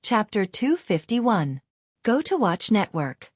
Chapter 251. Go to Watch Network.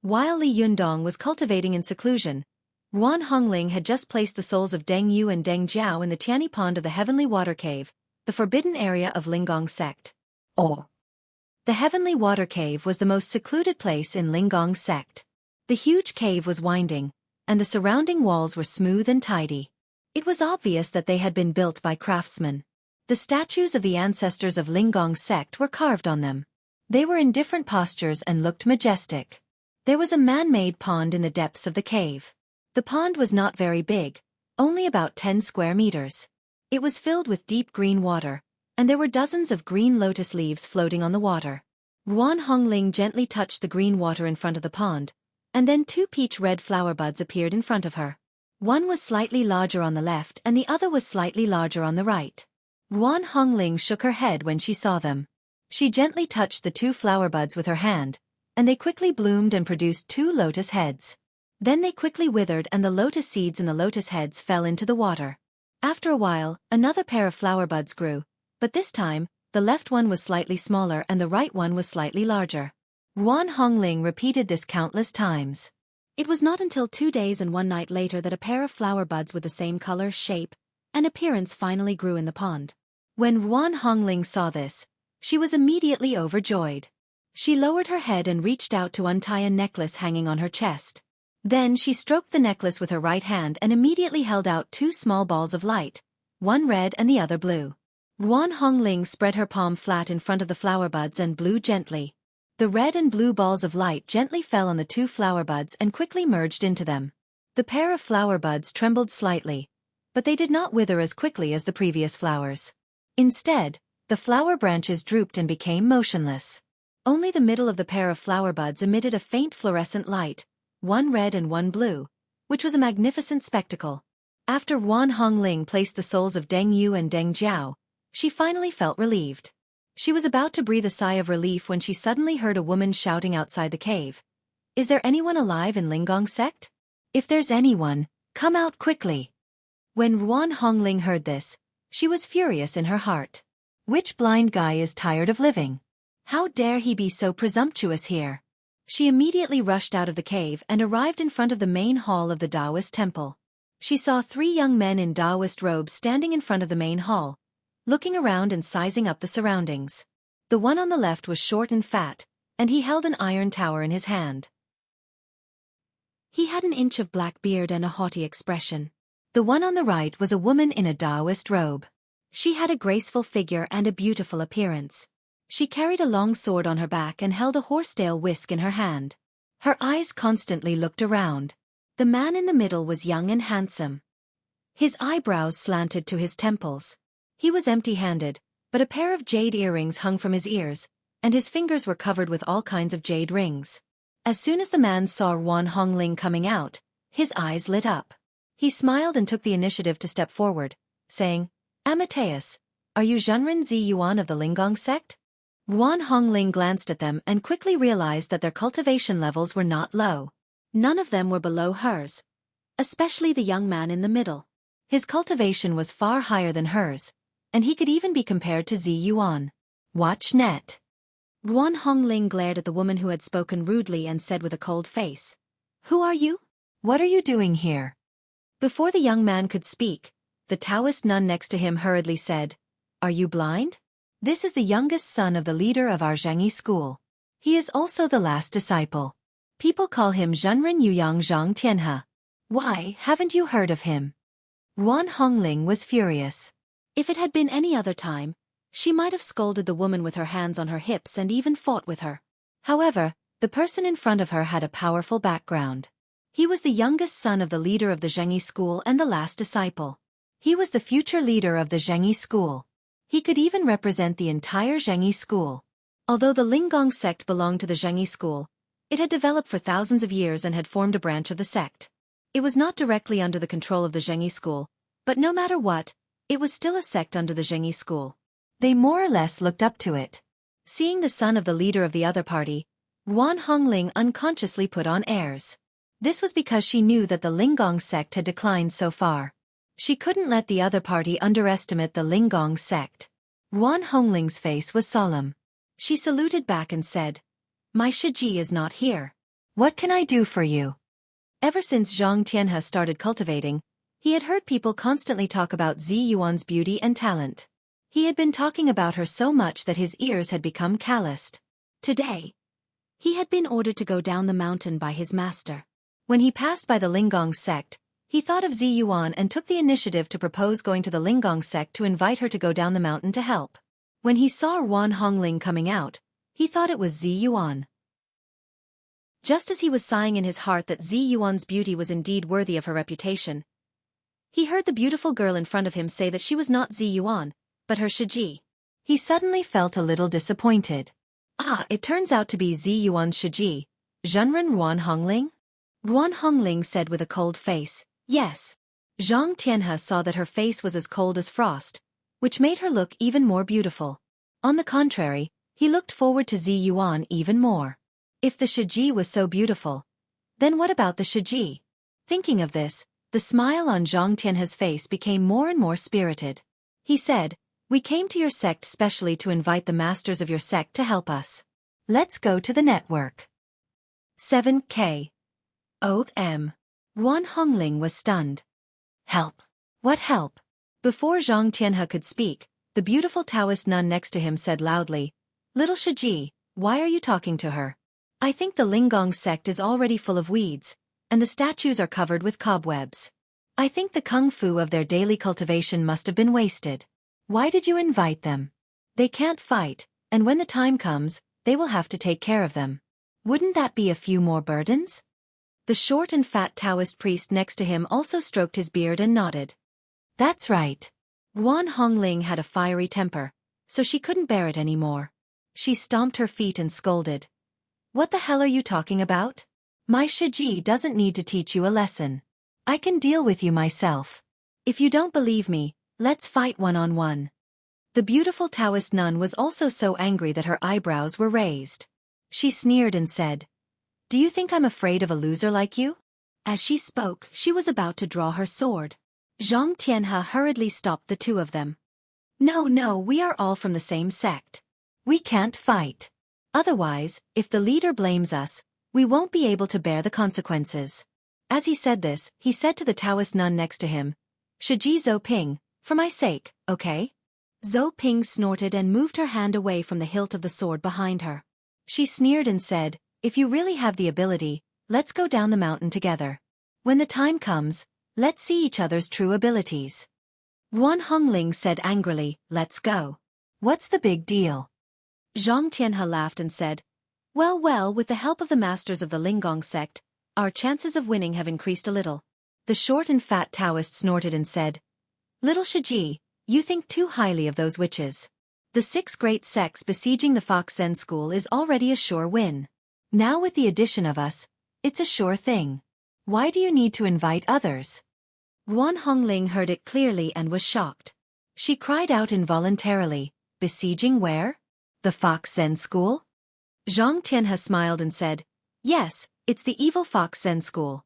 While Li Yundong was cultivating in seclusion, Ruan Hongling had just placed the souls of Deng Yu and Deng Jiao in the Tiani Pond of the Heavenly Water Cave, the forbidden area of Lingong sect. The Heavenly Water Cave was the most secluded place in Lingong sect. The huge cave was winding, and the surrounding walls were smooth and tidy. It was obvious that they had been built by craftsmen. The statues of the ancestors of Lingong sect were carved on them. They were in different postures and looked majestic. There was a man-made pond in the depths of the cave. The pond was not very big, only about 10 square meters. It was filled with deep green water, and there were dozens of green lotus leaves floating on the water. Ruan Hongling gently touched the green water in front of the pond, and then 2 peach-red flower buds appeared in front of her. One was slightly larger on the left and the other was slightly larger on the right. Ruan Hongling shook her head when she saw them. She gently touched the 2 flower buds with her hand, and they quickly bloomed and produced 2 lotus heads. Then they quickly withered and the lotus seeds in the lotus heads fell into the water. After a while, another pair of flower buds grew, but this time, the left one was slightly smaller and the right one was slightly larger. Ruan Hongling repeated this countless times. It was not until 2 days and 1 night later that a pair of flower buds with the same color, shape, and appearance finally grew in the pond. When Ruan Hongling saw this, she was immediately overjoyed. She lowered her head and reached out to untie a necklace hanging on her chest. Then she stroked the necklace with her right hand and immediately held out 2 small balls of light, one red and the other blue. Ruan Hongling spread her palm flat in front of the flower buds and blew gently. The red and blue balls of light gently fell on the 2 flower buds and quickly merged into them. The pair of flower buds trembled slightly, but they did not wither as quickly as the previous flowers. Instead, the flower branches drooped and became motionless. Only the middle of the pair of flower buds emitted a faint fluorescent light, one red and one blue, which was a magnificent spectacle. After Ruan Hongling placed the souls of Deng Yu and Deng Jiao, she finally felt relieved. She was about to breathe a sigh of relief when she suddenly heard a woman shouting outside the cave. "Is there anyone alive in Lingong sect? If there's anyone, come out quickly." When Ruan Hongling heard this, she was furious in her heart. Which blind guy is tired of living? How dare he be so presumptuous here? She immediately rushed out of the cave and arrived in front of the main hall of the Taoist temple. She saw 3 young men in Taoist robes standing in front of the main hall, looking around and sizing up the surroundings. The one on the left was short and fat, and he held an iron tower in his hand. He had an inch of black beard and a haughty expression. The one on the right was a woman in a Taoist robe. She had a graceful figure and a beautiful appearance. She carried a long sword on her back and held a horsetail whisk in her hand. Her eyes constantly looked around. The man in the middle was young and handsome. His eyebrows slanted to his temples. He was empty-handed, but a pair of jade earrings hung from his ears, and his fingers were covered with all kinds of jade rings. As soon as the man saw Ruan Hongling coming out, his eyes lit up. He smiled and took the initiative to step forward, saying, "Amateus, are you Zhenren Zi Yuan of the Lingong sect?" Ruan Hongling glanced at them and quickly realized that their cultivation levels were not low. None of them were below hers, especially the young man in the middle. His cultivation was far higher than hers, and he could even be compared to Zi Yuan. Watch net. Ruan Hongling glared at the woman who had spoken rudely and said with a cold face, "Who are you? What are you doing here?" Before the young man could speak, the Taoist nun next to him hurriedly said, "Are you blind? This is the youngest son of the leader of our Xueqi school. He is also the last disciple. People call him Zhenren Yuyang Zhang Tianhe. Why, haven't you heard of him?" Ruan Hongling was furious. If it had been any other time, she might have scolded the woman with her hands on her hips and even fought with her. However, the person in front of her had a powerful background. He was the youngest son of the leader of the Xueqi school and the last disciple. He was the future leader of the Xueqi school. He could even represent the entire Xueqi school. Although the Lingong sect belonged to the Xueqi school, it had developed for thousands of years and had formed a branch of the sect. It was not directly under the control of the Xueqi school, but no matter what, it was still a sect under the Xueqi school. They more or less looked up to it. Seeing the son of the leader of the other party, Ruan Hongling unconsciously put on airs. This was because she knew that the Lingong sect had declined so far. She couldn't let the other party underestimate the Lingong sect. Ruan Hongling's face was solemn. She saluted back and said, "My Xueqi is not here. What can I do for you?" Ever since Zhang Tianhe started cultivating, he had heard people constantly talk about Zi Yuan's beauty and talent. He had been talking about her so much that his ears had become calloused. Today, he had been ordered to go down the mountain by his master. When he passed by the Linggong sect, he thought of Zi Yuan and took the initiative to propose going to the Linggong sect to invite her to go down the mountain to help. When he saw Wan Hongling coming out, he thought it was Zi Yuan. Just as he was sighing in his heart that Zi Yuan's beauty was indeed worthy of her reputation, he heard the beautiful girl in front of him say that she was not Zi Yuan, but her Xueqi. He suddenly felt a little disappointed. It turns out to be Zi Yuan's Xueqi, Zhenren Wan Hongling? Wan Hongling said with a cold face, "Yes." Zhang Tianhe saw that her face was as cold as frost, which made her look even more beautiful. On the contrary, he looked forward to Zi Yuan even more. If the Xueqi was so beautiful, then what about the Xueqi? Thinking of this, the smile on Zhang Tianhe's face became more and more spirited. He said, "We came to your sect specially to invite the masters of your sect to help us. Let's go to the network." 7K. M. Wan Hongling was stunned. "Help? What help?" Before Zhang Tianhe could speak, the beautiful Taoist nun next to him said loudly, "Little Xueqi, why are you talking to her? I think the Linggong sect is already full of weeds, and the statues are covered with cobwebs. I think the kung fu of their daily cultivation must have been wasted. Why did you invite them? They can't fight, and when the time comes, they will have to take care of them. Wouldn't that be a few more burdens?" The short and fat Taoist priest next to him also stroked his beard and nodded. That's right. Wan Hongling had a fiery temper, so she couldn't bear it anymore. She stomped her feet and scolded. "What the hell are you talking about? My Xueqi doesn't need to teach you a lesson. I can deal with you myself. If you don't believe me, let's fight one-on-one." The beautiful Taoist nun was also so angry that her eyebrows were raised. She sneered and said, "Do you think I'm afraid of a loser like you?" As she spoke, she was about to draw her sword. Zhang Tianhe hurriedly stopped the two of them. No, we are all from the same sect. We can't fight. Otherwise, if the leader blames us, we won't be able to bear the consequences." As he said this, he said to the Taoist nun next to him, "Xueqi Zhou Ping, for my sake, okay?" Zhou Ping snorted and moved her hand away from the hilt of the sword behind her. She sneered and said, "If you really have the ability, let's go down the mountain together. When the time comes, let's see each other's true abilities." Wan Hongling said angrily, "Let's go. What's the big deal?" Zhang Tianhe laughed and said, Well, with the help of the masters of the Linggong sect, our chances of winning have increased a little." The short and fat Taoist snorted and said, "Little Xueqi, you think too highly of those witches. The 6 great sects besieging the Fox Zen school is already a sure win. Now with the addition of us, it's a sure thing. Why do you need to invite others?" Wan Hongling heard it clearly and was shocked. She cried out involuntarily, "Besieging where? The Fox Zen school?" Zhang Tianhe smiled and said, "Yes, it's the evil Fox Zen school."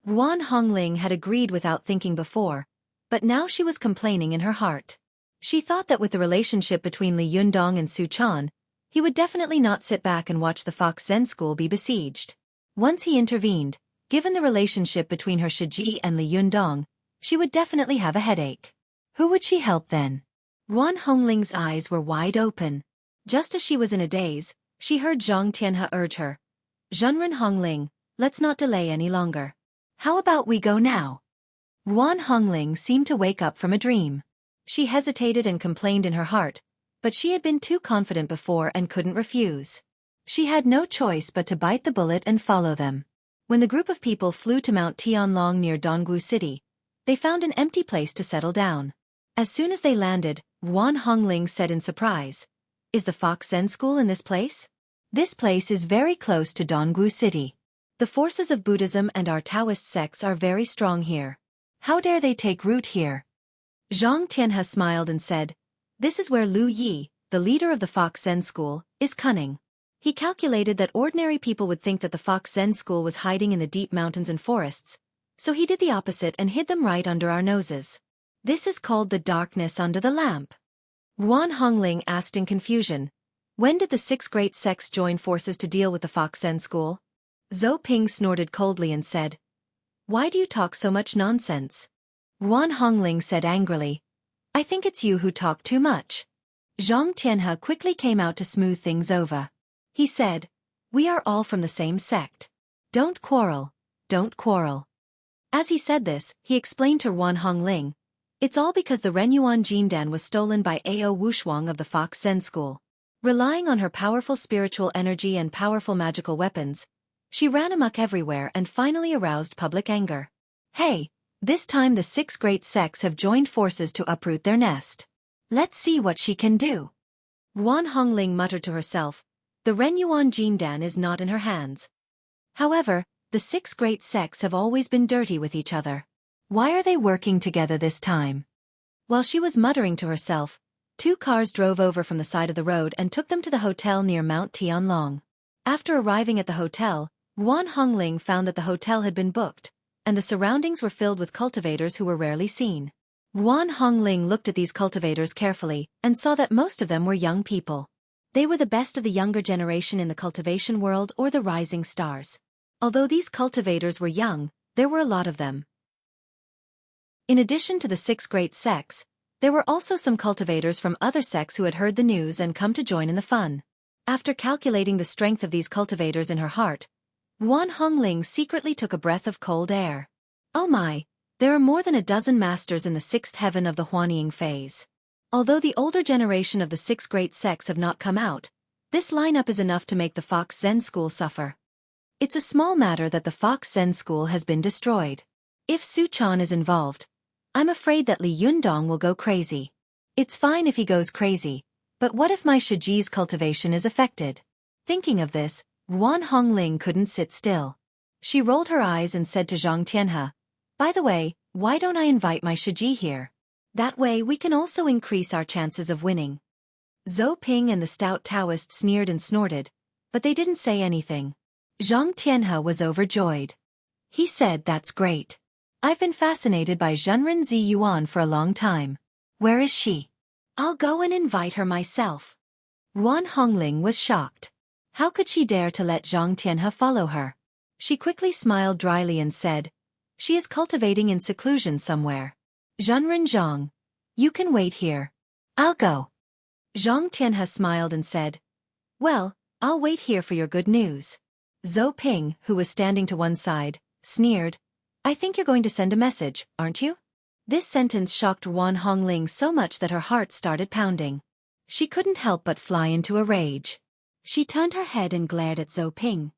Wan Hongling had agreed without thinking before, but now she was complaining in her heart. She thought that with the relationship between Li Yundong and Su Chan, he would definitely not sit back and watch the Fox Zen school be besieged. Once he intervened, given the relationship between her Xueqi and Li Yundong, she would definitely have a headache. Who would she help then? Wan Hongling's eyes were wide open. Just as she was in a daze, she heard Zhang Tianhe urge her, "Zhenren Hongling, let's not delay any longer. How about we go now?" Wan Hongling seemed to wake up from a dream. She hesitated and complained in her heart, but she had been too confident before and couldn't refuse. She had no choice but to bite the bullet and follow them. When the group of people flew to Mount Tianlong near Dongwu City, they found an empty place to settle down. As soon as they landed, Wan Hongling said in surprise, "Is the Fox Zen school in this place? This place is very close to Dongwu City. The forces of Buddhism and our Taoist sects are very strong here. How dare they take root here?" Zhang Tianhe smiled and said, "This is where Lu Yi, the leader of the Fox Zen school, is cunning. He calculated that ordinary people would think that the Fox Zen school was hiding in the deep mountains and forests, so he did the opposite and hid them right under our noses. This is called the darkness under the lamp." Ruan Hongling asked in confusion. When did the six great sects join forces to deal with the Fox Zen school? Zhou Ping snorted coldly and said, "Why do you talk so much nonsense?" Ruan Hongling said angrily, "I think it's you who talk too much." Zhang Tianhe quickly came out to smooth things over. He said, "We are all from the same sect. Don't quarrel, don't quarrel." As he said this, he explained to Ruan Hongling, "It's all because the Renyuan Jindan was stolen by Ao Wushuang of the Fox Zen school. Relying on her powerful spiritual energy and powerful magical weapons, she ran amok everywhere and finally aroused public anger. Hey, this time the six great sects have joined forces to uproot their nest. Let's see what she can do." Ruan Hongling muttered to herself, "The Renyuan Jindan is not in her hands." However, the six great sects have always been dirty with each other. Why are they working together this time? While she was muttering to herself, two cars drove over from the side of the road and took them to the hotel near Mount Tianlong. After arriving at the hotel, Ruan Hongling found that the hotel had been booked, and the surroundings were filled with cultivators who were rarely seen. Ruan Hongling looked at these cultivators carefully and saw that most of them were young people. They were the best of the younger generation in the cultivation world or the rising stars. Although these cultivators were young, there were a lot of them. In addition to the six great sects, there were also some cultivators from other sects who had heard the news and come to join in the fun. After calculating the strength of these cultivators in her heart, Ruan Hongling secretly took a breath of cold air. Oh my, there are more than a dozen masters in the sixth heaven of the Huanying phase. Although the older generation of the six great sects have not come out, this lineup is enough to make the Fox Zen school suffer. It's a small matter that the Fox Zen school has been destroyed. If Su Chan is involved, I'm afraid that Li Yundong will go crazy. It's fine if he goes crazy, but what if my Xueqi's cultivation is affected? Thinking of this, Ruan Hongling couldn't sit still. She rolled her eyes and said to Zhang Tianhe, "By the way, why don't I invite my Xueqi here? That way we can also increase our chances of winning." Zhou Ping and the stout Taoist sneered and snorted, but they didn't say anything. Zhang Tianhe was overjoyed. He said, "That's great. I've been fascinated by Zhenren Ziyuan for a long time. Where is she? I'll go and invite her myself." Ruan Hongling was shocked. How could she dare to let Zhang Tianhe follow her? She quickly smiled dryly and said, "She is cultivating in seclusion somewhere. Zhenren Zhang, you can wait here. I'll go." Zhang Tianhe smiled and said, "Well, I'll wait here for your good news." Zhou Ping, who was standing to one side, sneered, "I think you're going to send a message, aren't you?" This sentence shocked Ruan Hongling so much that her heart started pounding. She couldn't help but fly into a rage. She turned her head and glared at Zhou Ping.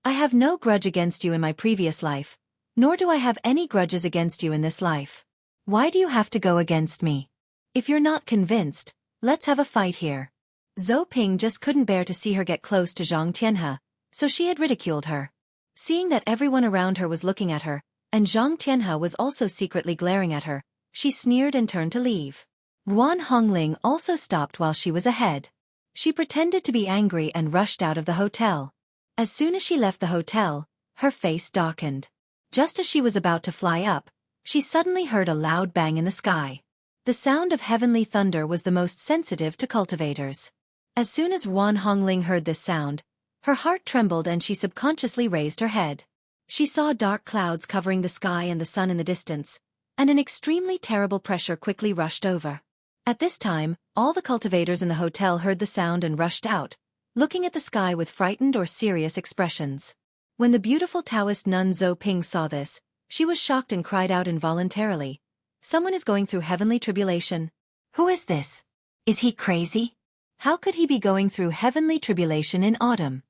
"I have no grudge against you in my previous life, nor do I have any grudges against you in this life. Why do you have to go against me? If you're not convinced, let's have a fight here." Zhou Ping just couldn't bear to see her get close to Zhang Tianhe, so she had ridiculed her. Seeing that everyone around her was looking at her, and Zhang Tianhe was also secretly glaring at her, she sneered and turned to leave. Ruan Hongling also stopped while she was ahead. She pretended to be angry and rushed out of the hotel. As soon as she left the hotel, her face darkened. Just as she was about to fly up, she suddenly heard a loud bang in the sky. The sound of heavenly thunder was the most sensitive to cultivators. As soon as Ruan Hongling heard this sound, her heart trembled and she subconsciously raised her head. She saw dark clouds covering the sky and the sun in the distance, and an extremely terrible pressure quickly rushed over. At this time, all the cultivators in the hotel heard the sound and rushed out, looking at the sky with frightened or serious expressions. When the beautiful Taoist nun Zhou Ping saw this, she was shocked and cried out involuntarily, "Someone is going through heavenly tribulation. Who is this? Is he crazy? How could he be going through heavenly tribulation in autumn?"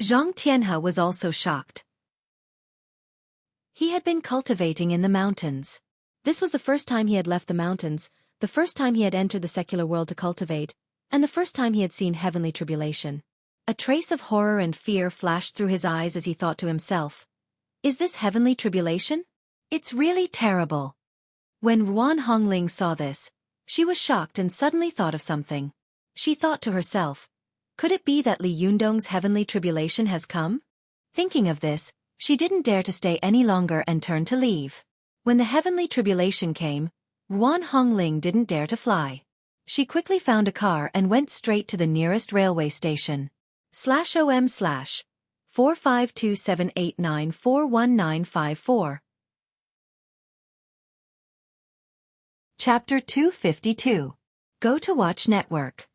Zhang Tianhe was also shocked. He had been cultivating in the mountains. This was the first time he had left the mountains, the first time he had entered the secular world to cultivate, and the first time he had seen heavenly tribulation. A trace of horror and fear flashed through his eyes as he thought to himself, "Is this heavenly tribulation? It's really terrible." When Ruan Hongling saw this, she was shocked and suddenly thought of something. She thought to herself, "Could it be that Li Yundong's heavenly tribulation has come?" Thinking of this, she didn't dare to stay any longer and turned to leave. When the heavenly tribulation came, Ruan Hongling didn't dare to fly. She quickly found a car and went straight to the nearest railway station. /OM/45278941954. Chapter 252. Go to Watch Network.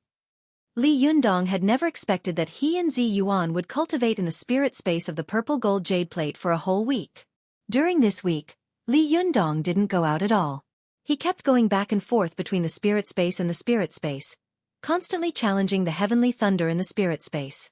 Li Yundong had never expected that he and Zi Yuan would cultivate in the spirit space of the purple gold jade plate for a whole week. During this week, Li Yundong didn't go out at all. He kept going back and forth between the spirit space and the spirit space, constantly challenging the heavenly thunder in the spirit space.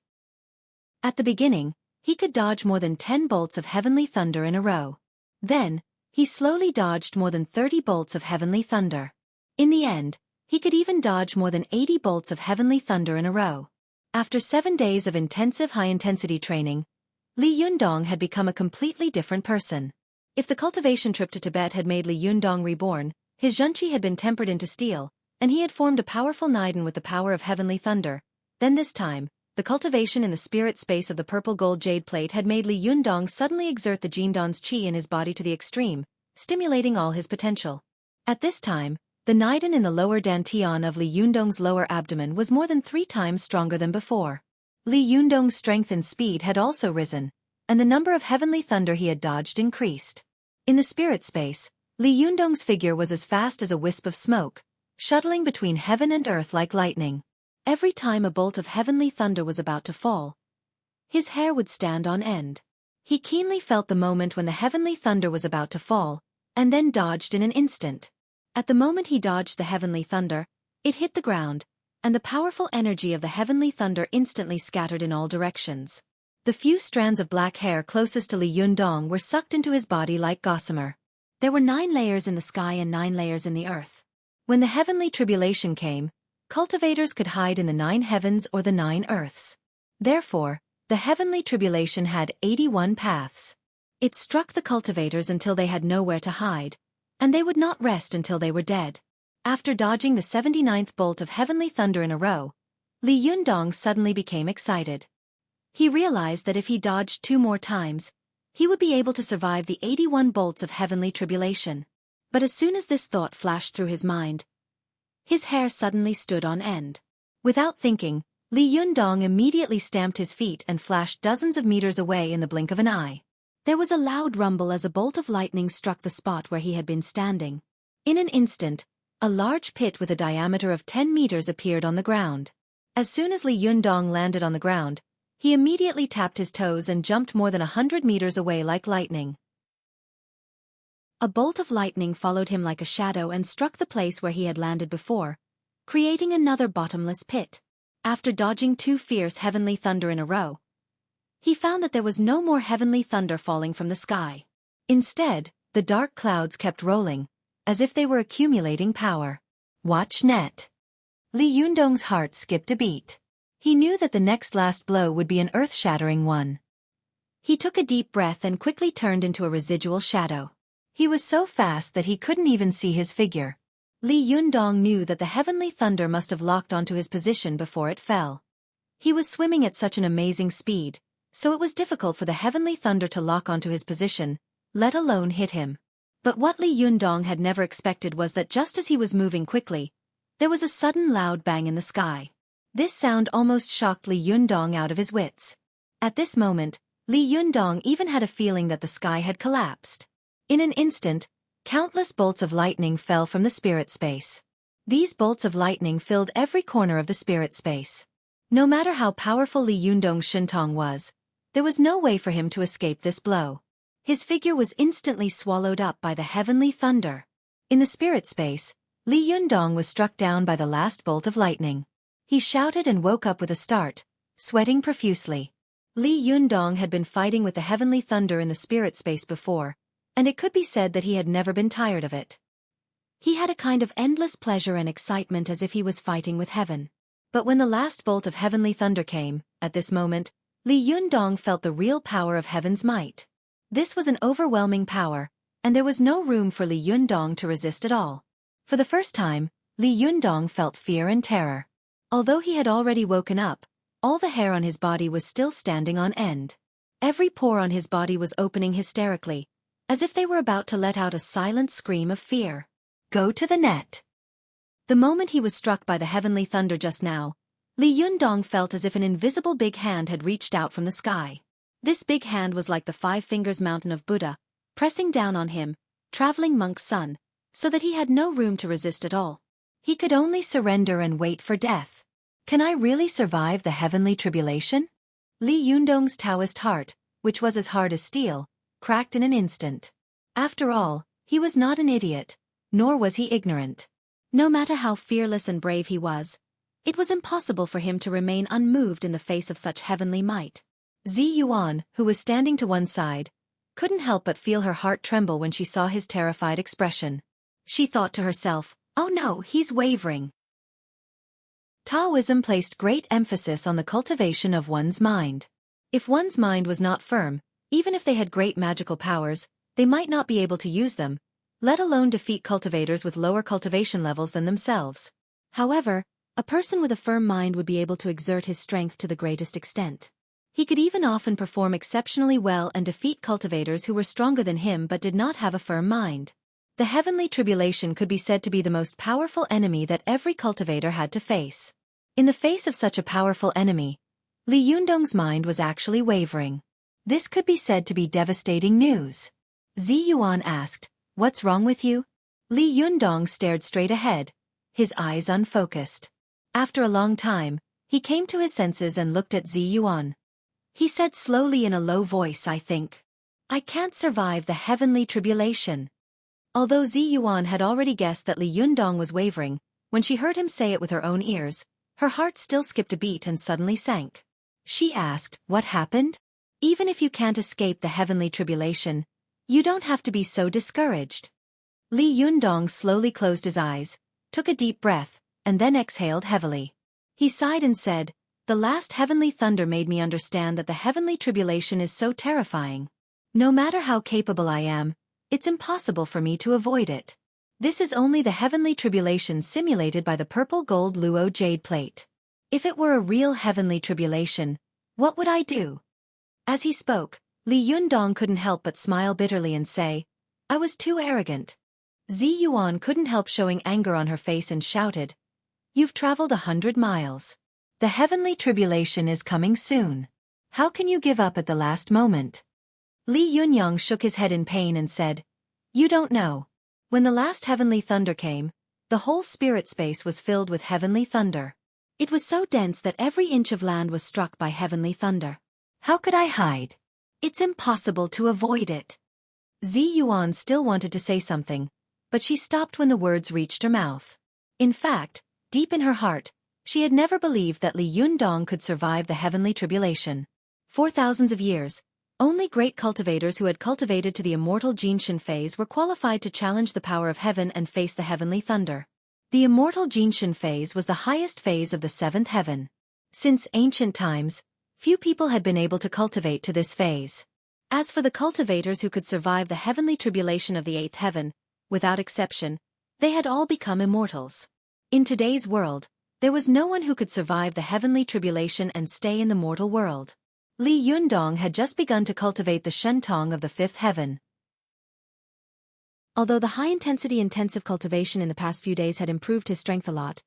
At the beginning, he could dodge more than 10 bolts of heavenly thunder in a row. Then, he slowly dodged more than 30 bolts of heavenly thunder. In the end, he could even dodge more than 80 bolts of heavenly thunder in a row. After 7 days of intensive high-intensity training, Li Yundong had become a completely different person. If the cultivation trip to Tibet had made Li Yundong reborn, his Xueqi had been tempered into steel, and he had formed a powerful Niden with the power of heavenly thunder. Then this time, the cultivation in the spirit space of the purple gold jade plate had made Li Yundong suddenly exert the Jindan's qi in his body to the extreme, stimulating all his potential. At this time, the Niden in the lower dantian of Li Yundong's lower abdomen was more than 3 times stronger than before. Li Yundong's strength and speed had also risen, and the number of heavenly thunder he had dodged increased. In the spirit space, Li Yundong's figure was as fast as a wisp of smoke, shuttling between heaven and earth like lightning. Every time a bolt of heavenly thunder was about to fall, his hair would stand on end. He keenly felt the moment when the heavenly thunder was about to fall, and then dodged in an instant. At the moment he dodged the heavenly thunder, it hit the ground, and the powerful energy of the heavenly thunder instantly scattered in all directions. The few strands of black hair closest to Li Yundong were sucked into his body like gossamer. There were 9 layers in the sky and 9 layers in the earth. When the heavenly tribulation came, cultivators could hide in the 9 heavens or the 9 earths. Therefore, the heavenly tribulation had 81 paths. It struck the cultivators until they had nowhere to hide, and they would not rest until they were dead. After dodging the 79th bolt of heavenly thunder in a row, Li Yundong suddenly became excited. He realized that if he dodged 2 more times, he would be able to survive the 81 bolts of heavenly tribulation. But as soon as this thought flashed through his mind, his hair suddenly stood on end. Without thinking, Li Yundong immediately stamped his feet and flashed dozens of meters away in the blink of an eye. There was a loud rumble as a bolt of lightning struck the spot where he had been standing. In an instant, a large pit with a diameter of 10 meters appeared on the ground. As soon as Li Yundong landed on the ground, he immediately tapped his toes and jumped more than 100 meters away like lightning. A bolt of lightning followed him like a shadow and struck the place where he had landed before, creating another bottomless pit. After dodging 2 fierce heavenly thunder in a row, he found that there was no more heavenly thunder falling from the sky. Instead, the dark clouds kept rolling, as if they were accumulating power. Watch net. Li Yundong's heart skipped a beat. He knew that the next last blow would be an earth-shattering one. He took a deep breath and quickly turned into a residual shadow. He was so fast that he couldn't even see his figure. Li Yundong knew that the heavenly thunder must have locked onto his position before it fell. He was swimming at such an amazing speed, so it was difficult for the heavenly thunder to lock onto his position, let alone hit him. But what Li Yundong had never expected was that just as he was moving quickly, there was a sudden loud bang in the sky. This sound almost shocked Li Yundong out of his wits. At this moment, Li Yundong even had a feeling that the sky had collapsed. In an instant, countless bolts of lightning fell from the spirit space. These bolts of lightning filled every corner of the spirit space. No matter how powerful Li Yundong's Shintong was, there was no way for him to escape this blow. His figure was instantly swallowed up by the heavenly thunder. In the spirit space, Li Yundong was struck down by the last bolt of lightning. He shouted and woke up with a start, sweating profusely. Li Yundong had been fighting with the heavenly thunder in the spirit space before, and it could be said that he had never been tired of it. He had a kind of endless pleasure and excitement as if he was fighting with heaven. But when the last bolt of heavenly thunder came, at this moment, Li Yundong felt the real power of heaven's might. This was an overwhelming power, and there was no room for Li Yundong to resist at all. For the first time, Li Yundong felt fear and terror. Although he had already woken up, all the hair on his body was still standing on end. Every pore on his body was opening hysterically, as if they were about to let out a silent scream of fear. Go to the net. The moment he was struck by the heavenly thunder just now, Li Yundong felt as if an invisible big hand had reached out from the sky. This big hand was like the 5 fingers mountain of Buddha, pressing down on him, traveling monk's son, so that he had no room to resist at all. He could only surrender and wait for death. Can I really survive the heavenly tribulation? Li Yundong's Taoist heart, which was as hard as steel, cracked in an instant. After all, he was not an idiot, nor was he ignorant. No matter how fearless and brave he was, it was impossible for him to remain unmoved in the face of such heavenly might. Zi Yuan, who was standing to one side, couldn't help but feel her heart tremble when she saw his terrified expression. She thought to herself, "Oh no, he's wavering." Taoism placed great emphasis on the cultivation of one's mind. If one's mind was not firm, even if they had great magical powers, they might not be able to use them, let alone defeat cultivators with lower cultivation levels than themselves. However, a person with a firm mind would be able to exert his strength to the greatest extent. He could even often perform exceptionally well and defeat cultivators who were stronger than him but did not have a firm mind. The heavenly tribulation could be said to be the most powerful enemy that every cultivator had to face. In the face of such a powerful enemy, Li Yundong's mind was actually wavering. This could be said to be devastating news. Zi Yuan asked, "What's wrong with you?" Li Yundong stared straight ahead, his eyes unfocused. After a long time, he came to his senses and looked at Zi Yuan. He said slowly in a low voice, I can't survive the heavenly tribulation." Although Zi Yuan had already guessed that Li Yundong was wavering, when she heard him say it with her own ears, her heart still skipped a beat and suddenly sank. She asked, "What happened?" "Even if you can't escape the heavenly tribulation, you don't have to be so discouraged." Li Yundong slowly closed his eyes, took a deep breath, and then exhaled heavily. He sighed and said, "The last heavenly thunder made me understand that the heavenly tribulation is so terrifying. No matter how capable I am, it's impossible for me to avoid it. This is only the heavenly tribulation simulated by the purple gold luo jade plate. If it were a real heavenly tribulation, what would I do?" As he spoke, Li Yundong couldn't help but smile bitterly and say, "I was too arrogant." Zi Yuan couldn't help showing anger on her face and shouted, "You've traveled 100 miles. The heavenly tribulation is coming soon. How can you give up at the last moment?" Li Yunyang shook his head in pain and said, "You don't know. When the last heavenly thunder came, the whole spirit space was filled with heavenly thunder. It was so dense that every inch of land was struck by heavenly thunder. How could I hide? It's impossible to avoid it." Zi Yuan still wanted to say something, but she stopped when the words reached her mouth. In fact, deep in her heart, she had never believed that Li Yundong could survive the heavenly tribulation. For thousands of years, only great cultivators who had cultivated to the immortal Jinshin phase were qualified to challenge the power of heaven and face the heavenly thunder. The immortal Jinshin phase was the highest phase of the 7th heaven. Since ancient times, few people had been able to cultivate to this phase. As for the cultivators who could survive the heavenly tribulation of the 8th heaven, without exception, they had all become immortals. In today's world, there was no one who could survive the heavenly tribulation and stay in the mortal world. Li Yundong had just begun to cultivate the Shentong of the 5th heaven. Although the high-intensity intensive cultivation in the past few days had improved his strength a lot,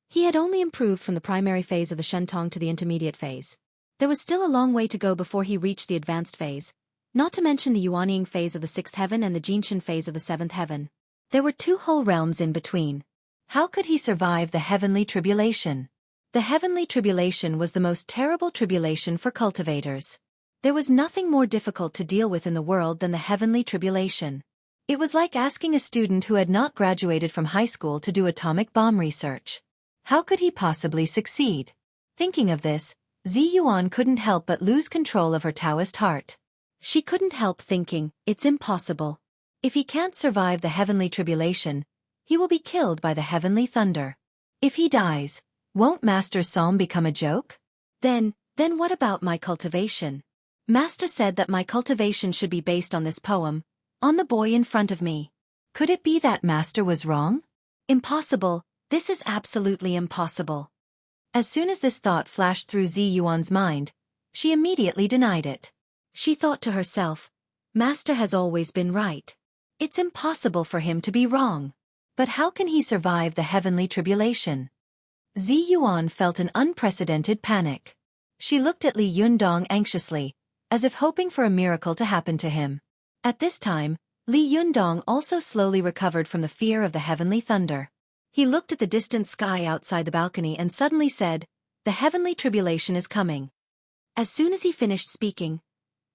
he had only improved from the primary phase of the Shentong to the intermediate phase. There was still a long way to go before he reached the advanced phase, not to mention the Yuanying phase of the 6th heaven and the Jinshin phase of the 7th heaven. There were 2 whole realms in between. How could he survive the heavenly tribulation? The heavenly tribulation was the most terrible tribulation for cultivators. There was nothing more difficult to deal with in the world than the heavenly tribulation. It was like asking a student who had not graduated from high school to do atomic bomb research. How could he possibly succeed? Thinking of this, Zi Yuan couldn't help but lose control of her Taoist heart. She couldn't help thinking, it's impossible. If he can't survive the heavenly tribulation, he will be killed by the heavenly thunder. If he dies, won't Master's psalm become a joke? Then what about my cultivation? Master said that my cultivation should be based on this poem, on the boy in front of me. Could it be that Master was wrong? Impossible, this is absolutely impossible. As soon as this thought flashed through Zi Yuan's mind, she immediately denied it. She thought to herself, Master has always been right. It's impossible for him to be wrong. But how can he survive the heavenly tribulation? Zi Yuan felt an unprecedented panic. She looked at Li Yundong anxiously, as if hoping for a miracle to happen to him. At this time, Li Yundong also slowly recovered from the fear of the heavenly thunder. He looked at the distant sky outside the balcony and suddenly said, "The heavenly tribulation is coming." As soon as he finished speaking,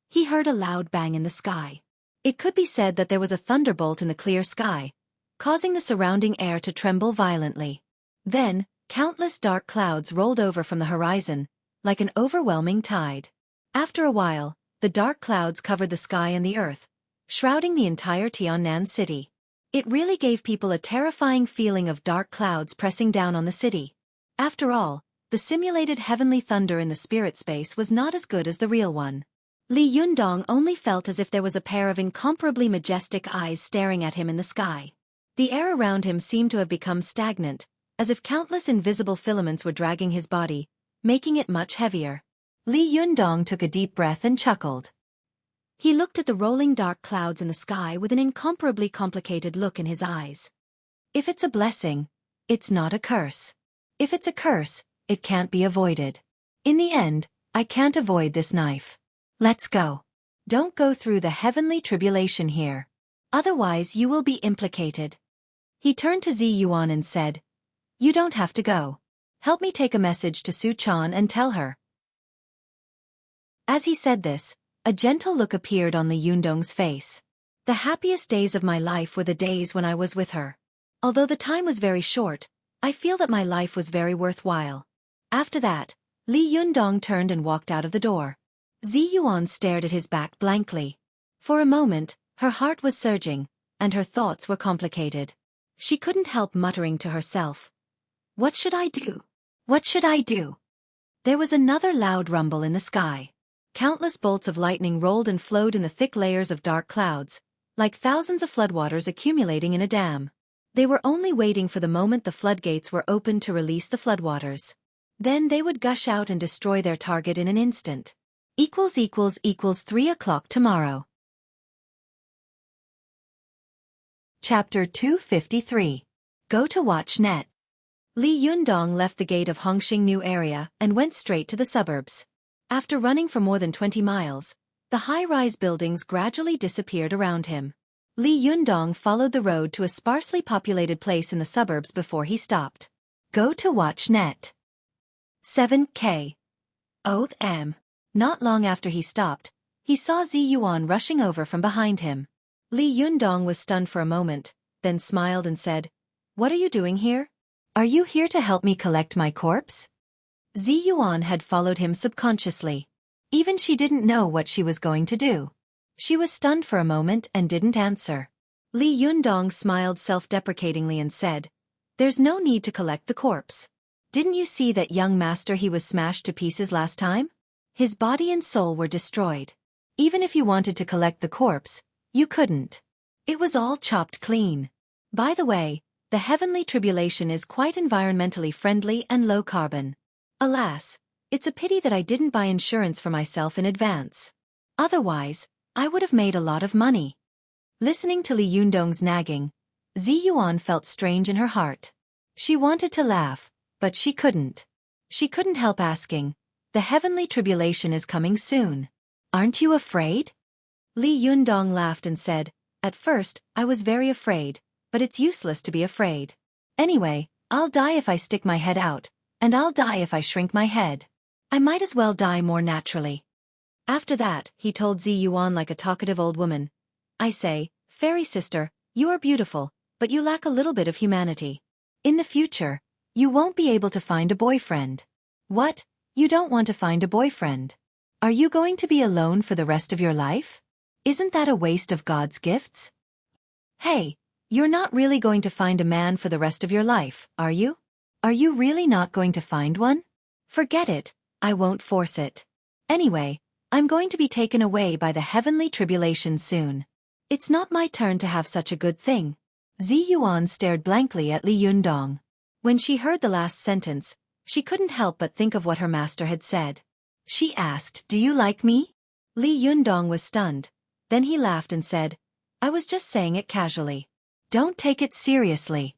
he heard a loud bang in the sky. It could be said that there was a thunderbolt in the clear sky, causing the surrounding air to tremble violently. Then, countless dark clouds rolled over from the horizon, like an overwhelming tide. After a while, the dark clouds covered the sky and the earth, shrouding the entire Tiannan city. It really gave people a terrifying feeling of dark clouds pressing down on the city. After all, the simulated heavenly thunder in the spirit space was not as good as the real one. Li Yundong only felt as if there was a pair of incomparably majestic eyes staring at him in the sky. The air around him seemed to have become stagnant, as if countless invisible filaments were dragging his body, making it much heavier. Li Yundong took a deep breath and chuckled. He looked at the rolling dark clouds in the sky with an incomparably complicated look in his eyes. If it's a blessing, it's not a curse. If it's a curse, it can't be avoided. In the end, I can't avoid this knife. Let's go. Don't go through the heavenly tribulation here. Otherwise you will be implicated. He turned to Zi Yuan and said, "You don't have to go. Help me take a message to Su Chan and tell her." As he said this, a gentle look appeared on Li Yundong's face. The happiest days of my life were the days when I was with her. Although the time was very short, I feel that my life was very worthwhile. After that, Li Yundong turned and walked out of the door. Zi Yuan stared at his back blankly. For a moment, her heart was surging, and her thoughts were complicated. She couldn't help muttering to herself, "What should I do? What should I do?" There was another loud rumble in the sky. Countless bolts of lightning rolled and flowed in the thick layers of dark clouds, like thousands of floodwaters accumulating in a dam. They were only waiting for the moment the floodgates were opened to release the floodwaters. Then they would gush out and destroy their target in an instant. == 3 o'clock tomorrow. Chapter 253. Go to watch net. Li Yundong left the gate of Hongxing New area and went straight to the suburbs. After running for more than 20 miles, the high-rise buildings gradually disappeared around him. Li Yundong followed the road to a sparsely populated place in the suburbs before he stopped. Go to watch net. 7K. Oath M. Not long after he stopped, he saw Zi Yuan rushing over from behind him. Li Yundong was stunned for a moment, then smiled and said, "What are you doing here? Are you here to help me collect my corpse?" Zi Yuan had followed him subconsciously. Even she didn't know what she was going to do. She was stunned for a moment and didn't answer. Li Yundong smiled self-deprecatingly and said, "There's no need to collect the corpse. Didn't you see that young master? He was smashed to pieces last time? His body and soul were destroyed. Even if you wanted to collect the corpse, you couldn't. It was all chopped clean. By the way, the heavenly tribulation is quite environmentally friendly and low carbon. Alas, it's a pity that I didn't buy insurance for myself in advance. Otherwise, I would have made a lot of money." Listening to Li Yundong's nagging, Zi Yuan felt strange in her heart. She wanted to laugh, but she couldn't. She couldn't help asking, "The heavenly tribulation is coming soon. Aren't you afraid?" Li Yundong laughed and said, "At first, I was very afraid, but it's useless to be afraid. Anyway, I'll die if I stick my head out, and I'll die if I shrink my head. I might as well die more naturally." After that, he told Zi Yuan like a talkative old woman, "I say, fairy sister, you are beautiful, but you lack a little bit of humanity. In the future, you won't be able to find a boyfriend." "What? You don't want to find a boyfriend? Are you going to be alone for the rest of your life? Isn't that a waste of God's gifts?" "Hey, you're not really going to find a man for the rest of your life, are you? Are you really not going to find one? Forget it, I won't force it. Anyway, I'm going to be taken away by the heavenly tribulation soon. It's not my turn to have such a good thing." Zi Yuan stared blankly at Li Yundong. When she heard the last sentence, she couldn't help but think of what her master had said. She asked, "Do you like me?" Li Yundong was stunned. Then he laughed and said, "I was just saying it casually. Don't take it seriously.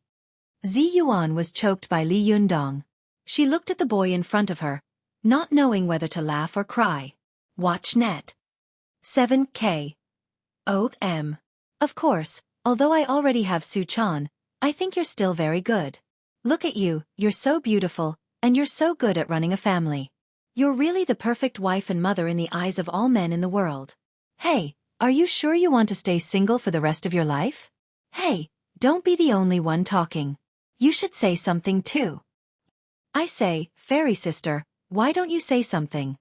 Zi Yuan was choked by Li Yundong. She looked at the boy in front of her, not knowing whether to laugh or cry. Watch net. 7K. M. Of course, although I already have Su Chan, I think you're still very good. Look at you, you're so beautiful, and you're so good at running a family. You're really the perfect wife and mother in the eyes of all men in the world. Hey, are you sure you want to stay single for the rest of your life? Hey, don't be the only one talking. You should say something too. I say, fairy sister, why don't you say something?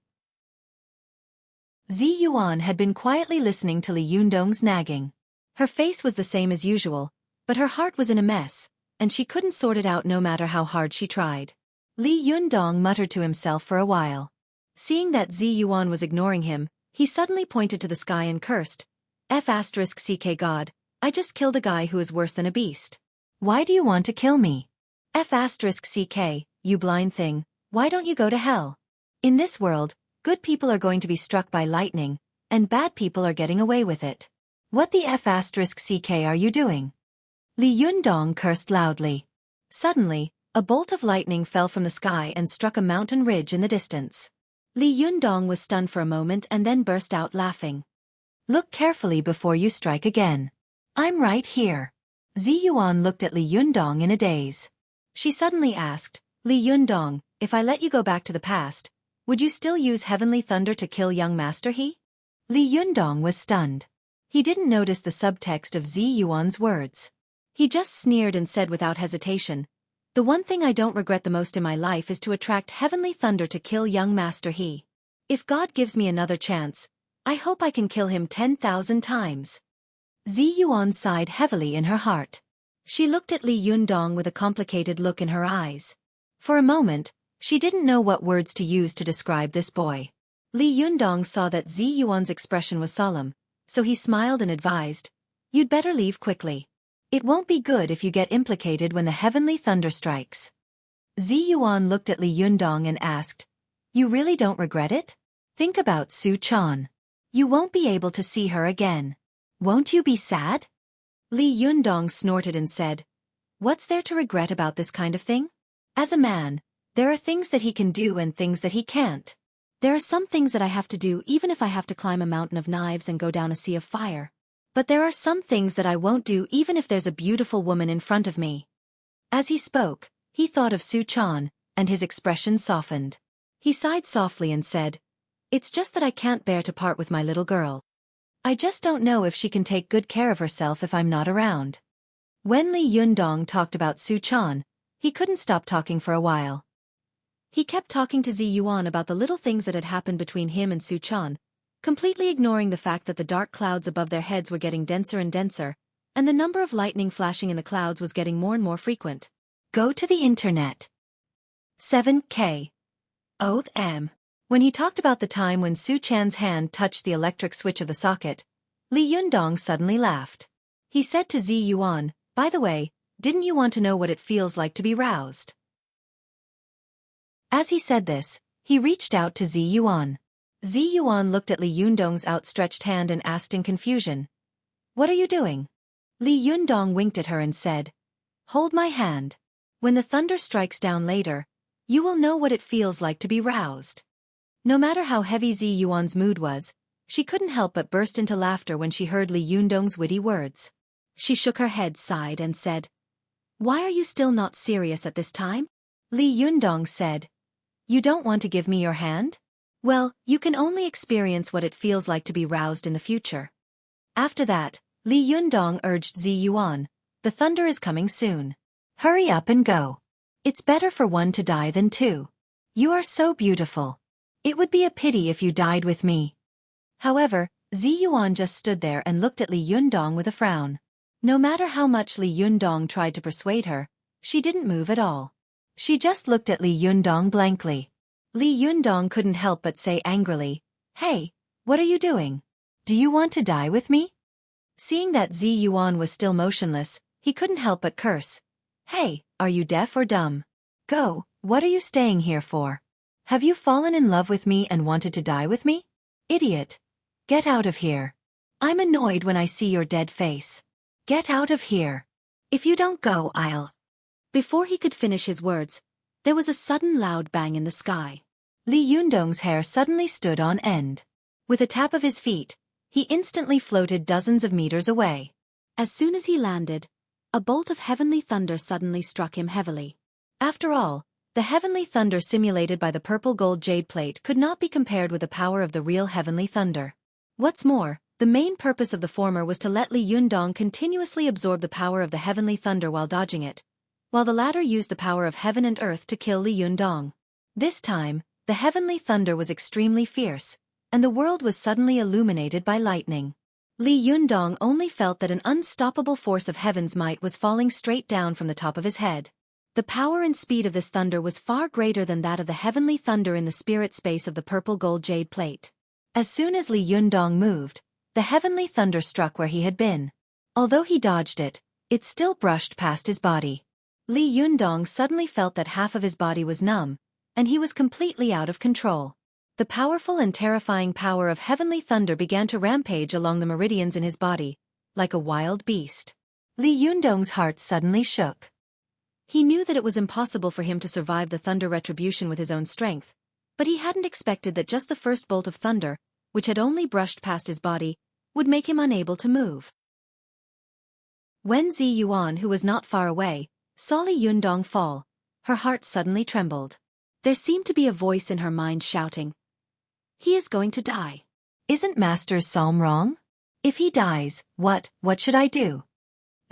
Zi Yuan had been quietly listening to Li Yundong's nagging. Her face was the same as usual, but her heart was in a mess, and she couldn't sort it out no matter how hard she tried. Li Yundong muttered to himself for a while. Seeing that Zi Yuan was ignoring him, he suddenly pointed to the sky and cursed. F***ck God, I just killed a guy who is worse than a beast. Why do you want to kill me? F***ck, you blind thing, why don't you go to hell? In this world, good people are going to be struck by lightning, and bad people are getting away with it. What the F***ck are you doing? Li Yundong cursed loudly. Suddenly, a bolt of lightning fell from the sky and struck a mountain ridge in the distance. Li Yundong was stunned for a moment and then burst out laughing. Look carefully before you strike again. I'm right here. Zi Yuan looked at Li Yundong in a daze. She suddenly asked, Li Yundong, if I let you go back to the past, would you still use heavenly thunder to kill young Master He? Li Yundong was stunned. He didn't notice the subtext of Zi Yuan's words. He just sneered and said without hesitation, the one thing I don't regret the most in my life is to attract heavenly thunder to kill young Master He. If God gives me another chance, I hope I can kill him 10,000 times. Zi Yuan sighed heavily in her heart. She looked at Li Yundong with a complicated look in her eyes. For a moment, she didn't know what words to use to describe this boy. Li Yundong saw that Zi Yuan's expression was solemn, so he smiled and advised, you'd better leave quickly. It won't be good if you get implicated when the heavenly thunder strikes. Zi Yuan looked at Li Yundong and asked, you really don't regret it? Think about Su Chan. You won't be able to see her again. Won't you be sad? Li Yundong snorted and said, what's there to regret about this kind of thing? As a man, there are things that he can do and things that he can't. There are some things that I have to do even if I have to climb a mountain of knives and go down a sea of fire. But there are some things that I won't do even if there's a beautiful woman in front of me. As he spoke, he thought of Su Chan, and his expression softened. He sighed softly and said, it's just that I can't bear to part with my little girl. I just don't know if she can take good care of herself if I'm not around. When Li Yundong talked about Su Chan, he couldn't stop talking for a while. He kept talking to Zi Yuan about the little things that had happened between him and Su Chan, completely ignoring the fact that the dark clouds above their heads were getting denser and denser, and the number of lightning flashing in the clouds was getting more and more frequent. Go to the internet. 7K. M. When he talked about the time when Su Chan's hand touched the electric switch of the socket, Li Yundong suddenly laughed. He said to Zi Yuan, by the way, didn't you want to know what it feels like to be roused? As he said this, he reached out to Zi Yuan. Zi Yuan looked at Li Yundong's outstretched hand and asked in confusion, what are you doing? Li Yundong winked at her and said, hold my hand. When the thunder strikes down later, you will know what it feels like to be roused. No matter how heavy Zi Yuan's mood was, she couldn't help but burst into laughter when she heard Li Yundong's witty words. She shook her head, sighed, and said, why are you still not serious at this time? Li Yundong said, you don't want to give me your hand? Well, you can only experience what it feels like to be roused in the future. After that, Li Yundong urged Zi Yuan, the thunder is coming soon. Hurry up and go. It's better for one to die than two. You are so beautiful. It would be a pity if you died with me. However, Zi Yuan just stood there and looked at Li Yundong with a frown. No matter how much Li Yundong tried to persuade her, she didn't move at all. She just looked at Li Yundong blankly. Li Yundong couldn't help but say angrily, hey, what are you doing? Do you want to die with me? Seeing that Zi Yuan was still motionless, he couldn't help but curse. Hey, are you deaf or dumb? Go, what are you staying here for? Have you fallen in love with me and wanted to die with me? Idiot. Get out of here. I'm annoyed when I see your dead face. Get out of here. If you don't go, I'll. Before he could finish his words, there was a sudden loud bang in the sky. Li Yundong's hair suddenly stood on end. With a tap of his feet, he instantly floated dozens of meters away. As soon as he landed, a bolt of heavenly thunder suddenly struck him heavily. After all, the heavenly thunder simulated by the purple gold jade plate could not be compared with the power of the real heavenly thunder. What's more, the main purpose of the former was to let Li Yundong continuously absorb the power of the heavenly thunder while dodging it, while the latter used the power of heaven and earth to kill Li Yundong. This time, the heavenly thunder was extremely fierce, and the world was suddenly illuminated by lightning. Li Yundong only felt that an unstoppable force of heaven's might was falling straight down from the top of his head. The power and speed of this thunder was far greater than that of the heavenly thunder in the spirit space of the purple gold jade plate. As soon as Li Yundong moved, the heavenly thunder struck where he had been. Although he dodged it, it still brushed past his body. Li Yundong suddenly felt that half of his body was numb, and he was completely out of control. The powerful and terrifying power of heavenly thunder began to rampage along the meridians in his body, like a wild beast. Li Yundong's heart suddenly shook. He knew that it was impossible for him to survive the thunder retribution with his own strength, but he hadn't expected that just the first bolt of thunder, which had only brushed past his body, would make him unable to move. When Zi Yuan, who was not far away, saw Li Yundong fall, her heart suddenly trembled. There seemed to be a voice in her mind shouting, "He is going to die. Isn't Master's psalm wrong? If he dies, what should I do?"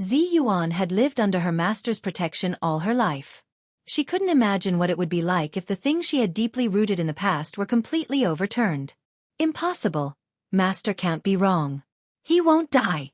Zi Yuan had lived under her master's protection all her life. She couldn't imagine what it would be like if the things she had deeply rooted in the past were completely overturned. Impossible. Master can't be wrong. He won't die.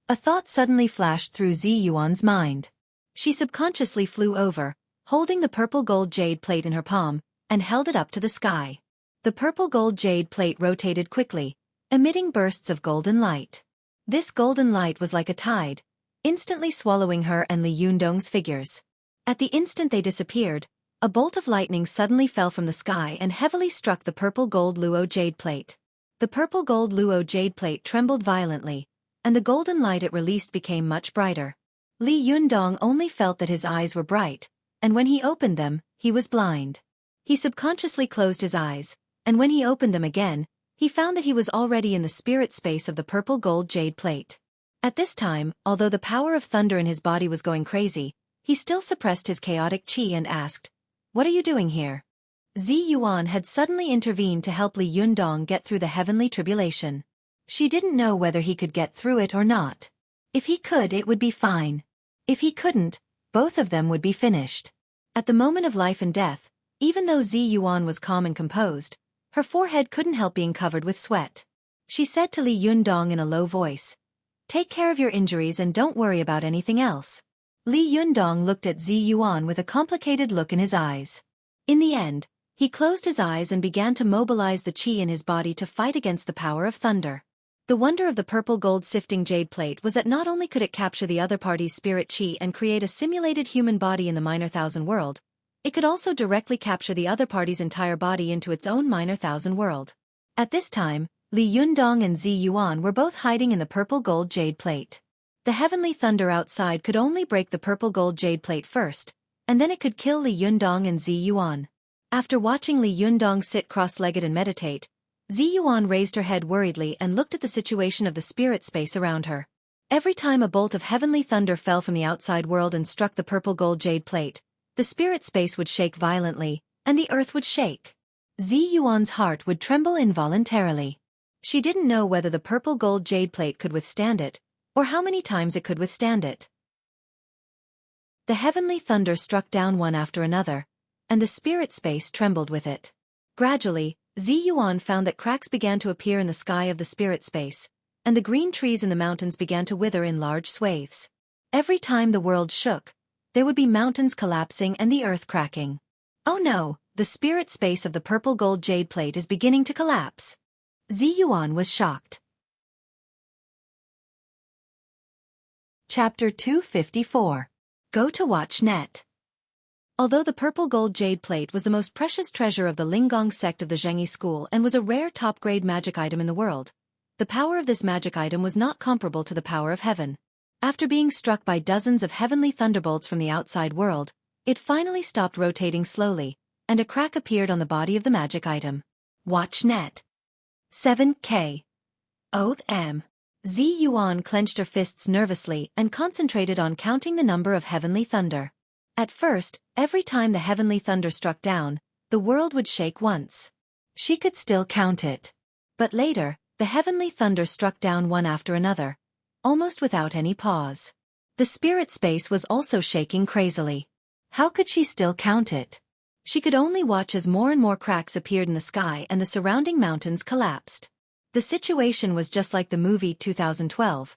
A thought suddenly flashed through Zi Yuan's mind. She subconsciously flew over, holding the purple gold jade plate in her palm, and held it up to the sky. The purple gold jade plate rotated quickly, emitting bursts of golden light. This golden light was like a tide, instantly swallowing her and Li Yundong's figures. At the instant they disappeared, a bolt of lightning suddenly fell from the sky and heavily struck the purple gold luo jade plate. The purple gold luo jade plate trembled violently, and the golden light it released became much brighter. Li Yundong only felt that his eyes were bright, and when he opened them, he was blind. He subconsciously closed his eyes, and when he opened them again, he found that he was already in the spirit space of the purple gold jade plate. At this time, although the power of thunder in his body was going crazy, he still suppressed his chaotic qi and asked, "What are you doing here?" Zi Yuan had suddenly intervened to help Li Yundong get through the heavenly tribulation. She didn't know whether he could get through it or not. If he could, it would be fine. If he couldn't, both of them would be finished. At the moment of life and death, even though Zi Yuan was calm and composed, her forehead couldn't help being covered with sweat. She said to Li Yundong in a low voice, "Take care of your injuries and don't worry about anything else." Li Yundong looked at Zi Yuan with a complicated look in his eyes. In the end, he closed his eyes and began to mobilize the qi in his body to fight against the power of thunder. The wonder of the purple gold sifting jade plate was that not only could it capture the other party's spirit qi and create a simulated human body in the minor thousand world, it could also directly capture the other party's entire body into its own minor thousand world. At this time, Li Yundong and Zi Yuan were both hiding in the purple gold jade plate. The heavenly thunder outside could only break the purple gold jade plate first, and then it could kill Li Yundong and Zi Yuan. After watching Li Yundong sit cross-legged and meditate, Zi Yuan raised her head worriedly and looked at the situation of the spirit space around her. Every time a bolt of heavenly thunder fell from the outside world and struck the purple gold jade plate, the spirit space would shake violently, and the earth would shake. Zi Yuan's heart would tremble involuntarily. She didn't know whether the purple gold jade plate could withstand it, or how many times it could withstand it. The heavenly thunder struck down one after another, and the spirit space trembled with it. Gradually, Zi Yuan found that cracks began to appear in the sky of the spirit space, and the green trees in the mountains began to wither in large swathes. Every time the world shook, there would be mountains collapsing and the earth cracking. "Oh no, the spirit space of the purple gold jade plate is beginning to collapse." Zi Yuan was shocked. Chapter 254. Go to Watch Net. Although the purple gold jade plate was the most precious treasure of the Linggong sect of the Xueqi school and was a rare top-grade magic item in the world, the power of this magic item was not comparable to the power of heaven. After being struck by dozens of heavenly thunderbolts from the outside world, it finally stopped rotating slowly, and a crack appeared on the body of the magic item. Watch net. 7K. Oath M. Zi Yuan clenched her fists nervously and concentrated on counting the number of heavenly thunder. At first, every time the heavenly thunder struck down, the world would shake once. She could still count it. But later, the heavenly thunder struck down one after another, almost without any pause. The spirit space was also shaking crazily. How could she still count it? She could only watch as more and more cracks appeared in the sky and the surrounding mountains collapsed. The situation was just like the movie 2012.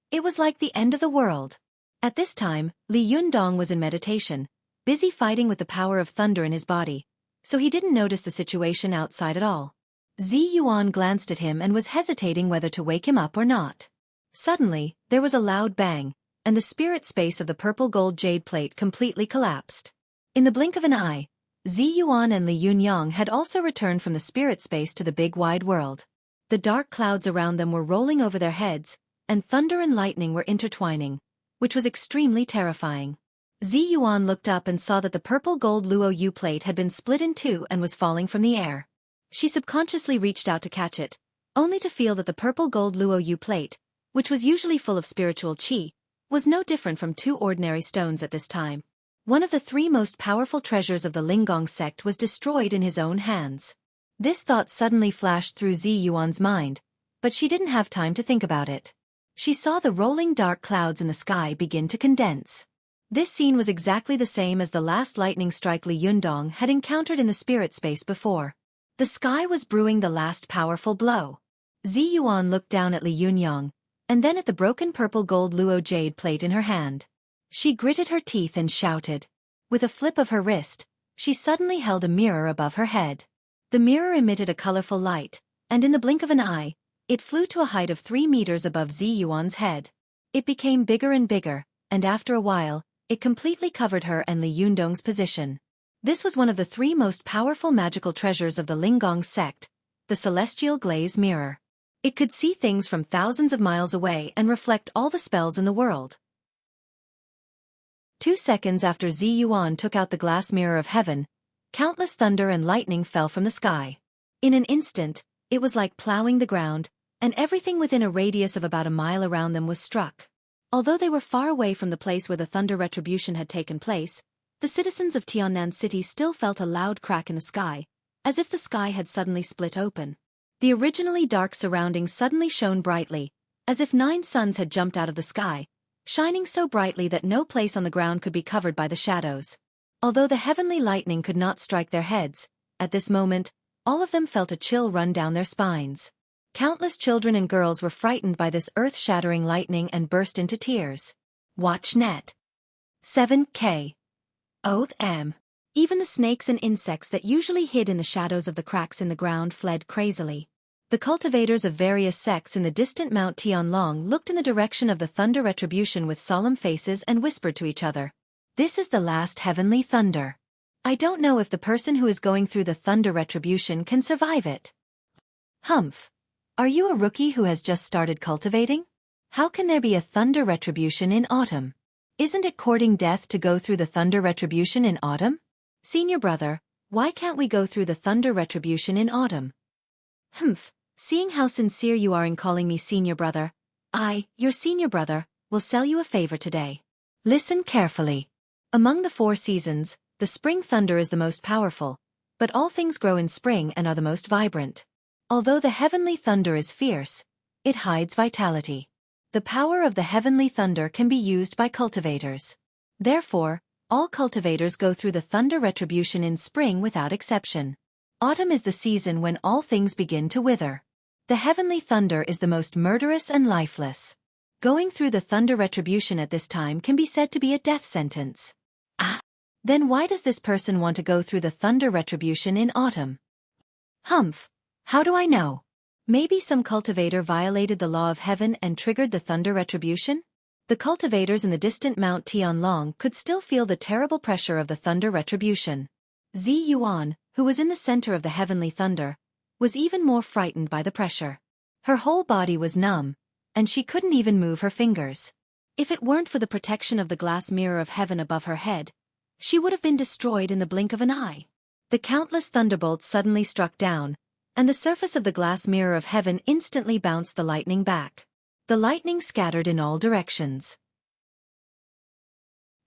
It was like the end of the world. At this time, Li Yundong was in meditation, busy fighting with the power of thunder in his body, so he didn't notice the situation outside at all. Zi Yuan glanced at him and was hesitating whether to wake him up or not. Suddenly, there was a loud bang, and the spirit space of the purple gold jade plate completely collapsed. In the blink of an eye, Zi Yuan and Li Yunyang had also returned from the spirit space to the big wide world. The dark clouds around them were rolling over their heads, and thunder and lightning were intertwining, which was extremely terrifying. Zi Yuan looked up and saw that the purple gold Luo Yu plate had been split in two and was falling from the air. She subconsciously reached out to catch it, only to feel that the purple gold Luo Yu plate, which was usually full of spiritual qi, was no different from two ordinary stones at this time. One of the three most powerful treasures of the Linggong sect was destroyed in his own hands. This thought suddenly flashed through Zi Yuan's mind, but she didn't have time to think about it. She saw the rolling dark clouds in the sky begin to condense. This scene was exactly the same as the last lightning strike Li Yundong had encountered in the spirit space before. The sky was brewing the last powerful blow. Zi Yuan looked down at Li Yunyang, and then at the broken purple gold Luo jade plate in her hand. She gritted her teeth and shouted. With a flip of her wrist, she suddenly held a mirror above her head. The mirror emitted a colorful light, and in the blink of an eye, it flew to a height of 3 meters above Zi Yuan's head. It became bigger and bigger, and after a while, it completely covered her and Li Yundong's position. This was one of the 3 most powerful magical treasures of the Linggong sect, the celestial glaze mirror. It could see things from thousands of miles away and reflect all the spells in the world. 2 seconds after Zi Yuan took out the glass mirror of heaven, countless thunder and lightning fell from the sky. In an instant, it was like plowing the ground, and everything within a radius of about a mile around them was struck. Although they were far away from the place where the thunder retribution had taken place, the citizens of Tiannan City still felt a loud crack in the sky, as if the sky had suddenly split open. The originally dark surroundings suddenly shone brightly, as if 9 suns had jumped out of the sky, shining so brightly that no place on the ground could be covered by the shadows. Although the heavenly lightning could not strike their heads, at this moment, all of them felt a chill run down their spines. Countless children and girls were frightened by this earth-shattering lightning and burst into tears. Watch net. 7K. Oath M. Even the snakes and insects that usually hid in the shadows of the cracks in the ground fled crazily. The cultivators of various sects in the distant Mount Tianlong looked in the direction of the thunder retribution with solemn faces and whispered to each other. This is the last heavenly thunder. I don't know if the person who is going through the thunder retribution can survive it. Humph. Are you a rookie who has just started cultivating? How can there be a thunder retribution in autumn? Isn't it courting death to go through the thunder retribution in autumn? Senior brother, why can't we go through the thunder retribution in autumn? Humph. Seeing how sincere you are in calling me senior brother, I, your senior brother, will sell you a favor today. Listen carefully. Among the 4 seasons, the spring thunder is the most powerful, but all things grow in spring and are the most vibrant. Although the heavenly thunder is fierce, it hides vitality. The power of the heavenly thunder can be used by cultivators. Therefore, all cultivators go through the thunder retribution in spring without exception. Autumn is the season when all things begin to wither. The heavenly thunder is the most murderous and lifeless. Going through the thunder retribution at this time can be said to be a death sentence. Then why does this person want to go through the thunder retribution in autumn? Humph. How do I know? Maybe some cultivator violated the law of heaven and triggered the thunder retribution? The cultivators in the distant Mount Tianlong could still feel the terrible pressure of the thunder retribution. Zi Yuan, who was in the center of the heavenly thunder, was even more frightened by the pressure. Her whole body was numb, and she couldn't even move her fingers. If it weren't for the protection of the glass mirror of heaven above her head, she would have been destroyed in the blink of an eye. The countless thunderbolts suddenly struck down, and the surface of the glass mirror of heaven instantly bounced the lightning back. The lightning scattered in all directions.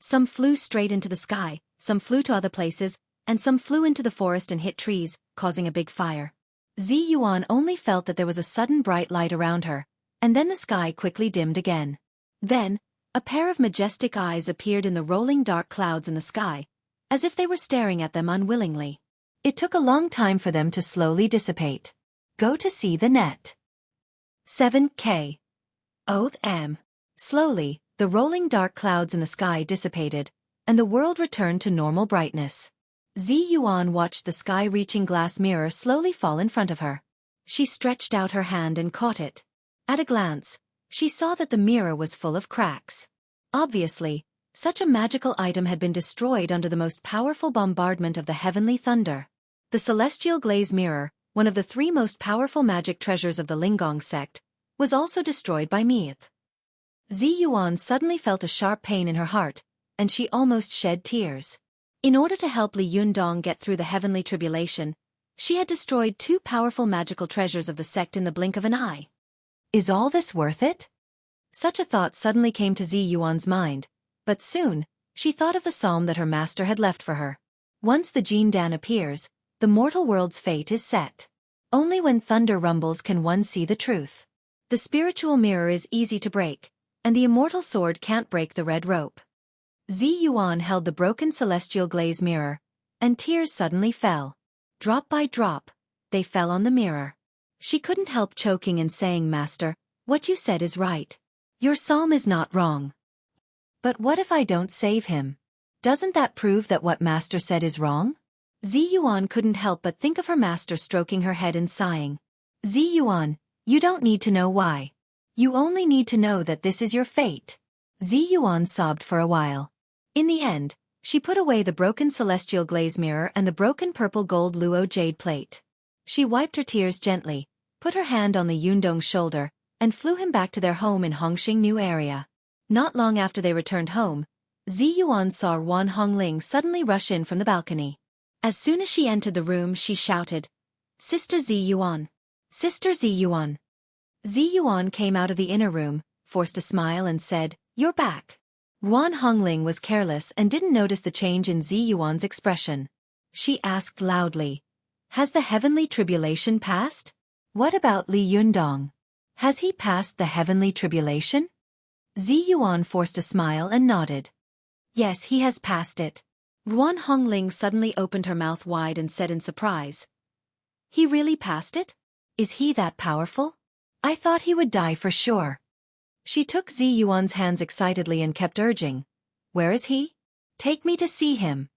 Some flew straight into the sky, some flew to other places, and some flew into the forest and hit trees, causing a big fire. Zi Yuan only felt that there was a sudden bright light around her, and then the sky quickly dimmed again. Then, a pair of majestic eyes appeared in the rolling dark clouds in the sky, as if they were staring at them unwillingly. It took a long time for them to slowly dissipate. Go to see the net. 7K. Oath am. Slowly, the rolling dark clouds in the sky dissipated, and the world returned to normal brightness. Zi Yuan watched the sky-reaching glass mirror slowly fall in front of her. She stretched out her hand and caught it. At a glance, she saw that the mirror was full of cracks. Obviously, such a magical item had been destroyed under the most powerful bombardment of the heavenly thunder. The celestial glaze mirror, one of the 3 most powerful magic treasures of the Lingong sect, was also destroyed by Meath. Zi Yuan suddenly felt a sharp pain in her heart, and she almost shed tears. In order to help Li Yundong get through the heavenly tribulation, she had destroyed 2 powerful magical treasures of the sect in the blink of an eye. Is all this worth it? Such a thought suddenly came to Zi Yuan's mind, but soon, she thought of the psalm that her master had left for her. Once the Jin Dan appears, the mortal world's fate is set. Only when thunder rumbles can one see the truth. The spiritual mirror is easy to break, and the immortal sword can't break the red rope. Zi Yuan held the broken celestial glaze mirror, and tears suddenly fell. Drop by drop, they fell on the mirror. She couldn't help choking and saying, "Master, what you said is right. Your psalm is not wrong. But what if I don't save him? Doesn't that prove that what Master said is wrong?" Zi Yuan couldn't help but think of her master stroking her head and sighing. "Zi Yuan, you don't need to know why. You only need to know that this is your fate." Zi Yuan sobbed for a while. In the end, she put away the broken celestial glaze mirror and the broken purple gold luo jade plate. She wiped her tears gently, put her hand on the Yundong's shoulder, and flew him back to their home in Hongxing New area. Not long after they returned home, Zi Yuan saw Wan Hongling suddenly rush in from the balcony. As soon as she entered the room, she shouted, "Sister Zi Yuan! Sister Zi Yuan!" Zi Yuan came out of the inner room, forced a smile and said, "You're back." Wan Hongling was careless and didn't notice the change in Zi Yuan's expression. She asked loudly, "Has the heavenly tribulation passed? What about Li Yundong? Has he passed the heavenly tribulation?" Zi Yuan forced a smile and nodded. "Yes, he has passed it." Wan Hongling suddenly opened her mouth wide and said in surprise, "He really passed it? Is he that powerful? I thought he would die for sure." She took Zi Yuan's hands excitedly and kept urging, "Where is he? Take me to see him."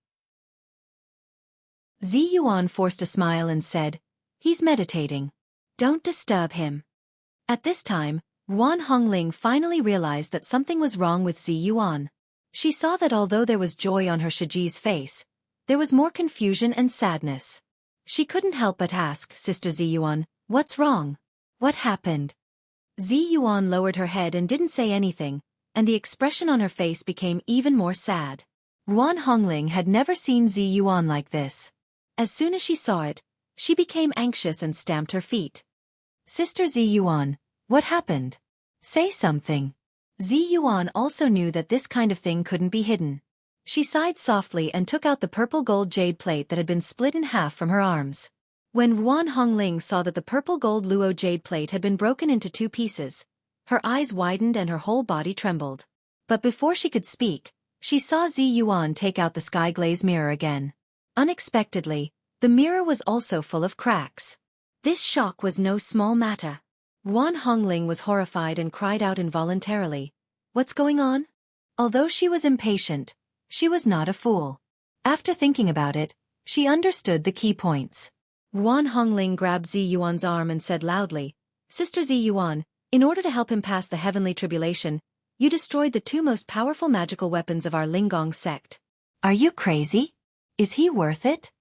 Zi Yuan forced a smile and said, "He's meditating. Don't disturb him." At this time, Wan Hongling finally realized that something was wrong with Zi Yuan. She saw that although there was joy on her Shiji's face, there was more confusion and sadness. She couldn't help but ask, "Sister Zi Yuan, what's wrong? What happened?" Zi Yuan lowered her head and didn't say anything, and the expression on her face became even more sad. Wan Hongling had never seen Zi Yuan like this. As soon as she saw it, she became anxious and stamped her feet. "Sister Zi Yuan, what happened? Say something." Zi Yuan also knew that this kind of thing couldn't be hidden. She sighed softly and took out the purple gold jade plate that had been split in half from her arms. When Wan Hongling saw that the purple gold luo jade plate had been broken into 2 pieces, her eyes widened and her whole body trembled. But before she could speak, she saw Zi Yuan take out the sky glaze mirror again. Unexpectedly, the mirror was also full of cracks. This shock was no small matter. Wan Hongling was horrified and cried out involuntarily, "What's going on?" Although she was impatient, she was not a fool. After thinking about it, she understood the key points. Wan Hongling grabbed Zi Yuan's arm and said loudly, "Sister Zi Yuan, in order to help him pass the heavenly tribulation, you destroyed the 2 most powerful magical weapons of our Lingong sect. Are you crazy? Is he worth it?"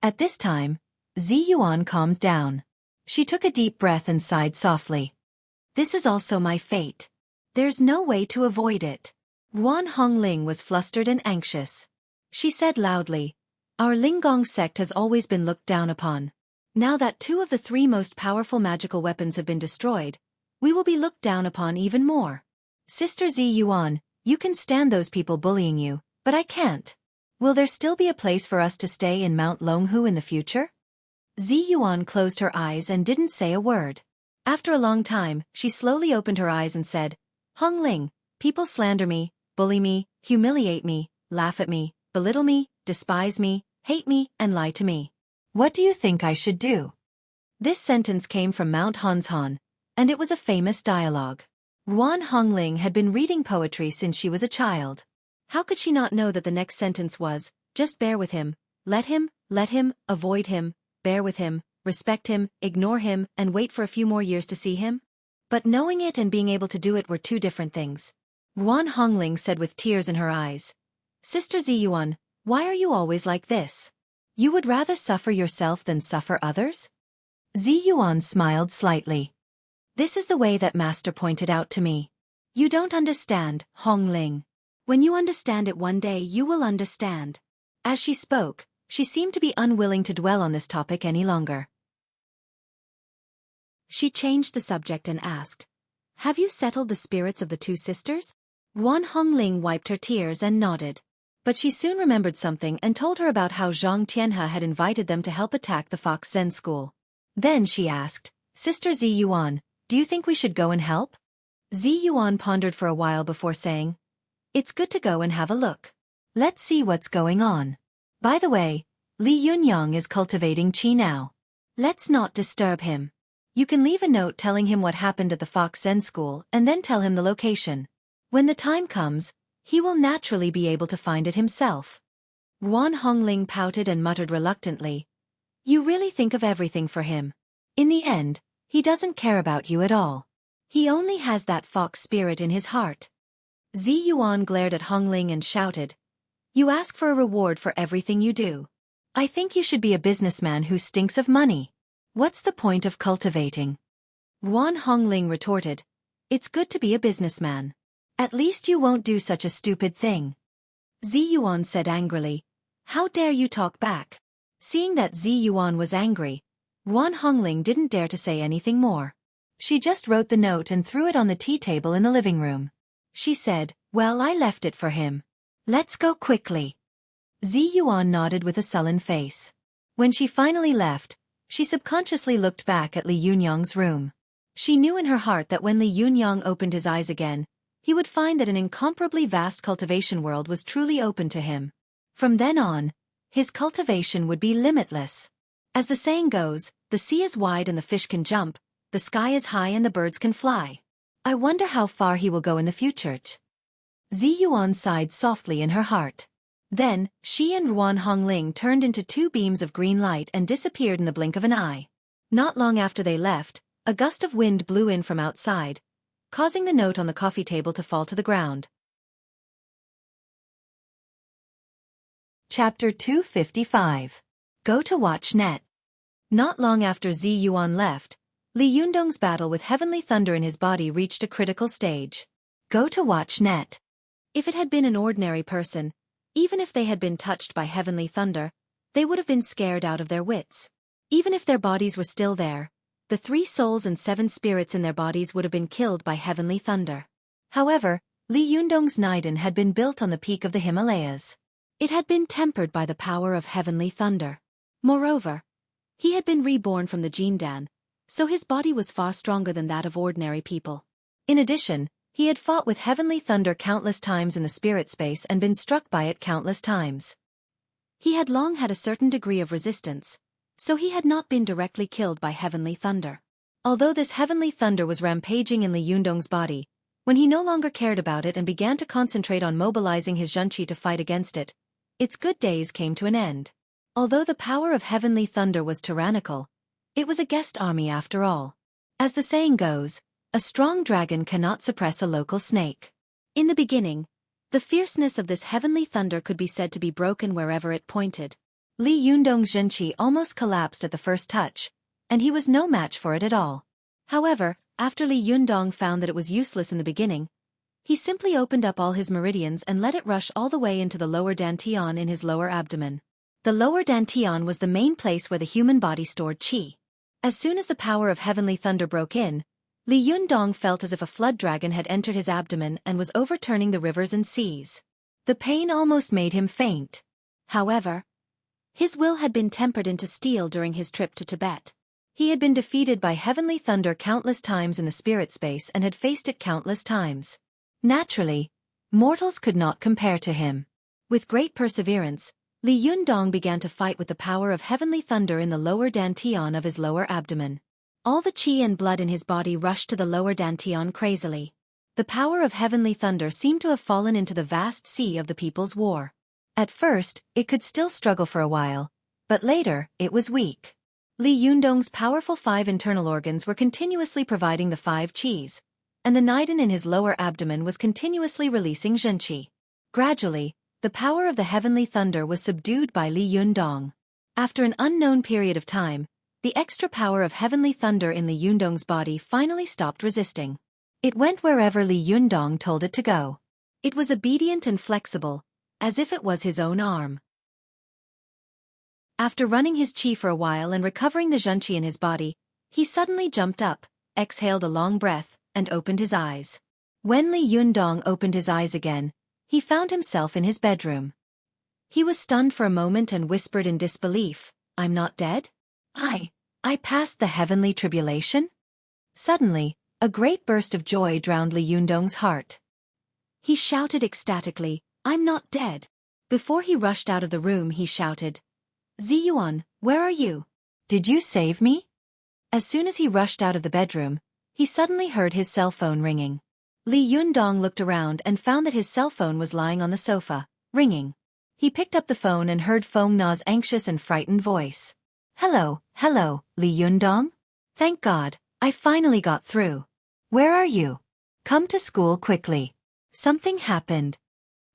At this time, Zi Yuan calmed down. She took a deep breath and sighed softly. "This is also my fate. There's no way to avoid it. Yuan Hongling was flustered and anxious. She said loudly, "Our Linggong sect has always been looked down upon. Now that 2 of the 3 most powerful magical weapons have been destroyed, we will be looked down upon even more. Sister Zi Yuan, you can stand those people bullying you, but I can't. Will there still be a place for us to stay in Mount Longhu in the future?" Zi Yuan closed her eyes and didn't say a word. After a long time, she slowly opened her eyes and said, "Hongling, people slander me, bully me, humiliate me, laugh at me, belittle me, despise me, hate me, and lie to me. What do you think I should do?" This sentence came from Mount Hanshan, and it was a famous dialogue. Yuan Hongling had been reading poetry since she was a child. How could she not know that the next sentence was, "Just bear with him, let him, avoid him, bear with him, respect him, ignore him, and wait for a few more years to see him?" But knowing it and being able to do it were 2 different things. Yuan Hongling said with tears in her eyes, "Sister Ziyuan, why are you always like this? You would rather suffer yourself than suffer others?" Ziyuan smiled slightly. "This is the way that Master pointed out to me. You don't understand, Hongling. When you understand it one day you will understand." As she spoke, she seemed to be unwilling to dwell on this topic any longer. She changed the subject and asked, "Have you settled the spirits of the 2 sisters?" Yuan Hongling wiped her tears and nodded. But she soon remembered something and told her about how Zhang Tianhe had invited them to help attack the Fox Zen school. Then she asked, "Sister Zi Yuan, do you think we should go and help?" Zi Yuan pondered for a while before saying, "It's good to go and have a look. Let's see what's going on. By the way, Li Yunyang is cultivating qi now. Let's not disturb him. You can leave a note telling him what happened at the Fox Zen school and then tell him the location. When the time comes, he will naturally be able to find it himself." Yuan Hongling pouted and muttered reluctantly, "You really think of everything for him. In the end, he doesn't care about you at all. He only has that fox spirit in his heart." Zi Yuan glared at Hongling and shouted, "You ask for a reward for everything you do. I think you should be a businessman who stinks of money. What's the point of cultivating?" Yuan Hongling retorted, "It's good to be a businessman. At least you won't do such a stupid thing." Zi Yuan said angrily, "How dare you talk back?" Seeing that Zi Yuan was angry, Yuan Hongling didn't dare to say anything more. She just wrote the note and threw it on the tea table in the living room. She said, "Well, I left it for him. Let's go quickly." Zi Yuan nodded with a sullen face. When she finally left, she subconsciously looked back at Li Yunyang's room. She knew in her heart that when Li Yunyang opened his eyes again, he would find that an incomparably vast cultivation world was truly open to him. From then on, his cultivation would be limitless. As the saying goes, the sea is wide and the fish can jump, the sky is high and the birds can fly. I wonder how far he will go in the future. Zi Yuan sighed softly in her heart. Then, she and Yuan Hongling turned into 2 beams of green light and disappeared in the blink of an eye. Not long after they left, a gust of wind blew in from outside, causing the note on the coffee table to fall to the ground. Chapter 255. Go to Watch Net. Not long after Zi Yuan left, Li Yundong's battle with heavenly thunder in his body reached a critical stage. Go to Watch Net. If it had been an ordinary person, even if they had been touched by heavenly thunder, they would have been scared out of their wits. Even if their bodies were still there, the 3 souls and 7 spirits in their bodies would have been killed by heavenly thunder. However, Li Yundong's Naiden had been built on the peak of the Himalayas. It had been tempered by the power of heavenly thunder. Moreover, he had been reborn from the Jindan, so his body was far stronger than that of ordinary people. In addition, he had fought with heavenly thunder countless times in the spirit space and been struck by it countless times. He had long had a certain degree of resistance, so he had not been directly killed by heavenly thunder. Although this heavenly thunder was rampaging in Li Yundong's body, when he no longer cared about it and began to concentrate on mobilizing his zhenqi to fight against it, its good days came to an end. Although the power of heavenly thunder was tyrannical, it was a guest army after all. As the saying goes, a strong dragon cannot suppress a local snake. In the beginning, the fierceness of this heavenly thunder could be said to be broken wherever it pointed. Li Yundong's zhenqi almost collapsed at the first touch, and he was no match for it at all. However, after Li Yundong found that it was useless in the beginning, He simply opened up all his meridians and let it rush all the way into the lower dantian in his lower abdomen. The lower dantian was the main place where the human body stored qi. As soon as the power of heavenly thunder broke in, Li Yundong felt as if a flood dragon had entered his abdomen and was overturning the rivers and seas. The pain almost made him faint. However, his will had been tempered into steel during his trip to Tibet. He had been defeated by heavenly thunder countless times in the spirit space and had faced it countless times. Naturally, mortals could not compare to him. With great perseverance, Li Yundong began to fight with the power of heavenly thunder in the lower dantian of his lower abdomen. All the qi and blood in his body rushed to the lower dantian crazily. The power of heavenly thunder seemed to have fallen into the vast sea of the people's war. At first, it could still struggle for a while, but later, it was weak. Li Yundong's powerful 5 internal organs were continuously providing the 5 qis, and the nidin in his lower abdomen was continuously releasing zhenqi. Gradually, the power of the heavenly thunder was subdued by Li Yundong. After an unknown period of time, the extra power of heavenly thunder in Li Yundong's body finally stopped resisting. It went wherever Li Yundong told it to go. It was obedient and flexible, as if it was his own arm. After running his qi for a while and recovering the zhenqi in his body, he suddenly jumped up, exhaled a long breath, and opened his eyes. When Li Yundong opened his eyes again, he found himself in his bedroom. He was stunned for a moment and whispered in disbelief, "I'm not dead? I passed the heavenly tribulation?" Suddenly, a great burst of joy drowned Li Yundong's heart. He shouted ecstatically, "I'm not dead." Before he rushed out of the room he shouted, "Ziyuan, where are you? Did you save me?" As soon as he rushed out of the bedroom, he suddenly heard his cell phone ringing. Li Yundong looked around and found that his cell phone was lying on the sofa, ringing. He picked up the phone and heard Feng Na's anxious and frightened voice. Hello, Li Yundong? Thank God, I finally got through. Where are you? Come to school quickly. Something happened."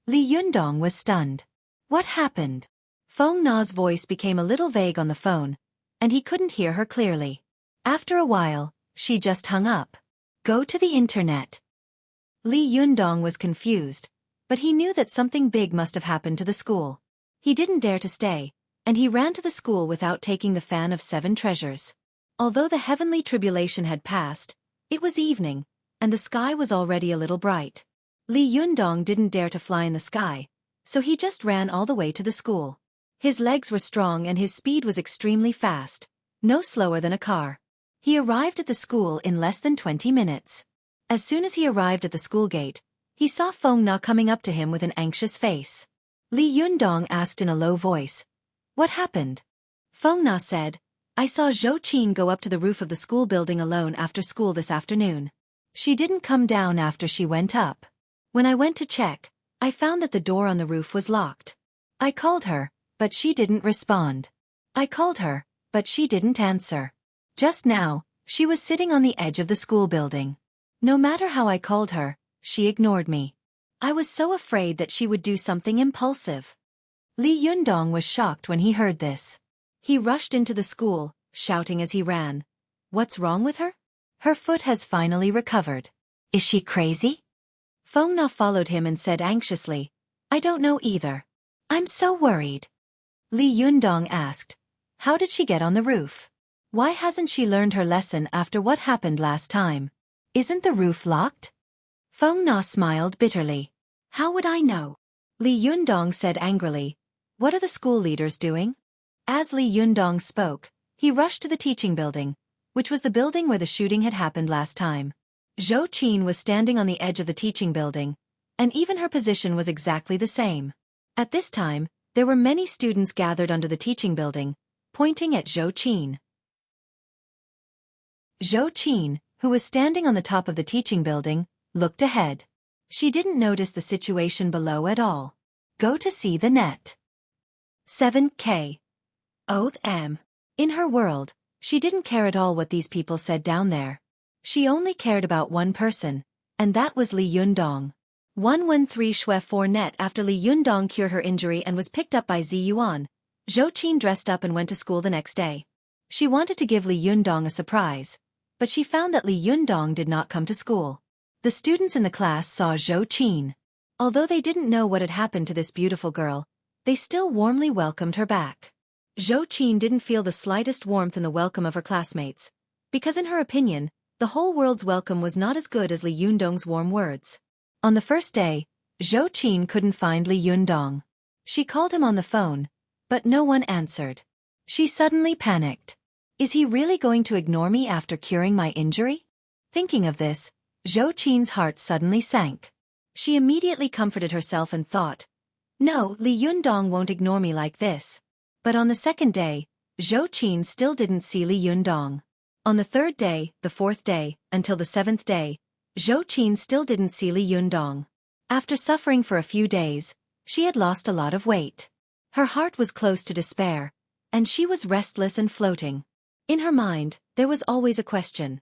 Li Yundong was stunned. What happened? Feng Na's voice became a little vague on the phone, and he couldn't hear her clearly. After a while, she just hung up. Go to the internet. Li Yundong was confused, but he knew that something big must have happened to the school. He didn't dare to stay, and he ran to the school without taking the fan of 7 treasures. Although the heavenly tribulation had passed, it was evening, and the sky was already a little bright. Li Yundong didn't dare to fly in the sky, so he just ran all the way to the school. His legs were strong and his speed was extremely fast, no slower than a car. He arrived at the school in less than 20 minutes. As soon as he arrived at the school gate, he saw Feng Na coming up to him with an anxious face. Li Yundong asked in a low voice, "What happened?" Feng Na said, "I saw Xueqi go up to the roof of the school building alone after school this afternoon. She didn't come down after she went up. When I went to check, I found that the door on the roof was locked. I called her, but she didn't respond. I called her, but she didn't answer. Just now, she was sitting on the edge of the school building. No matter how I called her, she ignored me. I was so afraid that she would do something impulsive." Li Yundong was shocked when he heard this. He rushed into the school, shouting as he ran, "What's wrong with her? Her foot has finally recovered. Is she crazy?" Feng Na followed him and said anxiously, "I don't know either. I'm so worried." Li Yundong asked, "How did she get on the roof? Why hasn't she learned her lesson after what happened last time? Isn't the roof locked?" Feng Na smiled bitterly. "How would I know?" Li Yundong said angrily, "What are the school leaders doing?" As Li Yundong spoke, he rushed to the teaching building, which was the building where the shooting had happened last time. Xueqi was standing on the edge of the teaching building, and even her position was exactly the same. At this time, there were many students gathered under the teaching building, pointing at Xueqi. Xueqi, who was standing on the top of the teaching building, looked ahead. She didn't notice the situation below at all. Go to see the net. 7K. Oath M. In her world, she didn't care at all what these people said down there. She only cared about one person, and that was Li Yundong. 113 Xueqi net. After Li Yundong cured her injury and was picked up by Ziyuan, Xueqi dressed up and went to school the next day. She wanted to give Li Yundong a surprise, but she found that Li Yundong did not come to school. The students in the class saw Xueqi. Although they didn't know what had happened to this beautiful girl, they still warmly welcomed her back. Xueqi didn't feel the slightest warmth in the welcome of her classmates, because in her opinion, the whole world's welcome was not as good as Li Yundong's warm words. On the first day, Xueqi couldn't find Li Yundong. She called him on the phone, but no one answered. She suddenly panicked. Is he really going to ignore me after curing my injury? Thinking of this, Xueqi's heart suddenly sank. She immediately comforted herself and thought, no, Li Yundong won't ignore me like this. But on the second day, Xueqi still didn't see Li Yundong. On the third day, the fourth day, until the seventh day, Xueqi still didn't see Li Yundong. After suffering for a few days, she had lost a lot of weight. Her heart was close to despair, and she was restless and floating. In her mind, there was always a question.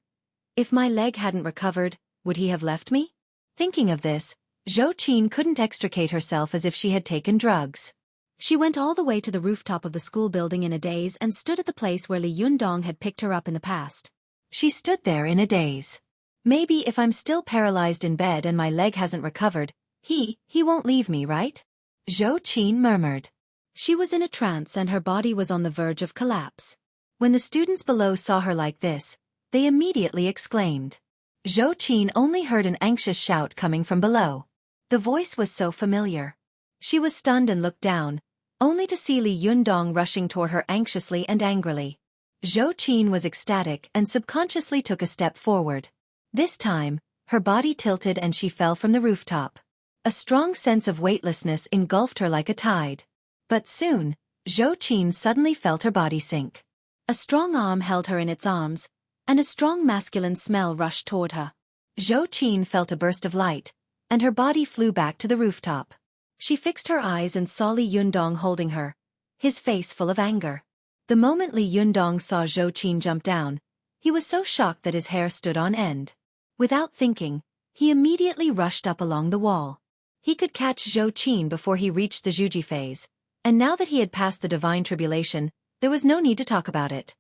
If my leg hadn't recovered, would he have left me? Thinking of this, Xueqi couldn't extricate herself as if she had taken drugs. She went all the way to the rooftop of the school building in a daze and stood at the place where Li Yundong had picked her up in the past. She stood there in a daze. Maybe if I'm still paralyzed in bed and my leg hasn't recovered, he won't leave me, right? Xueqi murmured. She was in a trance and her body was on the verge of collapse. When the students below saw her like this, they immediately exclaimed. Xueqi only heard an anxious shout coming from below. The voice was so familiar. She was stunned and looked down, only to see Li Yundong rushing toward her anxiously and angrily. Xueqi was ecstatic and subconsciously took a step forward. This time, her body tilted and she fell from the rooftop. A strong sense of weightlessness engulfed her like a tide. But soon, Xueqi suddenly felt her body sink. A strong arm held her in its arms, and a strong masculine smell rushed toward her. Xueqi felt a burst of light, and her body flew back to the rooftop. She fixed her eyes and saw Li Yundong holding her, his face full of anger. The moment Li Yundong saw Xueqi jump down, he was so shocked that his hair stood on end. Without thinking, he immediately rushed up along the wall. He could catch Xueqi before he reached the Xueqi phase, and now that he had passed the divine tribulation, there was no need to talk about it.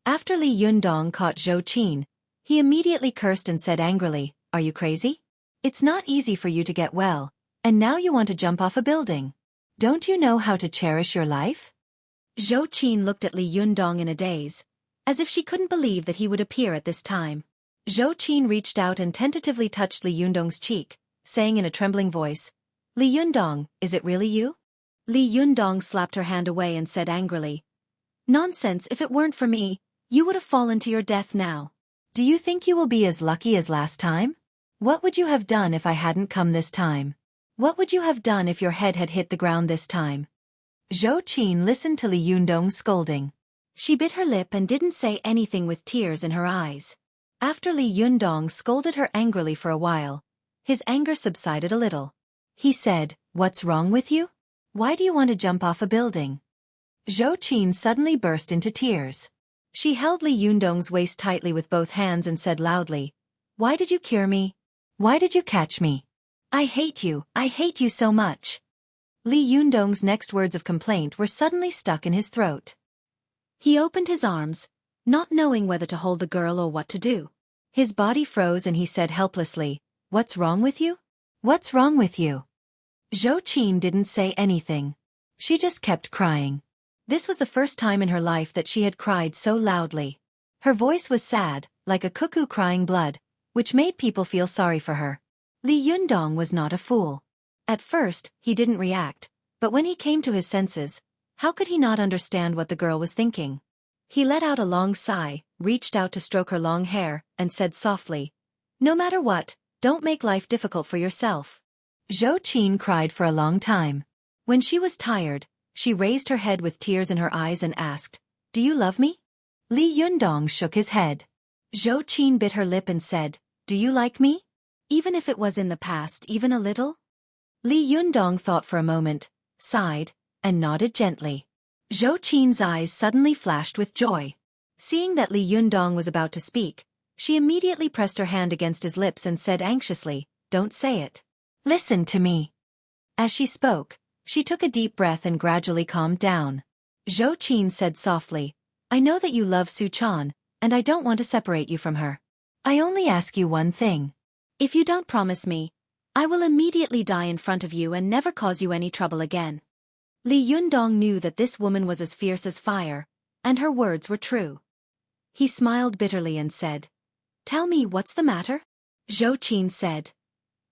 After Li Yundong caught Xueqi, he immediately cursed and said angrily, "Are you crazy? It's not easy for you to get well, and now you want to jump off a building. Don't you know how to cherish your life?" Xueqi looked at Li Yundong in a daze, as if she couldn't believe that he would appear at this time. Xueqi reached out and tentatively touched Li Yundong's cheek, saying in a trembling voice, "Li Yundong, is it really you?" Li Yundong slapped her hand away and said angrily, "Nonsense, if it weren't for me, you would have fallen to your death now. Do you think you will be as lucky as last time? What would you have done if I hadn't come this time? What would you have done if your head had hit the ground this time?" Xueqi listened to Li Yundong's scolding. She bit her lip and didn't say anything with tears in her eyes. After Li Yundong scolded her angrily for a while, his anger subsided a little. He said, "What's wrong with you? Why do you want to jump off a building?" Xueqi suddenly burst into tears. She held Li Yundong's waist tightly with both hands and said loudly, "Why did you cure me? Why did you catch me? I hate you so much." Li Yundong's next words of complaint were suddenly stuck in his throat. He opened his arms, not knowing whether to hold the girl or what to do. His body froze and he said helplessly, "What's wrong with you? What's wrong with you?" Xueqi didn't say anything. She just kept crying. This was the first time in her life that she had cried so loudly. Her voice was sad, like a cuckoo crying blood, which made people feel sorry for her. Li Yundong was not a fool. At first, he didn't react, but when he came to his senses, how could he not understand what the girl was thinking? He let out a long sigh, reached out to stroke her long hair, and said softly, "No matter what, don't make life difficult for yourself." Xueqi cried for a long time. When she was tired, she raised her head with tears in her eyes and asked, "Do you love me?" Li Yundong shook his head. Xueqi bit her lip and said, "Do you like me? Even if it was in the past, even a little?" Li Yundong thought for a moment, sighed, and nodded gently. Xueqi's eyes suddenly flashed with joy. Seeing that Li Yundong was about to speak, she immediately pressed her hand against his lips and said anxiously, "Don't say it. Listen to me." As she spoke, she took a deep breath and gradually calmed down. Xueqi said softly, "I know that you love Su-chan, and I don't want to separate you from her. I only ask you one thing. If you don't promise me, I will immediately die in front of you and never cause you any trouble again. Li Yundong knew that this woman was as fierce as fire, and her words were true. He smiled bitterly and said, "Tell me what's the matter?" Xueqi said,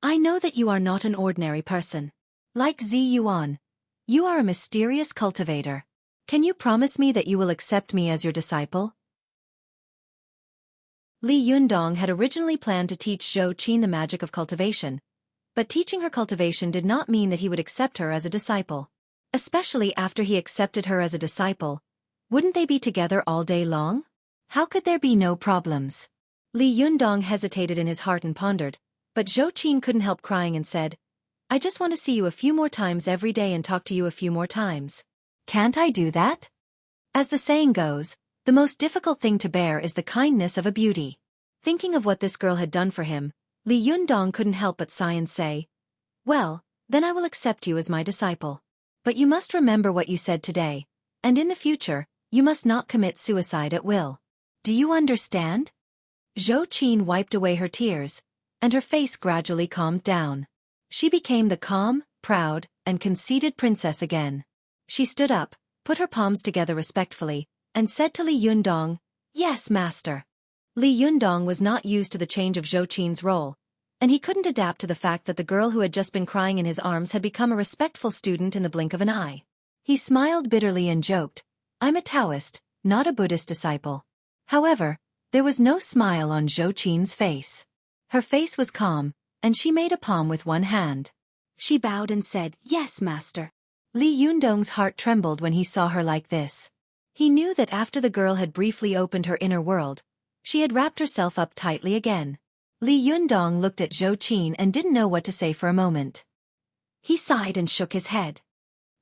"I know that you are not an ordinary person. Like Zi Yuan, you are a mysterious cultivator. Can you promise me that you will accept me as your disciple?" Li Yundong had originally planned to teach Xueqi the magic of cultivation, but teaching her cultivation did not mean that he would accept her as a disciple. Especially after he accepted her as a disciple, wouldn't they be together all day long? How could there be no problems? Li Yundong hesitated in his heart and pondered, but Xueqi couldn't help crying and said, "I just want to see you a few more times every day and talk to you a few more times. Can't I do that?" As the saying goes, the most difficult thing to bear is the kindness of a beauty. Thinking of what this girl had done for him, Li Yundong couldn't help but sigh and say, "Well, then I will accept you as my disciple. But you must remember what you said today, and in the future, you must not commit suicide at will. Do you understand?" Xueqi wiped away her tears, and her face gradually calmed down. She became the calm, proud, and conceited princess again. She stood up, put her palms together respectfully, and said to Li Yundong, "Yes, master." Li Yundong was not used to the change of Xueqi's role, and he couldn't adapt to the fact that the girl who had just been crying in his arms had become a respectful student in the blink of an eye. He smiled bitterly and joked, "I'm a Taoist, not a Buddhist disciple." However, there was no smile on Xueqi's face. Her face was calm, and she made a palm with one hand. She bowed and said, "Yes, master." Li Yundong's heart trembled when he saw her like this. He knew that after the girl had briefly opened her inner world, she had wrapped herself up tightly again. Li Yundong looked at Xueqi and didn't know what to say for a moment. He sighed and shook his head.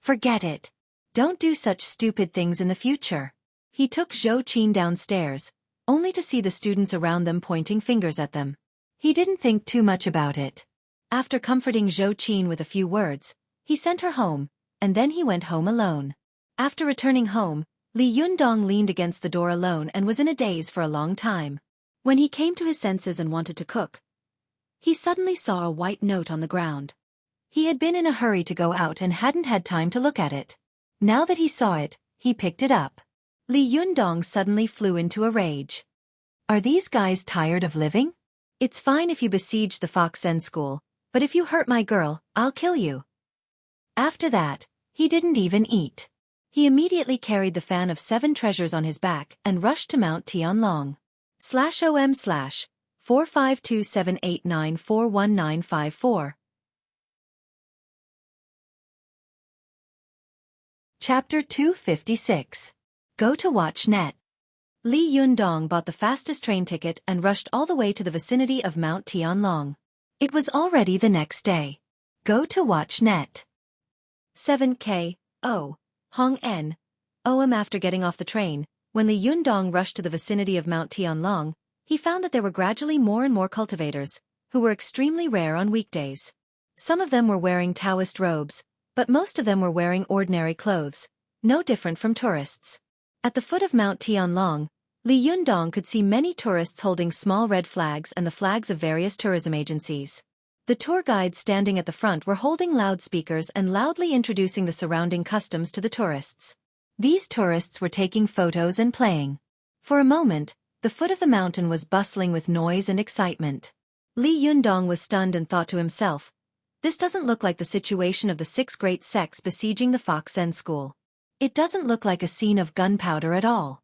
"Forget it. Don't do such stupid things in the future." He took Xueqi downstairs, only to see the students around them pointing fingers at them. He didn't think too much about it. After comforting Xueqi with a few words, he sent her home, and then he went home alone. After returning home, Li Yundong leaned against the door alone and was in a daze for a long time. When he came to his senses and wanted to cook, he suddenly saw a white note on the ground. He had been in a hurry to go out and hadn't had time to look at it. Now that he saw it, he picked it up. Li Yundong suddenly flew into a rage. "Are these guys tired of living? It's fine if you besiege the Fox Zen school, but if you hurt my girl, I'll kill you." After that, he didn't even eat. He immediately carried the fan of 7 treasures on his back and rushed to Mount Tianlong. /OM/45278941954. Chapter 256. Go to watch net. Li Yundong bought the fastest train ticket and rushed all the way to the vicinity of Mount Tianlong. It was already the next day. Go to watch net. 7K.O. Hong N. OM. After getting off the train, when Li Yundong rushed to the vicinity of Mount Tianlong, he found that there were gradually more and more cultivators, who were extremely rare on weekdays. Some of them were wearing Taoist robes, but most of them were wearing ordinary clothes, no different from tourists. At the foot of Mount Tianlong, Li Yundong could see many tourists holding small red flags and the flags of various tourism agencies. The tour guides standing at the front were holding loudspeakers and loudly introducing the surrounding customs to the tourists. These tourists were taking photos and playing. For a moment, the foot of the mountain was bustling with noise and excitement. Li Yundong was stunned and thought to himself, "This doesn't look like the situation of the 6 great sects besieging the Fox Zen school. It doesn't look like a scene of gunpowder at all."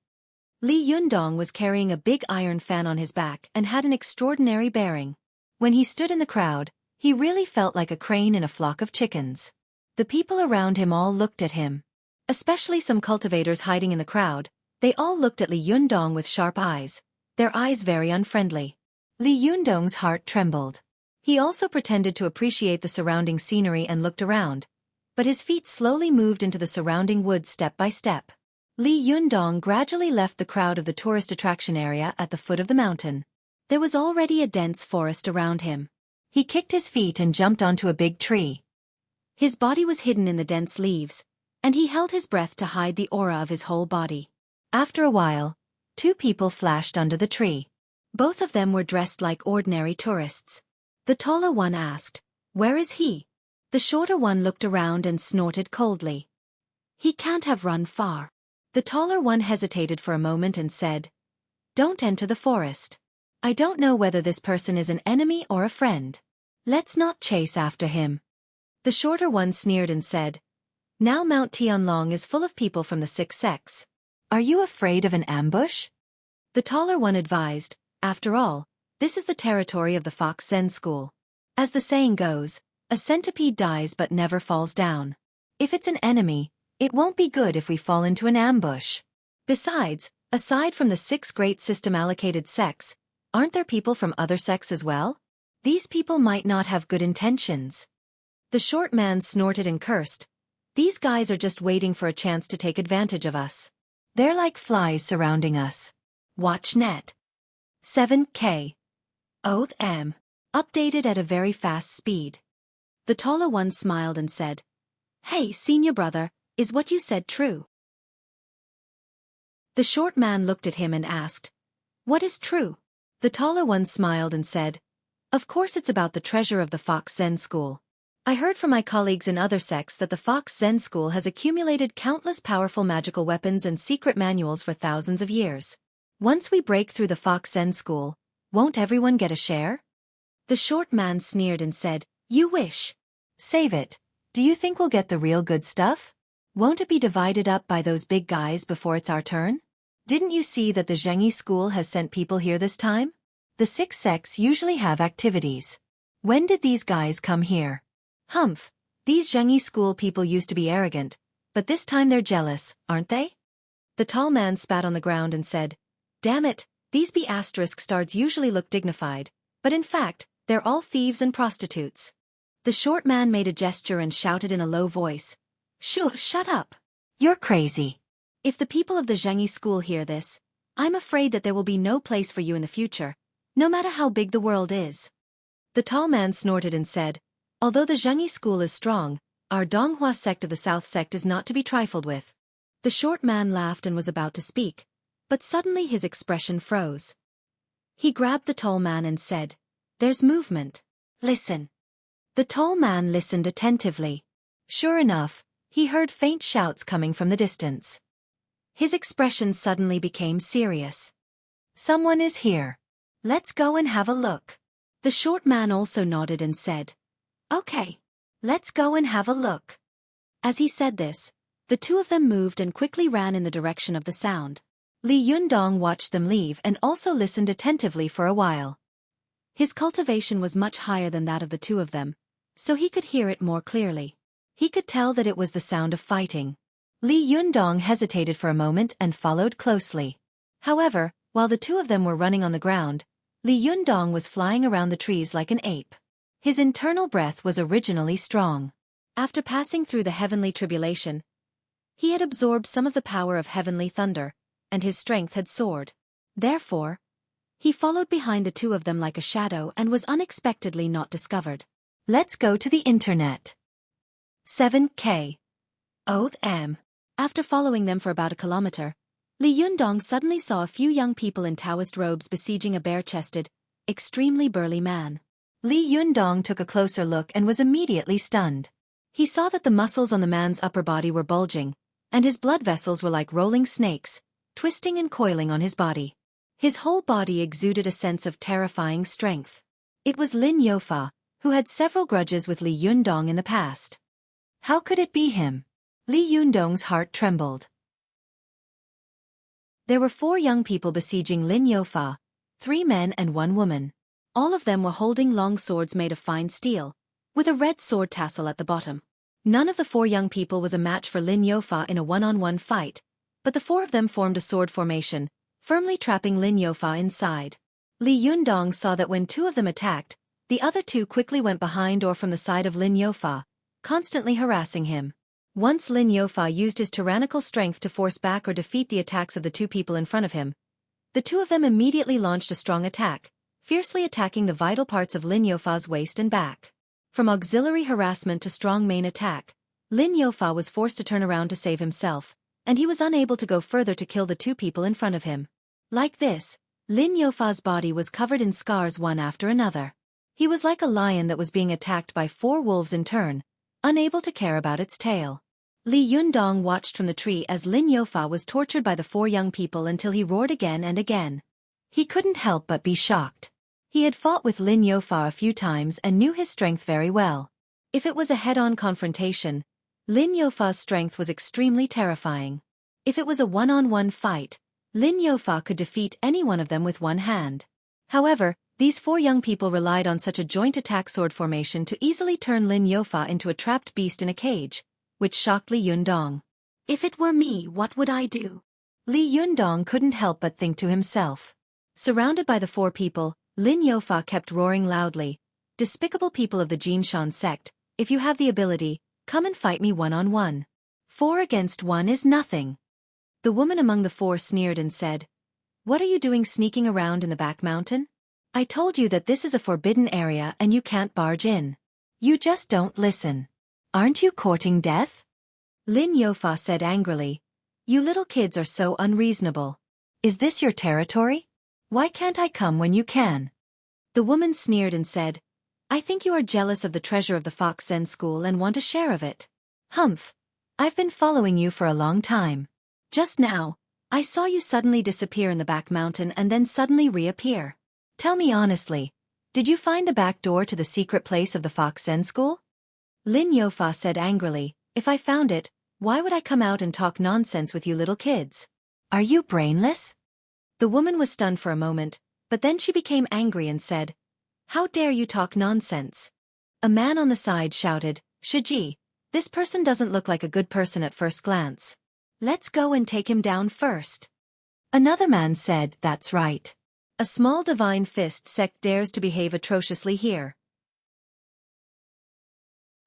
Li Yundong was carrying a big iron fan on his back and had an extraordinary bearing. When he stood in the crowd, he really felt like a crane in a flock of chickens. The people around him all looked at him. Especially some cultivators hiding in the crowd, they all looked at Li Yundong with sharp eyes, their eyes very unfriendly. Li Yundong's heart trembled. He also pretended to appreciate the surrounding scenery and looked around, but his feet slowly moved into the surrounding woods step by step. Li Yundong gradually left the crowd of the tourist attraction area at the foot of the mountain. There was already a dense forest around him. He kicked his feet and jumped onto a big tree. His body was hidden in the dense leaves, and he held his breath to hide the aura of his whole body. After a while, 2 people flashed under the tree. Both of them were dressed like ordinary tourists. The taller one asked, "Where is he?" The shorter one looked around and snorted coldly. "He can't have run far." The taller one hesitated for a moment and said, "Don't enter the forest. I don't know whether this person is an enemy or a friend. Let's not chase after him." The shorter one sneered and said, "Now Mount Tianlong is full of people from the six sects. Are you afraid of an ambush?" The taller one advised, "After all, this is the territory of the Fox Zen School. As the saying goes, a centipede dies but never falls down. If it's an enemy, it won't be good if we fall into an ambush. Besides, aside from the 6 great system-allocated sects, aren't there people from other sects as well? These people might not have good intentions." The short man snorted and cursed. "These guys are just waiting for a chance to take advantage of us. They're like flies surrounding us." Watch net. 7K. Oath M. Updated at a very fast speed. The taller one smiled and said, "Hey, senior brother, is what you said true?" The short man looked at him and asked, "What is true?" The taller one smiled and said, "Of course it's about the treasure of the Fox Zen School. I heard from my colleagues in other sects that the Fox Zen School has accumulated countless powerful magical weapons and secret manuals for thousands of years. Once we break through the Fox Zen School, won't everyone get a share?" The short man sneered and said, "You wish. Save it. Do you think we'll get the real good stuff? Won't it be divided up by those big guys before it's our turn? Didn't you see that the Xueqi school has sent people here this time? The 6 sects usually have activities. When did these guys come here? Humph, these Xueqi school people used to be arrogant, but this time they're jealous, aren't they?" The tall man spat on the ground and said, "Damn it, these B***stards usually look dignified, but in fact, they're all thieves and prostitutes." The short man made a gesture and shouted in a low voice, Shut up. You're crazy. If the people of the Xueqi school hear this, I'm afraid that there will be no place for you in the future, no matter how big the world is." The tall man snorted and said, "Although the Xueqi school is strong, our Donghua sect of the South sect is not to be trifled with." The short man laughed and was about to speak, but suddenly his expression froze. He grabbed the tall man and said, "There's movement. Listen." The tall man listened attentively. Sure enough, he heard faint shouts coming from the distance. His expression suddenly became serious. "Someone is here. Let's go and have a look." The short man also nodded and said, "Okay. Let's go and have a look." As he said this, the two of them moved and quickly ran in the direction of the sound. Li Yundong watched them leave and also listened attentively for a while. His cultivation was much higher than that of the two of them, so he could hear it more clearly. He could tell that it was the sound of fighting. Li Yundong hesitated for a moment and followed closely. However, while the two of them were running on the ground, Li Yundong was flying around the trees like an ape. His internal breath was originally strong. After passing through the heavenly tribulation, he had absorbed some of the power of heavenly thunder, and his strength had soared. Therefore, he followed behind the two of them like a shadow and was unexpectedly not discovered. Let's go to the internet. 7K. Oath M. After following them for about a kilometer, Li Yundong suddenly saw a few young people in Taoist robes besieging a bare-chested, extremely burly man. Li Yundong took a closer look and was immediately stunned. He saw that the muscles on the man's upper body were bulging, and his blood vessels were like rolling snakes, twisting and coiling on his body. His whole body exuded a sense of terrifying strength. It was Lin Youfa, who had several grudges with Li Yundong in the past. How could it be him? Li Yundong's heart trembled. There were 4 young people besieging Lin Youfa, 3 men and 1 woman. All of them were holding long swords made of fine steel, with a red sword tassel at the bottom. None of the 4 young people was a match for Lin Youfa in a one-on-one fight, but the 4 of them formed a sword formation, firmly trapping Lin Youfa inside. Li Yundong saw that when 2 of them attacked, the other 2 quickly went behind or from the side of Lin Youfa, constantly harassing him. Once Lin Youfa used his tyrannical strength to force back or defeat the attacks of the 2 people in front of him. The 2 of them immediately launched a strong attack, fiercely attacking the vital parts of Lin Youfa's waist and back. From auxiliary harassment to strong main attack, Lin Youfa was forced to turn around to save himself, and he was unable to go further to kill the 2 people in front of him. Like this, Lin Youfa's body was covered in scars one after another. He was like a lion that was being attacked by 4 wolves in turn, unable to care about its tail. Li Yundong watched from the tree as Lin Youfa was tortured by the 4 young people until he roared again and again. He couldn't help but be shocked. He had fought with Lin Youfa a few times and knew his strength very well. If it was a head-on confrontation, Lin Youfa's strength was extremely terrifying. If it was a one-on-one fight, Lin Youfa could defeat any one of them with one hand. However, these 4 young people relied on such a joint attack sword formation to easily turn Lin Youfa into a trapped beast in a cage, which shocked Li Yundong. If it were me, what would I do? Li Yundong couldn't help but think to himself. Surrounded by the 4 people, Lin Youfa kept roaring loudly, "Despicable people of the Jinshan sect, if you have the ability, come and fight me one-on-one. 4 against 1 is nothing." The woman among the 4 sneered and said, "What are you doing sneaking around in the back mountain? I told you that this is a forbidden area and you can't barge in. You just don't listen. Aren't you courting death?" Lin Youfa said angrily, "You little kids are so unreasonable. Is this your territory? Why can't I come when you can?" The woman sneered and said, "I think you are jealous of the treasure of the Fox Zen school and want a share of it. Humph. I've been following you for a long time. Just now, I saw you suddenly disappear in the back mountain and then suddenly reappear. Tell me honestly, did you find the back door to the secret place of the Fox Zen school?" Lin Youfa said angrily, "If I found it, why would I come out and talk nonsense with you little kids? Are you brainless?" The woman was stunned for a moment, but then she became angry and said, "How dare you talk nonsense?" A man on the side shouted, "Xueqi, this person doesn't look like a good person at first glance. Let's go and take him down first." Another man said, "That's right. A small divine fist sect dares to behave atrociously here.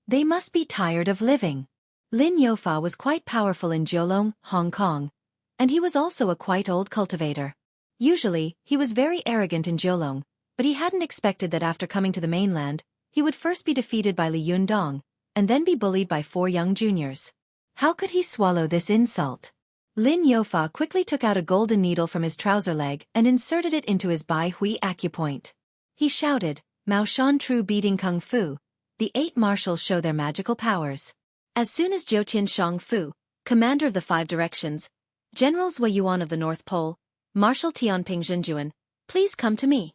They must be tired of living." Lin Youfa was quite powerful in Jiulong, Hong Kong, and he was also a quite old cultivator. Usually, he was very arrogant in Jiulong, but he hadn't expected that after coming to the mainland, he would first be defeated by Li Yundong, and then be bullied by 4 young juniors. How could he swallow this insult? Lin Youfa quickly took out a golden needle from his trouser leg and inserted it into his Bai Hui acupoint. He shouted, "Mao Shan Tru beating Kung Fu. The 8 martials show their magical powers." As soon as Jiuqian Shang Fu, commander of the 5 directions, Generals Wei Yuan of the North Pole, Marshal Tianping Zhenjuan, please come to me.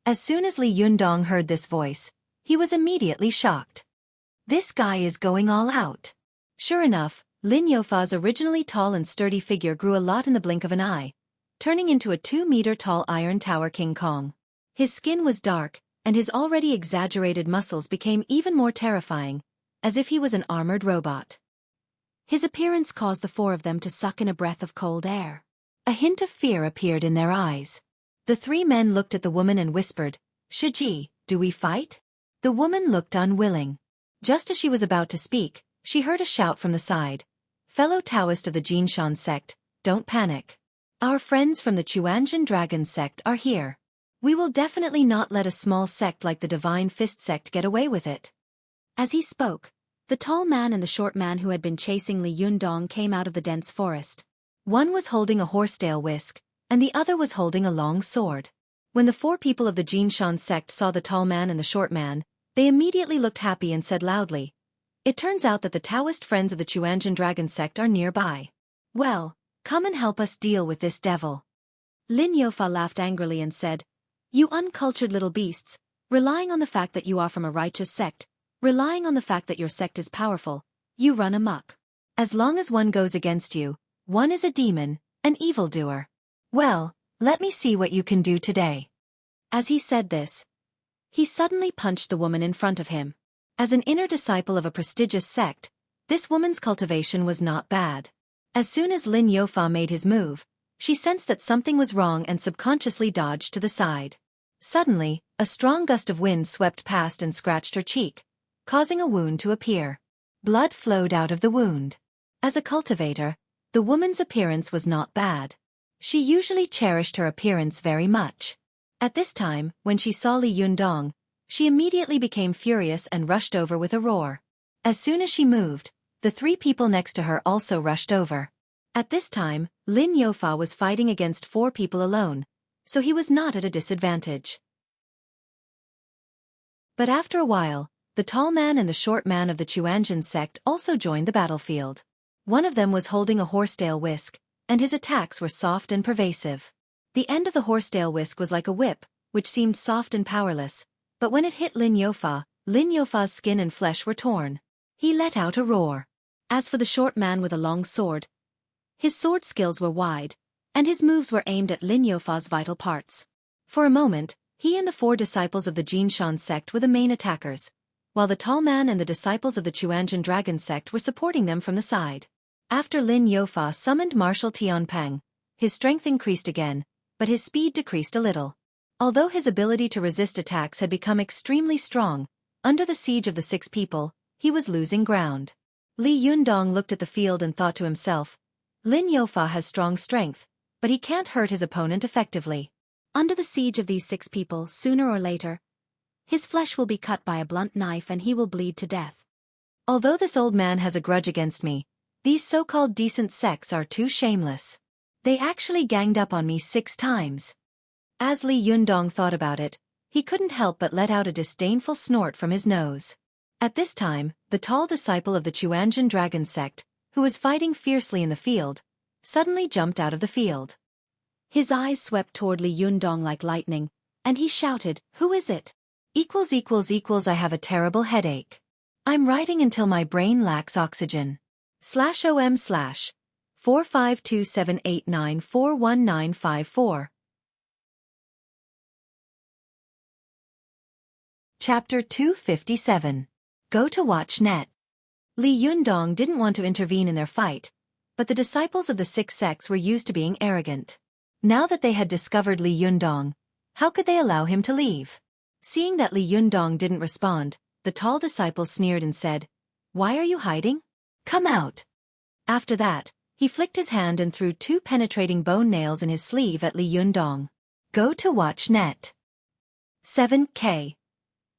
As soon as Li Yundong heard this voice, he was immediately shocked. This guy is going all out. Sure enough, Lin Youfa's originally tall and sturdy figure grew a lot in the blink of an eye, turning into a 2-meter-tall Iron Tower King Kong. His skin was dark, and his already exaggerated muscles became even more terrifying, as if he was an armored robot. His appearance caused the 4 of them to suck in a breath of cold air. A hint of fear appeared in their eyes. The 3 men looked at the woman and whispered, "Xueqi, do we fight?" The woman looked unwilling. Just as she was about to speak, she heard a shout from the side. "Fellow Taoist of the Jinshan sect, don't panic. Our friends from the Chuanjian Dragon sect are here. We will definitely not let a small sect like the Divine Fist sect get away with it." As he spoke, the tall man and the short man who had been chasing Li Yundong came out of the dense forest. One was holding a horsetail whisk, and the other was holding a long sword. When the 4 people of the Jinshan sect saw the tall man and the short man, they immediately looked happy and said loudly, "It turns out that the Taoist friends of the Chuanjian Dragon sect are nearby. Well, come and help us deal with this devil." Lin Youfa laughed angrily and said, "You uncultured little beasts, relying on the fact that you are from a righteous sect, relying on the fact that your sect is powerful, you run amok. As long as one goes against you, one is a demon, an evildoer. Well, let me see what you can do today." As he said this, he suddenly punched the woman in front of him. As an inner disciple of a prestigious sect, this woman's cultivation was not bad. As soon as Lin Youfa made his move, she sensed that something was wrong and subconsciously dodged to the side. Suddenly, a strong gust of wind swept past and scratched her cheek, causing a wound to appear. Blood flowed out of the wound. As a cultivator, the woman's appearance was not bad. She usually cherished her appearance very much. At this time, when she saw Li Yundong, she immediately became furious and rushed over with a roar. As soon as she moved, the 3 people next to her also rushed over. At this time, Lin Youfa was fighting against 4 people alone, so he was not at a disadvantage. But after a while, the tall man and the short man of the Xuanzhan sect also joined the battlefield. One of them was holding a horsetail whisk, and his attacks were soft and pervasive. The end of the horsetail whisk was like a whip, which seemed soft and powerless, but when it hit Lin Youfa's skin and flesh were torn. He let out a roar. As for the short man with a long sword, his sword skills were wide, and his moves were aimed at Lin Youfa's vital parts. For a moment, he and the 4 disciples of the Jinshan sect were the main attackers, while the tall man and the disciples of the Xuanzhan dragon sect were supporting them from the side. After Lin Youfa summoned Marshal Tianpeng, his strength increased again, but his speed decreased a little. Although his ability to resist attacks had become extremely strong, under the siege of the 6 people, he was losing ground. Li Yundong looked at the field and thought to himself, Lin Youfa has strong strength, but he can't hurt his opponent effectively. Under the siege of these 6 people, sooner or later, his flesh will be cut by a blunt knife and he will bleed to death. Although this old man has a grudge against me, these so-called decent sects are too shameless. They actually ganged up on me 6 times. As Li Yundong thought about it, he couldn't help but let out a disdainful snort from his nose. At this time, the tall disciple of the Xuanzhan dragon sect, who was fighting fiercely in the field, suddenly jumped out of the field. His eyes swept toward Li Yundong like lightning, and he shouted, "Who is it? I have a terrible headache. I'm writing until my brain lacks oxygen. /OM/45278941954." Chapter 257. Go to watch net. Li Yundong didn't want to intervene in their fight, but the disciples of the 6 sects were used to being arrogant. Now that they had discovered Li Yundong, how could they allow him to leave? Seeing that Li Yundong didn't respond, the tall disciple sneered and said, "Why are you hiding? Come out." After that, he flicked his hand and threw 2 penetrating bone nails in his sleeve at Li Yundong. Go to watch net. 7K.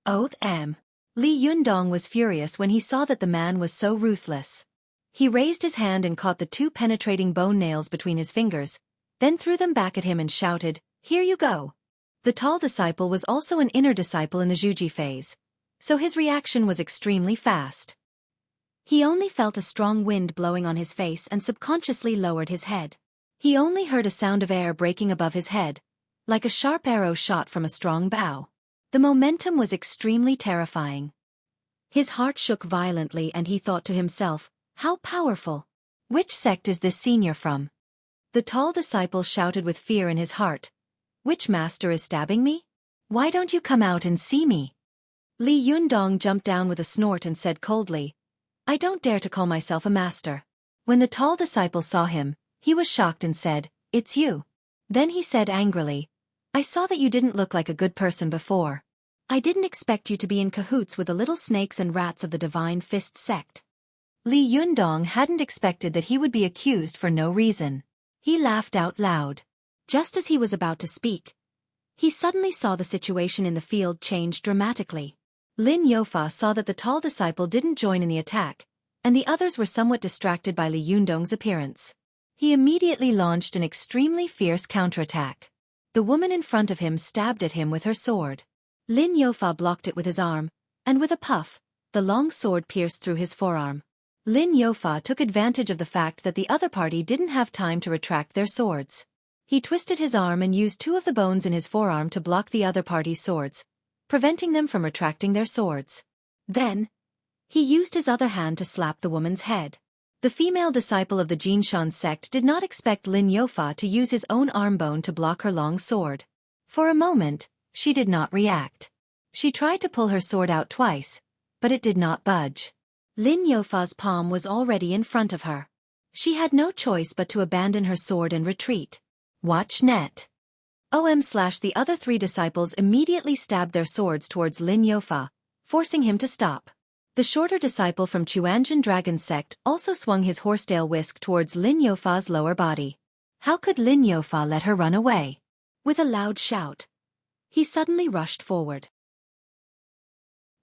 Oath M. Li Yundong was furious when he saw that the man was so ruthless. He raised his hand and caught the 2 penetrating bone nails between his fingers, then threw them back at him and shouted, "Here you go." The tall disciple was also an inner disciple in the Xueqi phase, so his reaction was extremely fast. He only felt a strong wind blowing on his face and subconsciously lowered his head. He only heard a sound of air breaking above his head, like a sharp arrow shot from a strong bow. The momentum was extremely terrifying. His heart shook violently and he thought to himself, how powerful. Which sect is this senior from? The tall disciple shouted with fear in his heart. Which master is stabbing me? Why don't you come out and see me? Li Yundong jumped down with a snort and said coldly, I don't dare to call myself a master. When the tall disciple saw him, he was shocked and said, It's you. Then he said angrily, I saw that you didn't look like a good person before. I didn't expect you to be in cahoots with the little snakes and rats of the Divine Fist sect. Li Yundong hadn't expected that he would be accused for no reason. He laughed out loud. Just as he was about to speak, he suddenly saw the situation in the field change dramatically. Lin Youfa saw that the tall disciple didn't join in the attack, and the others were somewhat distracted by Li Yundong's appearance. He immediately launched an extremely fierce counterattack. The woman in front of him stabbed at him with her sword. Lin Youfa blocked it with his arm, and with a puff, the long sword pierced through his forearm. Lin Youfa took advantage of the fact that the other party didn't have time to retract their swords. He twisted his arm and used 2 of the bones in his forearm to block the other party's swords, preventing them from retracting their swords. Then, he used his other hand to slap the woman's head. The female disciple of the Jinshan sect did not expect Lin Youfa to use his own arm bone to block her long sword. For a moment, she did not react. She tried to pull her sword out twice, but it did not budge. Lin Youfa's palm was already in front of her. She had no choice but to abandon her sword and retreat. Watch net. The other 3 disciples immediately stabbed their swords towards Lin Youfa, forcing him to stop. The shorter disciple from Xuanzhan Dragon Sect also swung his horsetail whisk towards Lin Youfa's lower body. How could Lin Youfa let her run away? With a loud shout, he suddenly rushed forward.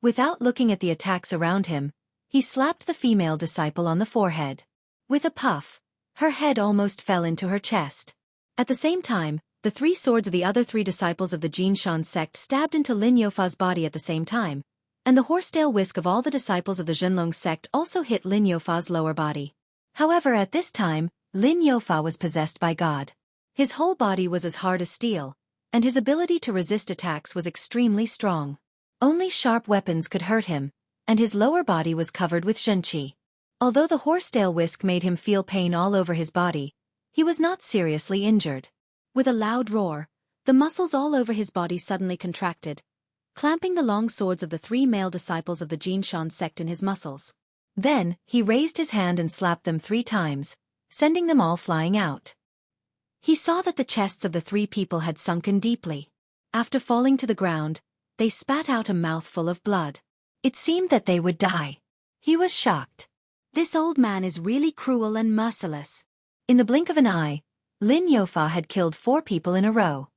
Without looking at the attacks around him, he slapped the female disciple on the forehead. With a puff, her head almost fell into her chest. At the same time, the 3 swords of the other 3 disciples of the Jinshan sect stabbed into Lin Youfa's body at the same time, and the horsetail whisk of all the disciples of the Zhenlong sect also hit Lin Youfa's lower body. However, at this time, Lin Youfa was possessed by God. His whole body was as hard as steel, and his ability to resist attacks was extremely strong. Only sharp weapons could hurt him, and his lower body was covered with Xueqi. Although the horsetail whisk made him feel pain all over his body, he was not seriously injured. With a loud roar, the muscles all over his body suddenly contracted, clamping the long swords of the 3 male disciples of the Jinshan sect in his muscles. Then, he raised his hand and slapped them 3 times, sending them all flying out. He saw that the chests of the 3 people had sunken deeply. After falling to the ground, they spat out a mouthful of blood. It seemed that they would die. He was shocked. This old man is really cruel and merciless. In the blink of an eye, Lin Youfa had killed 4 people in a row.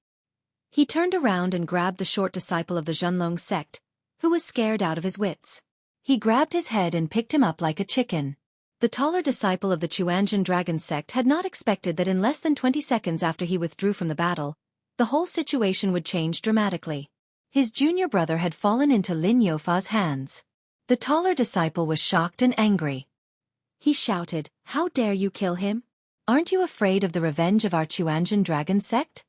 He turned around and grabbed the short disciple of the Zhenlong sect, who was scared out of his wits. He grabbed his head and picked him up like a chicken. The taller disciple of the Chuanjian dragon sect had not expected that in less than 20 seconds after he withdrew from the battle, the whole situation would change dramatically. His junior brother had fallen into Lin Youfa's hands. The taller disciple was shocked and angry. He shouted, "How dare you kill him? Aren't you afraid of the revenge of our Chuanjian dragon sect?"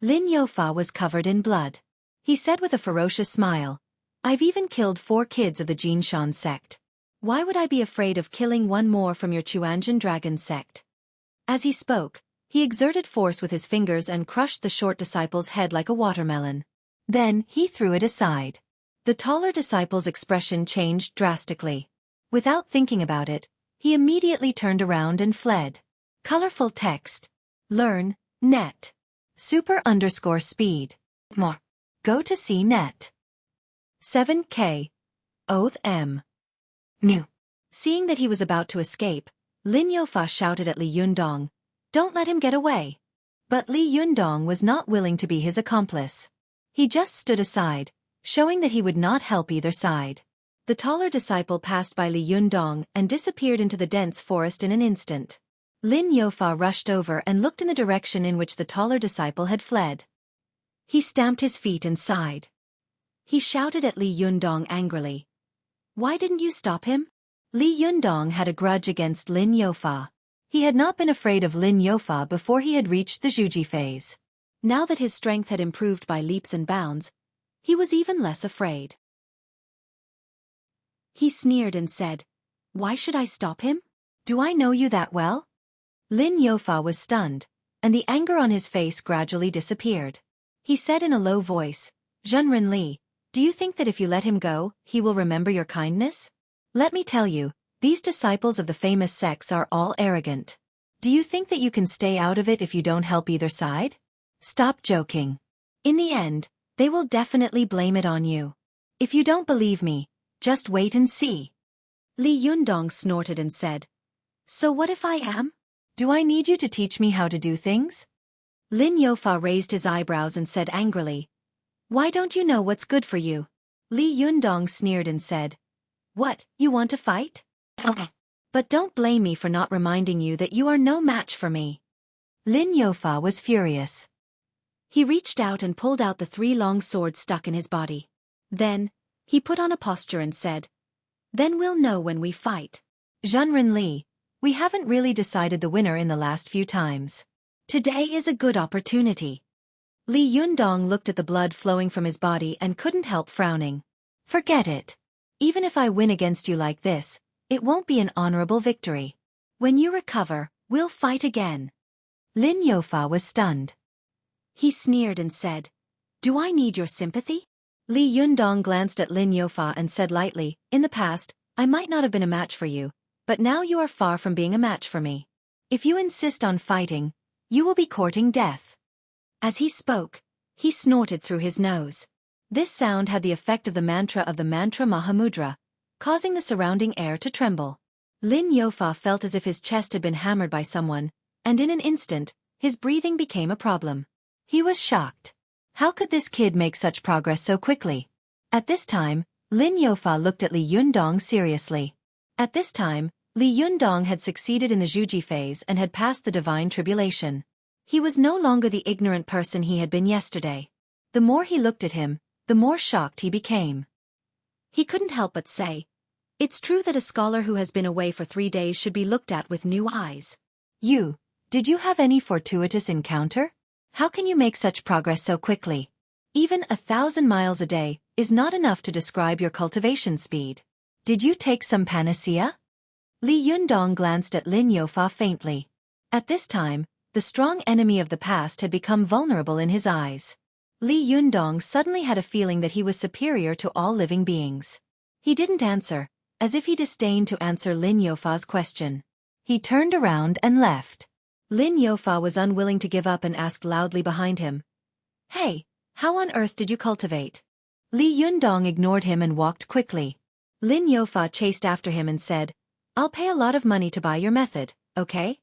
Lin Youfa was covered in blood. He said with a ferocious smile, "I've even killed 4 kids of the Jinshan sect. Why would I be afraid of killing 1 more from your Chuanjian dragon sect?" As he spoke, he exerted force with his fingers and crushed the short disciple's head like a watermelon. Then, he threw it aside. The taller disciple's expression changed drastically. Without thinking about it, he immediately turned around and fled. Colorful text. Learn, net. Super_speed. More. Go to see net. 7K. Oath M. New. Seeing that he was about to escape, Lin Youfa shouted at Li Yundong, "Don't let him get away." But Li Yundong was not willing to be his accomplice. He just stood aside, showing that he would not help either side. The taller disciple passed by Li Yundong and disappeared into the dense forest in an instant. Lin Youfa rushed over and looked in the direction in which the taller disciple had fled. He stamped his feet and sighed. He shouted at Li Yundong angrily, "Why didn't you stop him?" Li Yundong had a grudge against Lin Youfa. He had not been afraid of Lin Youfa before he had reached the Xueqi phase. Now that his strength had improved by leaps and bounds, he was even less afraid. He sneered and said, "Why should I stop him? Do I know you that well?" Lin Youfa was stunned, and the anger on his face gradually disappeared. He said in a low voice, "Zhenren Li, do you think that if you let him go, he will remember your kindness? Let me tell you, these disciples of the famous sects are all arrogant. Do you think that you can stay out of it if you don't help either side? Stop joking. In the end, they will definitely blame it on you. If you don't believe me, just wait and see." Li Yundong snorted and said, "So what if I am? Do I need you to teach me how to do things?" Lin Youfa raised his eyebrows and said angrily, "Why don't you know what's good for you?" Li Yundong sneered and said, "What, you want to fight? Okay. But don't blame me for not reminding you that you are no match for me." Lin Youfa was furious. He reached out and pulled out the 3 long swords stuck in his body. Then, he put on a posture and said, "Then we'll know when we fight. Zhenren Li, we haven't really decided the winner in the last few times. Today is a good opportunity." Li Yundong looked at the blood flowing from his body and couldn't help frowning. "Forget it. Even if I win against you like this, it won't be an honorable victory. When you recover, we'll fight again." Lin Youfa was stunned. He sneered and said, "Do I need your sympathy?" Li Yundong glanced at Lin Youfa and said lightly, "In the past, I might not have been a match for you, but now you are far from being a match for me. If you insist on fighting, you will be courting death." As he spoke, he snorted through his nose. This sound had the effect of the mantra Mahamudra, causing the surrounding air to tremble. Lin Youfa felt as if his chest had been hammered by someone, and in an instant, his breathing became a problem. He was shocked. How could this kid make such progress so quickly? At this time, Lin Youfa looked at Li Yundong seriously. At this time, Li Yundong had succeeded in the Xueqi phase and had passed the divine tribulation. He was no longer the ignorant person he had been yesterday. The more he looked at him, the more shocked he became. He couldn't help but say, "It's true that a scholar who has been away for 3 days should be looked at with new eyes. Did you have any fortuitous encounter? How can you make such progress so quickly? Even 1,000 miles a day is not enough to describe your cultivation speed. Did you take some panacea?" Li Yundong glanced at Lin Youfa faintly. At this time, the strong enemy of the past had become vulnerable in his eyes. Li Yundong suddenly had a feeling that he was superior to all living beings. He didn't answer, as if he disdained to answer Lin Youfa's question. He turned around and left. Lin Youfa was unwilling to give up and asked loudly behind him, "Hey, how on earth did you cultivate?" Li Yundong ignored him and walked quickly. Lin Youfa chased after him and said, "I'll pay a lot of money to buy your method, okay?"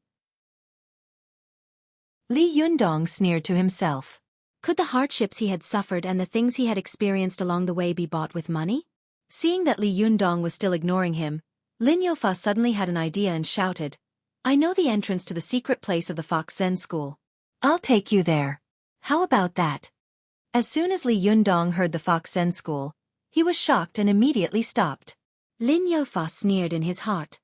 Li Yundong sneered to himself. Could the hardships he had suffered and the things he had experienced along the way be bought with money? Seeing that Li Yundong was still ignoring him, Lin Youfa suddenly had an idea and shouted, "I know the entrance to the secret place of the Fox Zen School. I'll take you there. How about that?" As soon as Li Yundong heard the Fox Zen School, he was shocked and immediately stopped. Lin Youfa sneered in his heart.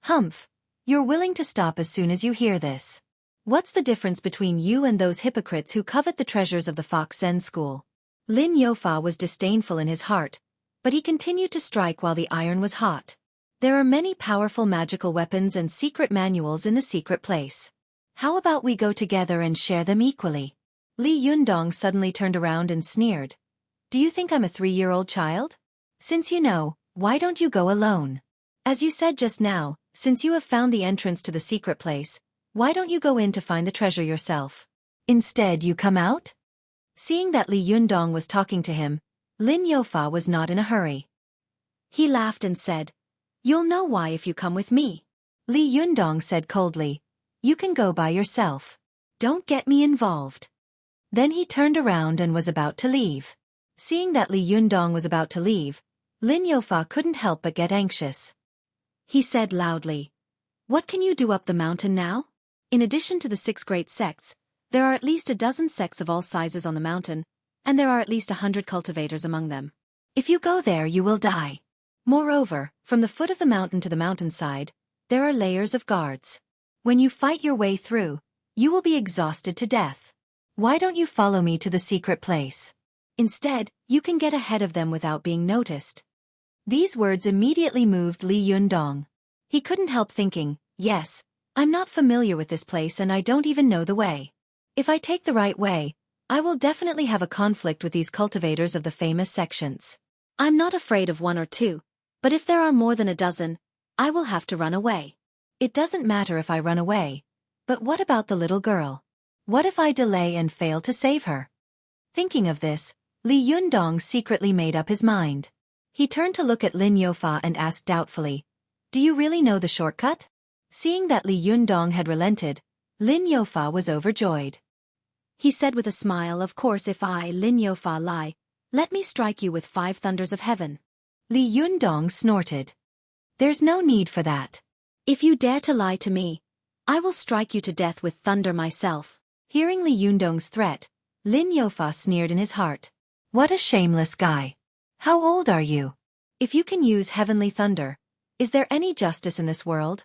"Humph, you're willing to stop as soon as you hear this. What's the difference between you and those hypocrites who covet the treasures of the Fox Zen School?" Lin Youfa was disdainful in his heart, but he continued to strike while the iron was hot. "There are many powerful magical weapons and secret manuals in the secret place. How about we go together and share them equally?" Li Yundong suddenly turned around and sneered. "Do you think I'm a 3-year-old child? Since you know, why don't you go alone? As you said just now, since you have found the entrance to the secret place, why don't you go in to find the treasure yourself? Instead you come out?" Seeing that Li Yundong was talking to him, Lin Youfa was not in a hurry. He laughed and said, "You'll know why if you come with me." Li Yundong said coldly, "You can go by yourself. Don't get me involved." Then he turned around and was about to leave. Seeing that Li Yundong was about to leave, Lin Youfa couldn't help but get anxious. He said loudly, "What can you do up the mountain now? In addition to the 6 great sects, there are at least a dozen sects of all sizes on the mountain, and there are at least 100 cultivators among them. If you go there you will die. Moreover, from the foot of the mountain to the mountainside, there are layers of guards. When you fight your way through, you will be exhausted to death. Why don't you follow me to the secret place? Instead, you can get ahead of them without being noticed." These words immediately moved Li Yundong. He couldn't help thinking, "Yes, I'm not familiar with this place and I don't even know the way. If I take the right way, I will definitely have a conflict with these cultivators of the famous sections. I'm not afraid of 1 or 2. But if there are more than a dozen, I will have to run away. It doesn't matter if I run away. But what about the little girl? What if I delay and fail to save her?" Thinking of this, Li Yundong secretly made up his mind. He turned to look at Lin Youfa and asked doubtfully, "Do you really know the shortcut?" Seeing that Li Yundong had relented, Lin Youfa was overjoyed. He said with a smile, "Of course, if I, Lin Youfa, lie, let me strike you with 5 thunders of heaven." Li Yundong snorted. "There's no need for that. If you dare to lie to me, I will strike you to death with thunder myself." Hearing Li Yundong's threat, Lin Youfa sneered in his heart. "What a shameless guy. How old are you? If you can use heavenly thunder, is there any justice in this world?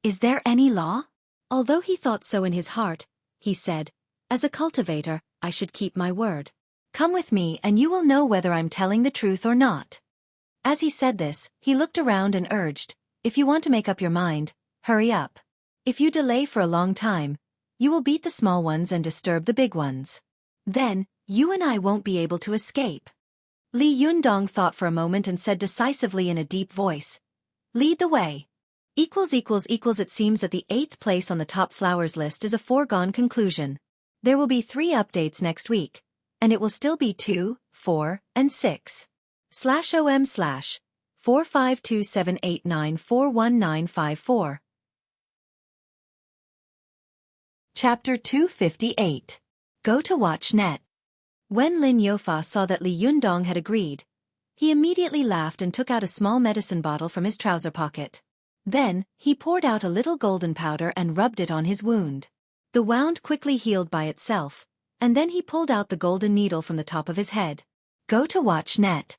Is there any law?" Although he thought so in his heart, he said, "As a cultivator, I should keep my word. Come with me and you will know whether I'm telling the truth or not." As he said this, he looked around and urged, "If you want to make up your mind, hurry up. If you delay for a long time, you will beat the small ones and disturb the big ones. Then, you and I won't be able to escape." Li Yundong thought for a moment and said decisively in a deep voice, "Lead the way." It seems that the 8th place on the top flowers list is a foregone conclusion. There will be 3 updates next week, and it will still be 2, 4, and 6. /OM/45278941954. Chapter 258. Go to Watch Net. When Lin Youfa saw that Li Yundong had agreed, he immediately laughed and took out a small medicine bottle from his trouser pocket. Then, he poured out a little golden powder and rubbed it on his wound. The wound quickly healed by itself, and then he pulled out the golden needle from the top of his head. Go to watch net.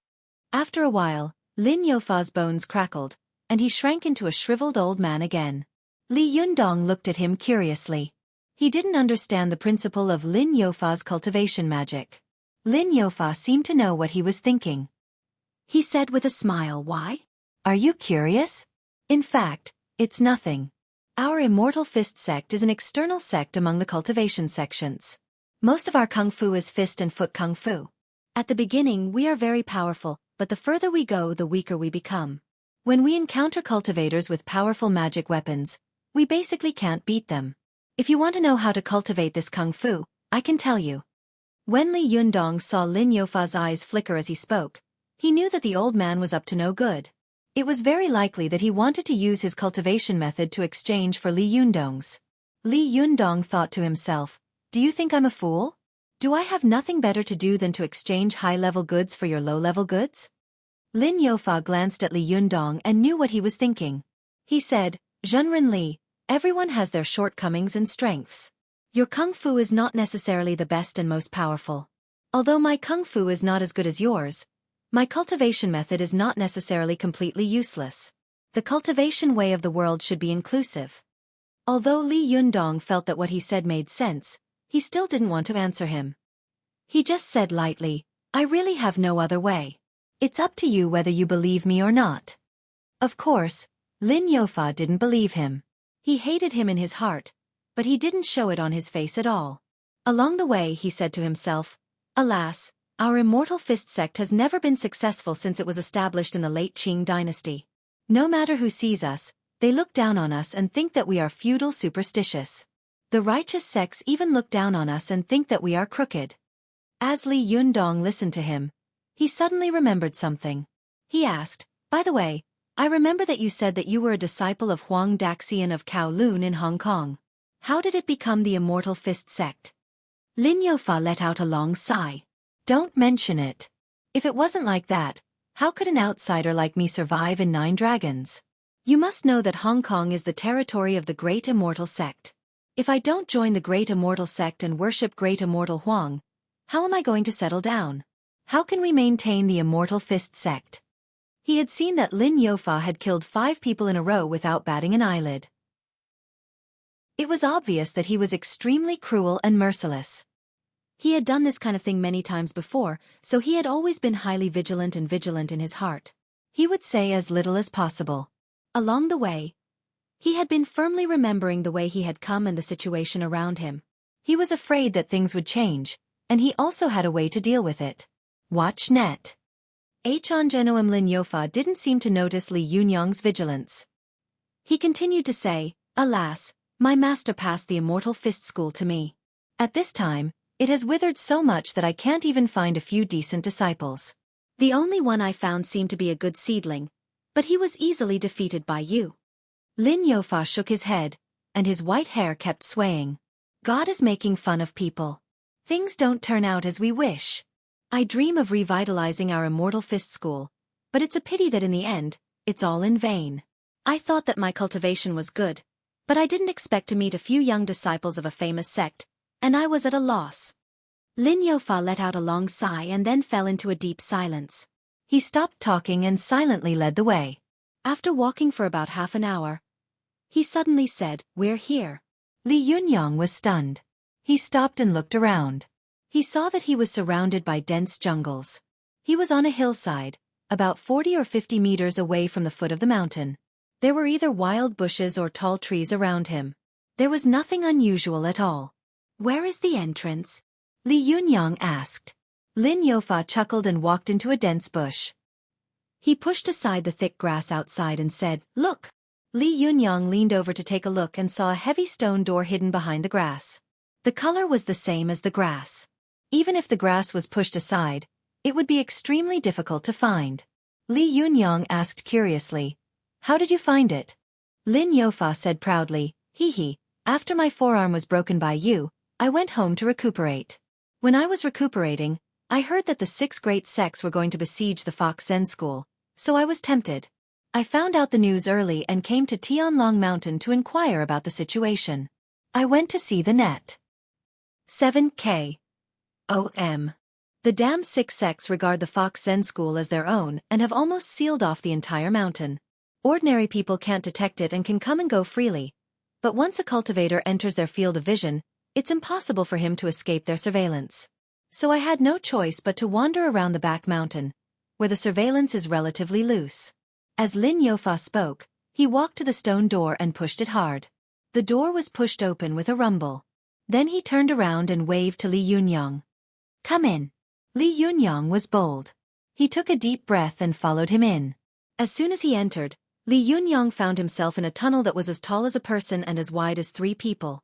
After a while, Lin Youfa's bones crackled, and he shrank into a shriveled old man again. Li Yundong looked at him curiously. He didn't understand the principle of Lin Youfa's cultivation magic. Lin Youfa seemed to know what he was thinking. He said with a smile, "Why? Are you curious? In fact, it's nothing. Our Immortal Fist sect is an external sect among the cultivation sections. Most of our kung fu is fist and foot kung fu. At the beginning we are very powerful, but the further we go the weaker we become. When we encounter cultivators with powerful magic weapons, we basically can't beat them. If you want to know how to cultivate this kung fu, I can tell you." When Li Yundong saw Lin Youfa's eyes flicker as he spoke, he knew that the old man was up to no good. It was very likely that he wanted to use his cultivation method to exchange for Li Yundong's. Li Yundong thought to himself, "Do you think I'm a fool? Do I have nothing better to do than to exchange high-level goods for your low-level goods?" Lin Youfa glanced at Li Yundong and knew what he was thinking. He said, "Zhenren Li, everyone has their shortcomings and strengths. Your kung fu is not necessarily the best and most powerful. Although my kung fu is not as good as yours, my cultivation method is not necessarily completely useless. The cultivation way of the world should be inclusive." Although Li Yundong felt that what he said made sense, he still didn't want to answer him. He just said lightly, "I really have no other way. It's up to you whether you believe me or not." Of course, Lin Youfa didn't believe him. He hated him in his heart, but he didn't show it on his face at all. Along the way he said to himself, "Alas, our Immortal Fist sect has never been successful since it was established in the late Qing dynasty. No matter who sees us, they look down on us and think that we are feudal superstitious. The righteous sects even look down on us and think that we are crooked." As Li Yundong listened to him, he suddenly remembered something. He asked, "By the way, I remember that you said that you were a disciple of Huang Daxian of Kowloon in Hong Kong. How did it become the Immortal Fist sect?" Lin Youfa let out a long sigh. "Don't mention it. If it wasn't like that, how could an outsider like me survive in Nine Dragons? You must know that Hong Kong is the territory of the Great Immortal Sect. If I don't join the Great Immortal Sect and worship Great Immortal Huang, how am I going to settle down? How can we maintain the Immortal Fist sect?" He had seen that Lin Youfa had killed 5 people in a row without batting an eyelid. It was obvious that he was extremely cruel and merciless. He had done this kind of thing many times before, so he had always been highly vigilant in his heart. He would say as little as possible. Along the way, he had been firmly remembering the way he had come and the situation around him. He was afraid that things would change, and he also had a way to deal with it. Watch net. Hongenoam Lin Youfa didn't seem to notice Li Yunyang's vigilance. He continued to say, "Alas, my master passed the Immortal Fist School to me. At this time, it has withered so much that I can't even find a few decent disciples. The only one I found seemed to be a good seedling, but he was easily defeated by you." Lin Youfa shook his head, and his white hair kept swaying. "God is making fun of people. Things don't turn out as we wish. I dream of revitalizing our Immortal Fist School, but it's a pity that in the end, it's all in vain. I thought that my cultivation was good, but I didn't expect to meet a few young disciples of a famous sect, and I was at a loss." Lin Youfa let out a long sigh and then fell into a deep silence. He stopped talking and silently led the way. After walking for about half an hour, he suddenly said, "We're here." Li Yunyang was stunned. He stopped and looked around. He saw that he was surrounded by dense jungles. He was on a hillside, about 40 or 50 meters away from the foot of the mountain. There were either wild bushes or tall trees around him. There was nothing unusual at all. "Where is the entrance?" Li Yunyang asked. Lin Youfa chuckled and walked into a dense bush. He pushed aside the thick grass outside and said, "Look." Li Yunyang leaned over to take a look and saw a heavy stone door hidden behind the grass. The color was the same as the grass. Even if the grass was pushed aside, it would be extremely difficult to find. Li Yunyang asked curiously, "How did you find it?" Lin Youfa said proudly, "Hee, after my forearm was broken by you, I went home to recuperate. When I was recuperating, I heard that the 6 great sects were going to besiege the Fox Zen School, so I was tempted. I found out the news early and came to Tianlong Mountain to inquire about the situation. I went to see the net. 7K. OM. The damn 6X regard the Fox Zen School as their own and have almost sealed off the entire mountain. Ordinary people can't detect it and can come and go freely. But once a cultivator enters their field of vision, it's impossible for him to escape their surveillance. So I had no choice but to wander around the back mountain, where the surveillance is relatively loose. As Lin Youfa spoke, he walked to the stone door and pushed it hard. The door was pushed open with a rumble. Then he turned around and waved to Li Yunyang. Come in. Li Yunyang was bold. He took a deep breath and followed him in. As soon as he entered, Li Yunyang found himself in a tunnel that was as tall as a person and as wide as 3 people.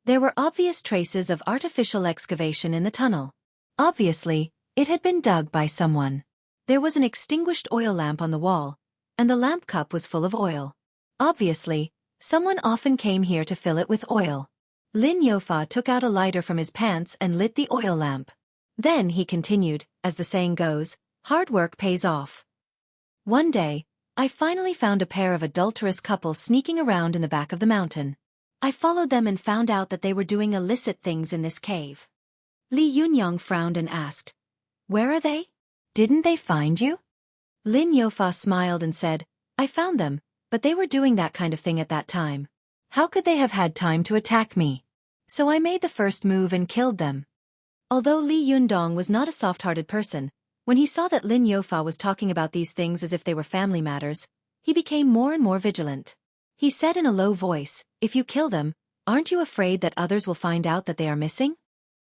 There were obvious traces of artificial excavation in the tunnel. Obviously, it had been dug by someone. There was an extinguished oil lamp on the wall, and the lamp cup was full of oil. Obviously, someone often came here to fill it with oil. Lin Youfa took out a lighter from his pants and lit the oil lamp. Then he continued, as the saying goes, hard work pays off. One day, I finally found a pair of adulterous couples sneaking around in the back of the mountain. I followed them and found out that they were doing illicit things in this cave. Li Yunyang frowned and asked, Where are they? Didn't they find you? Lin Youfa smiled and said, I found them, but they were doing that kind of thing at that time. How could they have had time to attack me? So I made the first move and killed them. Although Li Yundong was not a soft-hearted person, when he saw that Lin Youfa was talking about these things as if they were family matters, he became more and more vigilant. He said in a low voice, If you kill them, aren't you afraid that others will find out that they are missing?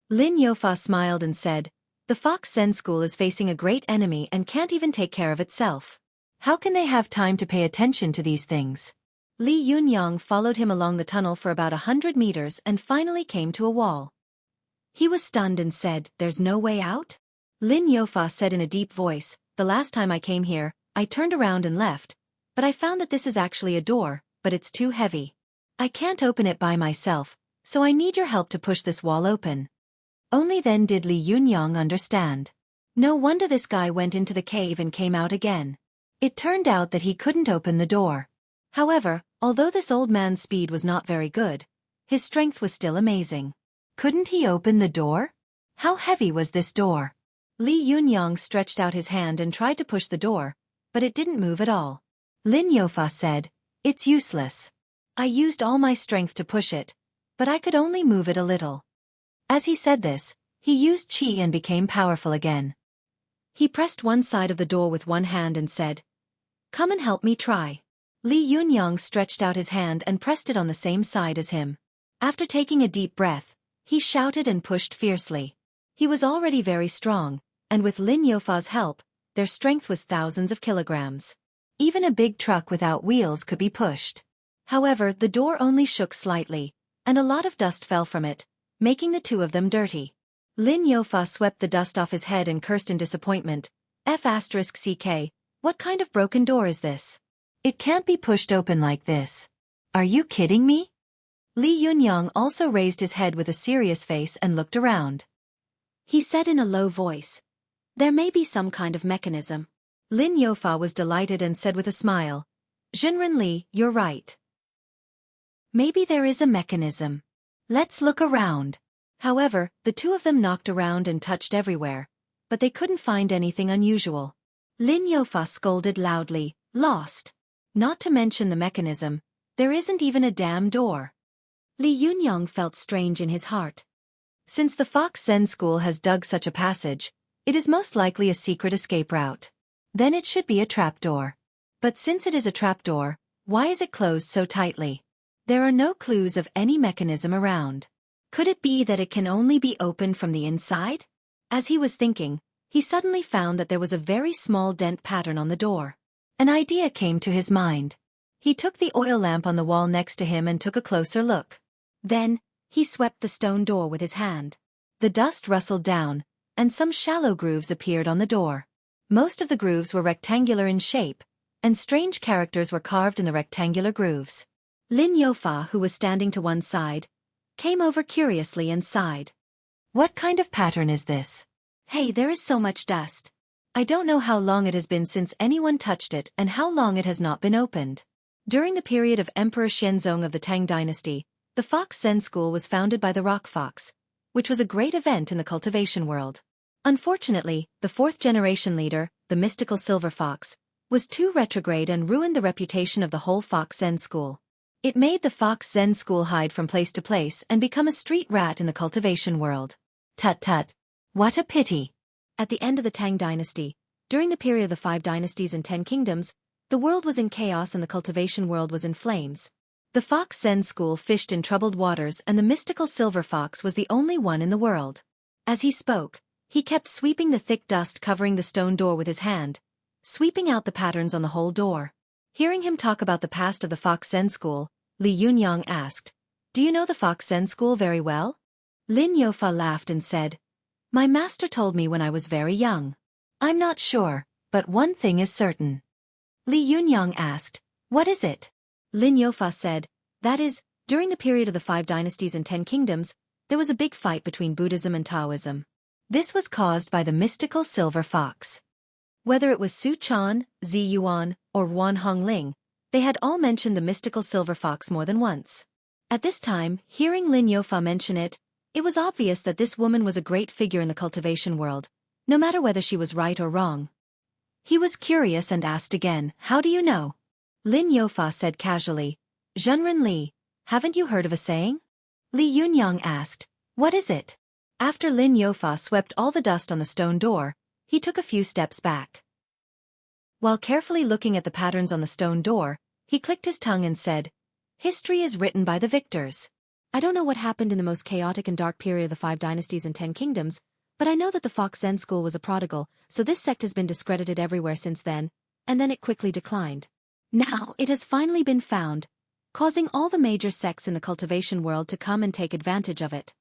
Lin Youfa smiled and said, The Fox Zen School is facing a great enemy and can't even take care of itself. How can they have time to pay attention to these things? Li Yunyang followed him along the tunnel for about 100 meters and finally came to a wall. He was stunned and said, There's no way out? Lin Youfa said in a deep voice, The last time I came here, I turned around and left, but I found that this is actually a door, but it's too heavy. I can't open it by myself, so I need your help to push this wall open. Only then did Li Yunyang understand. No wonder this guy went into the cave and came out again. It turned out that he couldn't open the door. However, although this old man's speed was not very good, his strength was still amazing. Couldn't he open the door? How heavy was this door? Li Yunyang stretched out his hand and tried to push the door, but it didn't move at all. Lin Youfa said, It's useless. I used all my strength to push it, but I could only move it a little. As he said this, he used qi and became powerful again. He pressed one side of the door with one hand and said, Come and help me try. Li Yunyang stretched out his hand and pressed it on the same side as him. After taking a deep breath, he shouted and pushed fiercely. He was already very strong, and with Lin Youfa's help, their strength was thousands of kilograms. Even a big truck without wheels could be pushed. However, the door only shook slightly, and a lot of dust fell from it, making the two of them dirty. Lin Youfa swept the dust off his head and cursed in disappointment. F***ck, what kind of broken door is this? It can't be pushed open like this. Are you kidding me? Li Yunyang also raised his head with a serious face and looked around. He said in a low voice, There may be some kind of mechanism. Lin Youfa was delighted and said with a smile, Junren Li, you're right. Maybe there is a mechanism. Let's look around. However, the two of them knocked around and touched everywhere, but they couldn't find anything unusual. Lin Youfa scolded loudly, Lost. Not to mention the mechanism, there isn't even a damn door. Li Yunyang felt strange in his heart. Since the Fox Zen School has dug such a passage, it is most likely a secret escape route. Then it should be a trapdoor. But since it is a trapdoor, why is it closed so tightly? There are no clues of any mechanism around. Could it be that it can only be opened from the inside? As he was thinking, he suddenly found that there was a very small dent pattern on the door. An idea came to his mind. He took the oil lamp on the wall next to him and took a closer look. Then, he swept the stone door with his hand. The dust rustled down, and some shallow grooves appeared on the door. Most of the grooves were rectangular in shape, and strange characters were carved in the rectangular grooves. Lin Youfa, who was standing to one side, came over curiously and sighed. What kind of pattern is this? Hey, there is so much dust. I don't know how long it has been since anyone touched it and how long it has not been opened. During the period of Emperor Xianzong of the Tang dynasty, the Fox Zen school was founded by the rock fox, which was a great event in the cultivation world. Unfortunately, the fourth-generation leader, the mystical silver fox, was too retrograde and ruined the reputation of the whole Fox Zen school. It made the Fox Zen school hide from place to place and become a street rat in the cultivation world. Tut-tut. What a pity. At the end of the Tang dynasty, during the period of the 5 dynasties and 10 kingdoms, the world was in chaos and the cultivation world was in flames. The Fox Zen school fished in troubled waters and the mystical silver fox was the only one in the world. As he spoke, he kept sweeping the thick dust covering the stone door with his hand, sweeping out the patterns on the whole door. Hearing him talk about the past of the Fox Zen school, Li Yunyang asked, "Do you know the Fox Zen school very well?" Lin Youfa laughed and said, "My master told me when I was very young. I'm not sure, but one thing is certain." Li Yunyang asked, "What is it?" Lin Youfa said, "That is, during the period of the 5 dynasties and 10 kingdoms, there was a big fight between Buddhism and Taoism. This was caused by the mystical silver fox. Whether it was Su Chan, Zi Yuan, or Wan Hongling, they had all mentioned the mystical silver fox more than once. At this time, hearing Lin Youfa mention it, it was obvious that this woman was a great figure in the cultivation world, no matter whether she was right or wrong. He was curious and asked again, "How do you know?" Lin Youfa said casually, "Zhenren Li, haven't you heard of a saying?" Li Yunyang asked, "What is it?" After Lin Youfa swept all the dust on the stone door, he took a few steps back. While carefully looking at the patterns on the stone door, he clicked his tongue and said, "History is written by the victors. I don't know what happened in the most chaotic and dark period of the 5 dynasties and 10 kingdoms, but I know that the Fox Zen school was a prodigal, so this sect has been discredited everywhere since then, and then it quickly declined. Now it has finally been found, causing all the major sects in the cultivation world to come and take advantage of it."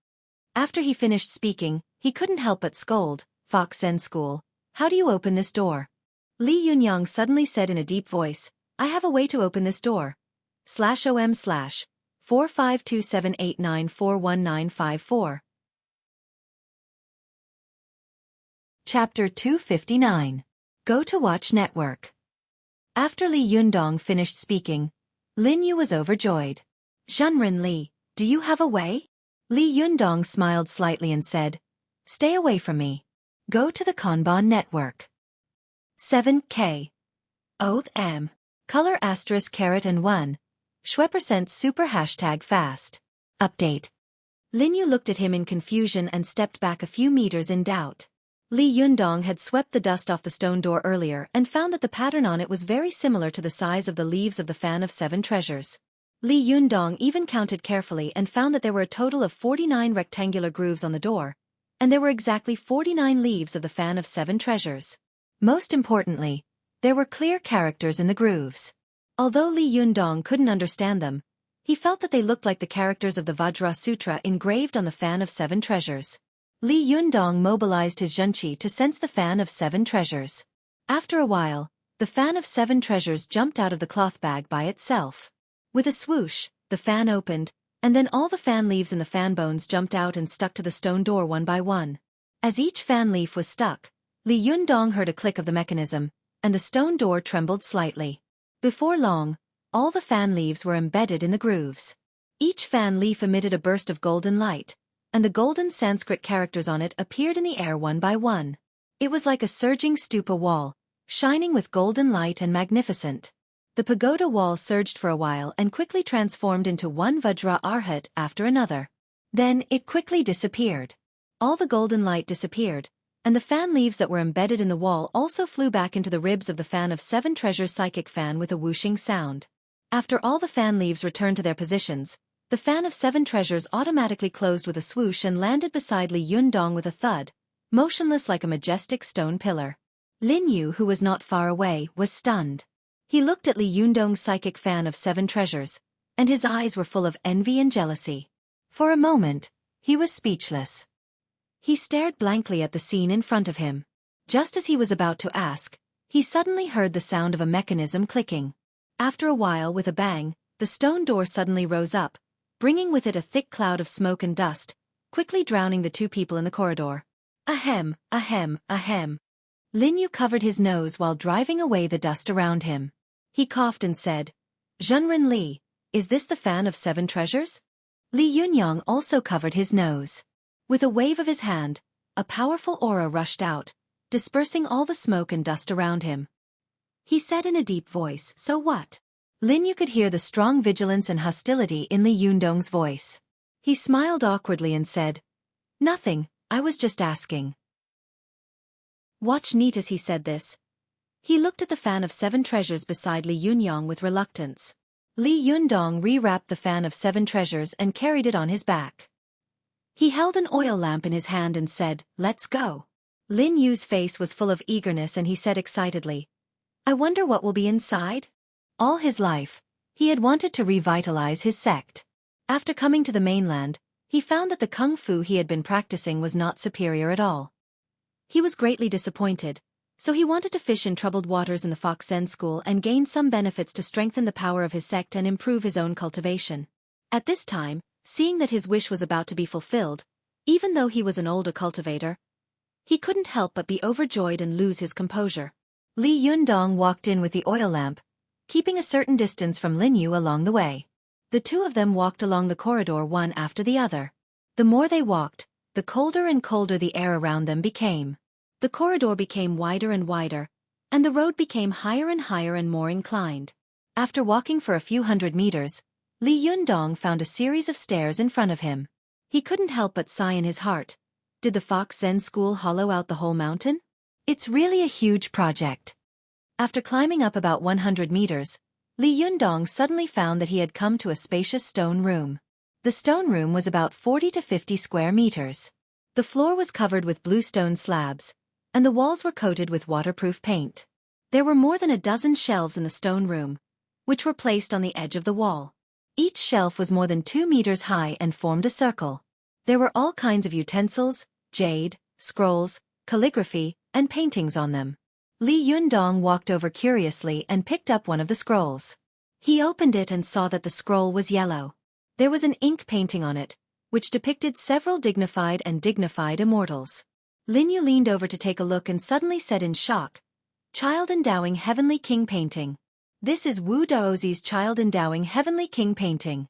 After he finished speaking, he couldn't help but scold, "Fox Zen school, how do you open this door?" Li Yunyang suddenly said in a deep voice, "I have a way to open this door. /OM/45278941954." Chapter 259. Go to Watch Network. After Li Yundong finished speaking, Lin Yu was overjoyed. "Zhenren Li, do you have a way?" Li Yundong smiled slightly and said, "Stay away from me. Go to the Kanban network. 7K. Oath M. Color *caret and 1. Xueqi super #fast. Update. Lin Yu looked at him in confusion and stepped back a few meters in doubt. Li Yundong had swept the dust off the stone door earlier and found that the pattern on it was very similar to the size of the leaves of the fan of 7 treasures. Li Yundong even counted carefully and found that there were a total of 49 rectangular grooves on the door, and there were exactly 49 leaves of the fan of 7 treasures. Most importantly, there were clear characters in the grooves. Although Li Yundong couldn't understand them, he felt that they looked like the characters of the Vajra Sutra engraved on the fan of 7 treasures. Li Yundong mobilized his Xueqi to sense the fan of 7 treasures. After a while, the fan of 7 treasures jumped out of the cloth bag by itself. With a swoosh, the fan opened, and then all the fan leaves in the fan bones jumped out and stuck to the stone door one by one. As each fan leaf was stuck, Li Yundong heard a click of the mechanism, and the stone door trembled slightly. Before long, all the fan leaves were embedded in the grooves. Each fan leaf emitted a burst of golden light, and the golden Sanskrit characters on it appeared in the air one by one. It was like a surging stupa wall, shining with golden light and magnificent. The pagoda wall surged for a while and quickly transformed into one Vajra Arhat after another. Then it quickly disappeared. All the golden light disappeared, and the fan leaves that were embedded in the wall also flew back into the ribs of the fan of 7 treasures psychic fan with a whooshing sound. After all the fan leaves returned to their positions, the fan of 7 treasures automatically closed with a swoosh and landed beside Li Yundong with a thud, motionless like a majestic stone pillar. Lin Yu, who was not far away, was stunned. He looked at Li Yundong's psychic fan of 7 treasures, and his eyes were full of envy and jealousy. For a moment, he was speechless. He stared blankly at the scene in front of him. Just as he was about to ask, he suddenly heard the sound of a mechanism clicking. After a while, with a bang, the stone door suddenly rose up, bringing with it a thick cloud of smoke and dust, quickly drowning the 2 people in the corridor. Ahem, ahem, ahem. Lin Yu covered his nose while driving away the dust around him. He coughed and said, Zhenren Li, is this the fan of 7 treasures? Li Yunyang also covered his nose. With a wave of his hand, a powerful aura rushed out, dispersing all the smoke and dust around him. He said in a deep voice, "So what?" Lin Yu could hear the strong vigilance and hostility in Li Yundong's voice. He smiled awkwardly and said, "Nothing, I was just asking." Watch neat as he said this. He looked at the fan of 7 treasures beside Li Yunyang with reluctance. Li Yundong rewrapped the fan of 7 treasures and carried it on his back. He held an oil lamp in his hand and said, "Let's go." Lin Yu's face was full of eagerness and he said excitedly, "I wonder what will be inside?" All his life, he had wanted to revitalize his sect. After coming to the mainland, he found that the kung fu he had been practicing was not superior at all. He was greatly disappointed, so he wanted to fish in troubled waters in the Fox Zen school and gain some benefits to strengthen the power of his sect and improve his own cultivation. At this time, seeing that his wish was about to be fulfilled, even though he was an older cultivator, he couldn't help but be overjoyed and lose his composure. Li Yundong walked in with the oil lamp, keeping a certain distance from Lin Yu along the way. The two of them walked along the corridor one after the other. The more they walked, the colder and colder the air around them became. The corridor became wider and wider, and the road became higher and higher and more inclined. After walking for a few hundred meters, Li Yundong found a series of stairs in front of him. He couldn't help but sigh in his heart. Did the Fox Zen school hollow out the whole mountain? It's really a huge project. After climbing up about 100 meters, Li Yundong suddenly found that he had come to a spacious stone room. The stone room was about 40 to 50 square meters. The floor was covered with blue stone slabs, and the walls were coated with waterproof paint. There were more than a dozen shelves in the stone room, which were placed on the edge of the wall. Each shelf was more than 2 meters high and formed a circle. There were all kinds of utensils, jade, scrolls, calligraphy, and paintings on them. Li Yundong walked over curiously and picked up one of the scrolls. He opened it and saw that the scroll was yellow. There was an ink painting on it, which depicted several dignified immortals. Lin Yu leaned over to take a look and suddenly said in shock, "Child Endowing Heavenly King Painting. This is Wu Daozi's Child Endowing Heavenly King Painting."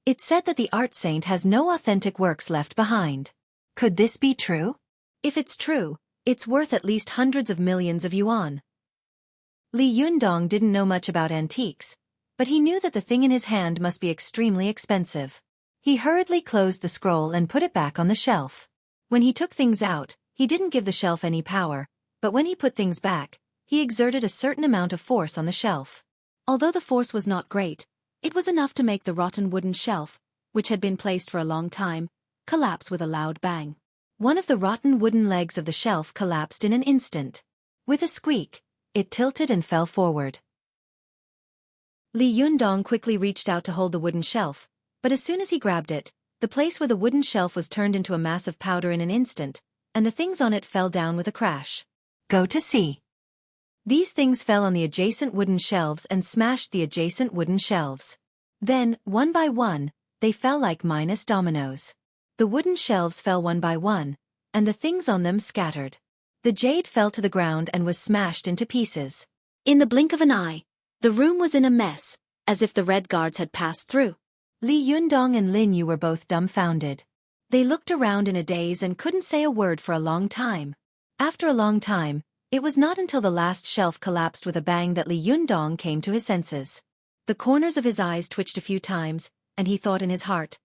It said that the art saint has no authentic works left behind. Could this be true? If it's true, it's worth at least hundreds of millions of yuan. Li Yundong didn't know much about antiques, but he knew that the thing in his hand must be extremely expensive. He hurriedly closed the scroll and put it back on the shelf. When he took things out, he didn't give the shelf any power, but when he put things back, he exerted a certain amount of force on the shelf. Although the force was not great, it was enough to make the rotten wooden shelf, which had been placed for a long time, collapse with a loud bang. One of the rotten wooden legs of the shelf collapsed in an instant. With a squeak, it tilted and fell forward. Li Yundong quickly reached out to hold the wooden shelf, but as soon as he grabbed it, the place where the wooden shelf was turned into a mass of powder in an instant, and the things on it fell down with a crash. Go to see. These things fell on the adjacent wooden shelves and smashed the adjacent wooden shelves. Then, one by one, they fell like minus dominoes. The wooden shelves fell one by one, and the things on them scattered. The jade fell to the ground and was smashed into pieces. In the blink of an eye, the room was in a mess, as if the Red Guards had passed through. Li Yundong and Lin Yu were both dumbfounded. They looked around in a daze and couldn't say a word for a long time. After a long time, it was not until the last shelf collapsed with a bang that Li Yundong came to his senses. The corners of his eyes twitched a few times, and he thought in his heart,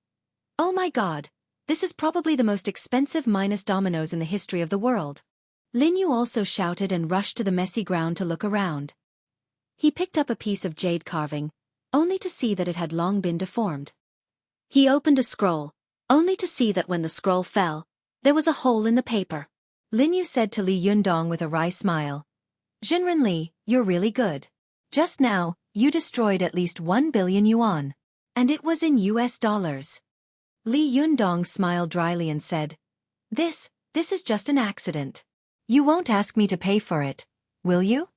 "Oh my God! This is probably the most expensive minus dominoes in the history of the world." Lin Yu also shouted and rushed to the messy ground to look around. He picked up a piece of jade carving, only to see that it had long been deformed. He opened a scroll, only to see that when the scroll fell, there was a hole in the paper. Lin Yu said to Li Yundong with a wry smile, "Zhenren Li, you're really good. Just now, you destroyed at least 1 billion yuan. And it was in US dollars. Li Yundong smiled dryly and said, This is just an accident. You won't ask me to pay for it, will you?"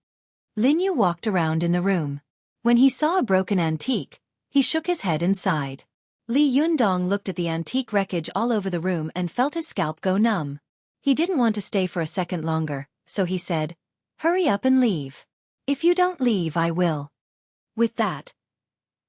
Lin Yu walked around in the room. When he saw a broken antique, he shook his head and sighed. Li Yundong looked at the antique wreckage all over the room and felt his scalp go numb. He didn't want to stay for a second longer, so he said, "Hurry up and leave. If you don't leave, I will." With that,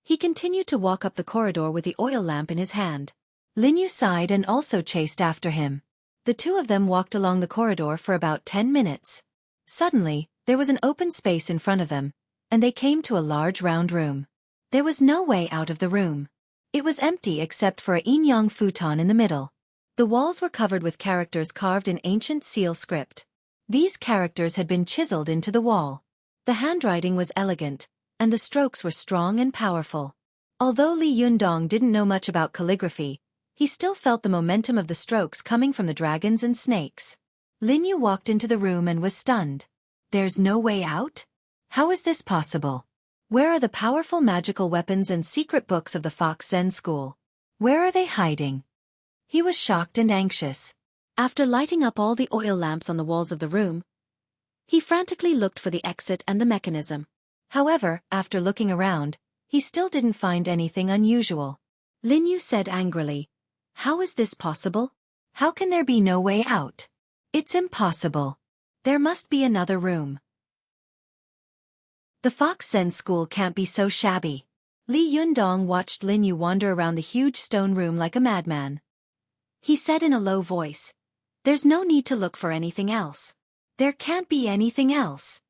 He continued to walk up the corridor with the oil lamp in his hand. Lin Yu sighed and also chased after him. The two of them walked along the corridor for about 10 minutes. Suddenly, there was an open space in front of them, and they came to a large round room. There was no way out of the room. It was empty except for a yin-yang futon in the middle. The walls were covered with characters carved in ancient seal script. These characters had been chiseled into the wall. The handwriting was elegant, and the strokes were strong and powerful. Although Li Yundong didn't know much about calligraphy, he still felt the momentum of the strokes coming from the dragons and snakes. Lin Yu walked into the room and was stunned. There's no way out? How is this possible? Where are the powerful magical weapons and secret books of the Fox Zen School? Where are they hiding? He was shocked and anxious. After lighting up all the oil lamps on the walls of the room, he frantically looked for the exit and the mechanism. However, after looking around, he still didn't find anything unusual. Lin Yu said angrily, "How is this possible? How can there be no way out? It's impossible. There must be another room. The Fox Zen School can't be so shabby." Li Yundong watched Lin Yu wander around the huge stone room like a madman. He said in a low voice, "There's no need to look for anything else. There can't be anything else."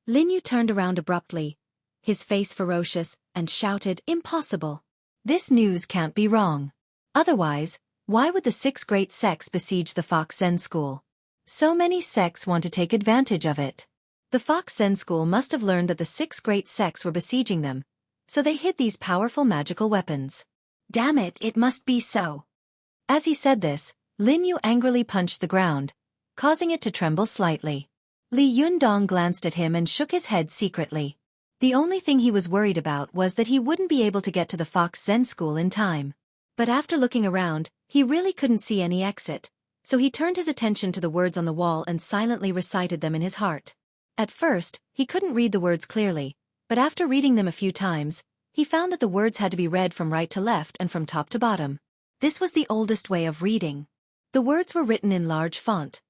Lin Yu turned around abruptly, his face ferocious, and shouted, "Impossible. This news can't be wrong. Otherwise, why would the 6 great sects besiege the Fox Zen School? So many sects want to take advantage of it. The Fox Zen School must have learned that the 6 great sects were besieging them, so they hid these powerful magical weapons. Damn it, it must be so." As he said this, Lin Yu angrily punched the ground, causing it to tremble slightly. Li Yundong glanced at him and shook his head secretly. The only thing he was worried about was that he wouldn't be able to get to the Fox Zen School in time. But after looking around, he really couldn't see any exit, so he turned his attention to the words on the wall and silently recited them in his heart. At first, he couldn't read the words clearly, but after reading them a few times, he found that the words had to be read from right to left and from top to bottom. This was the oldest way of reading. The words were written in large font.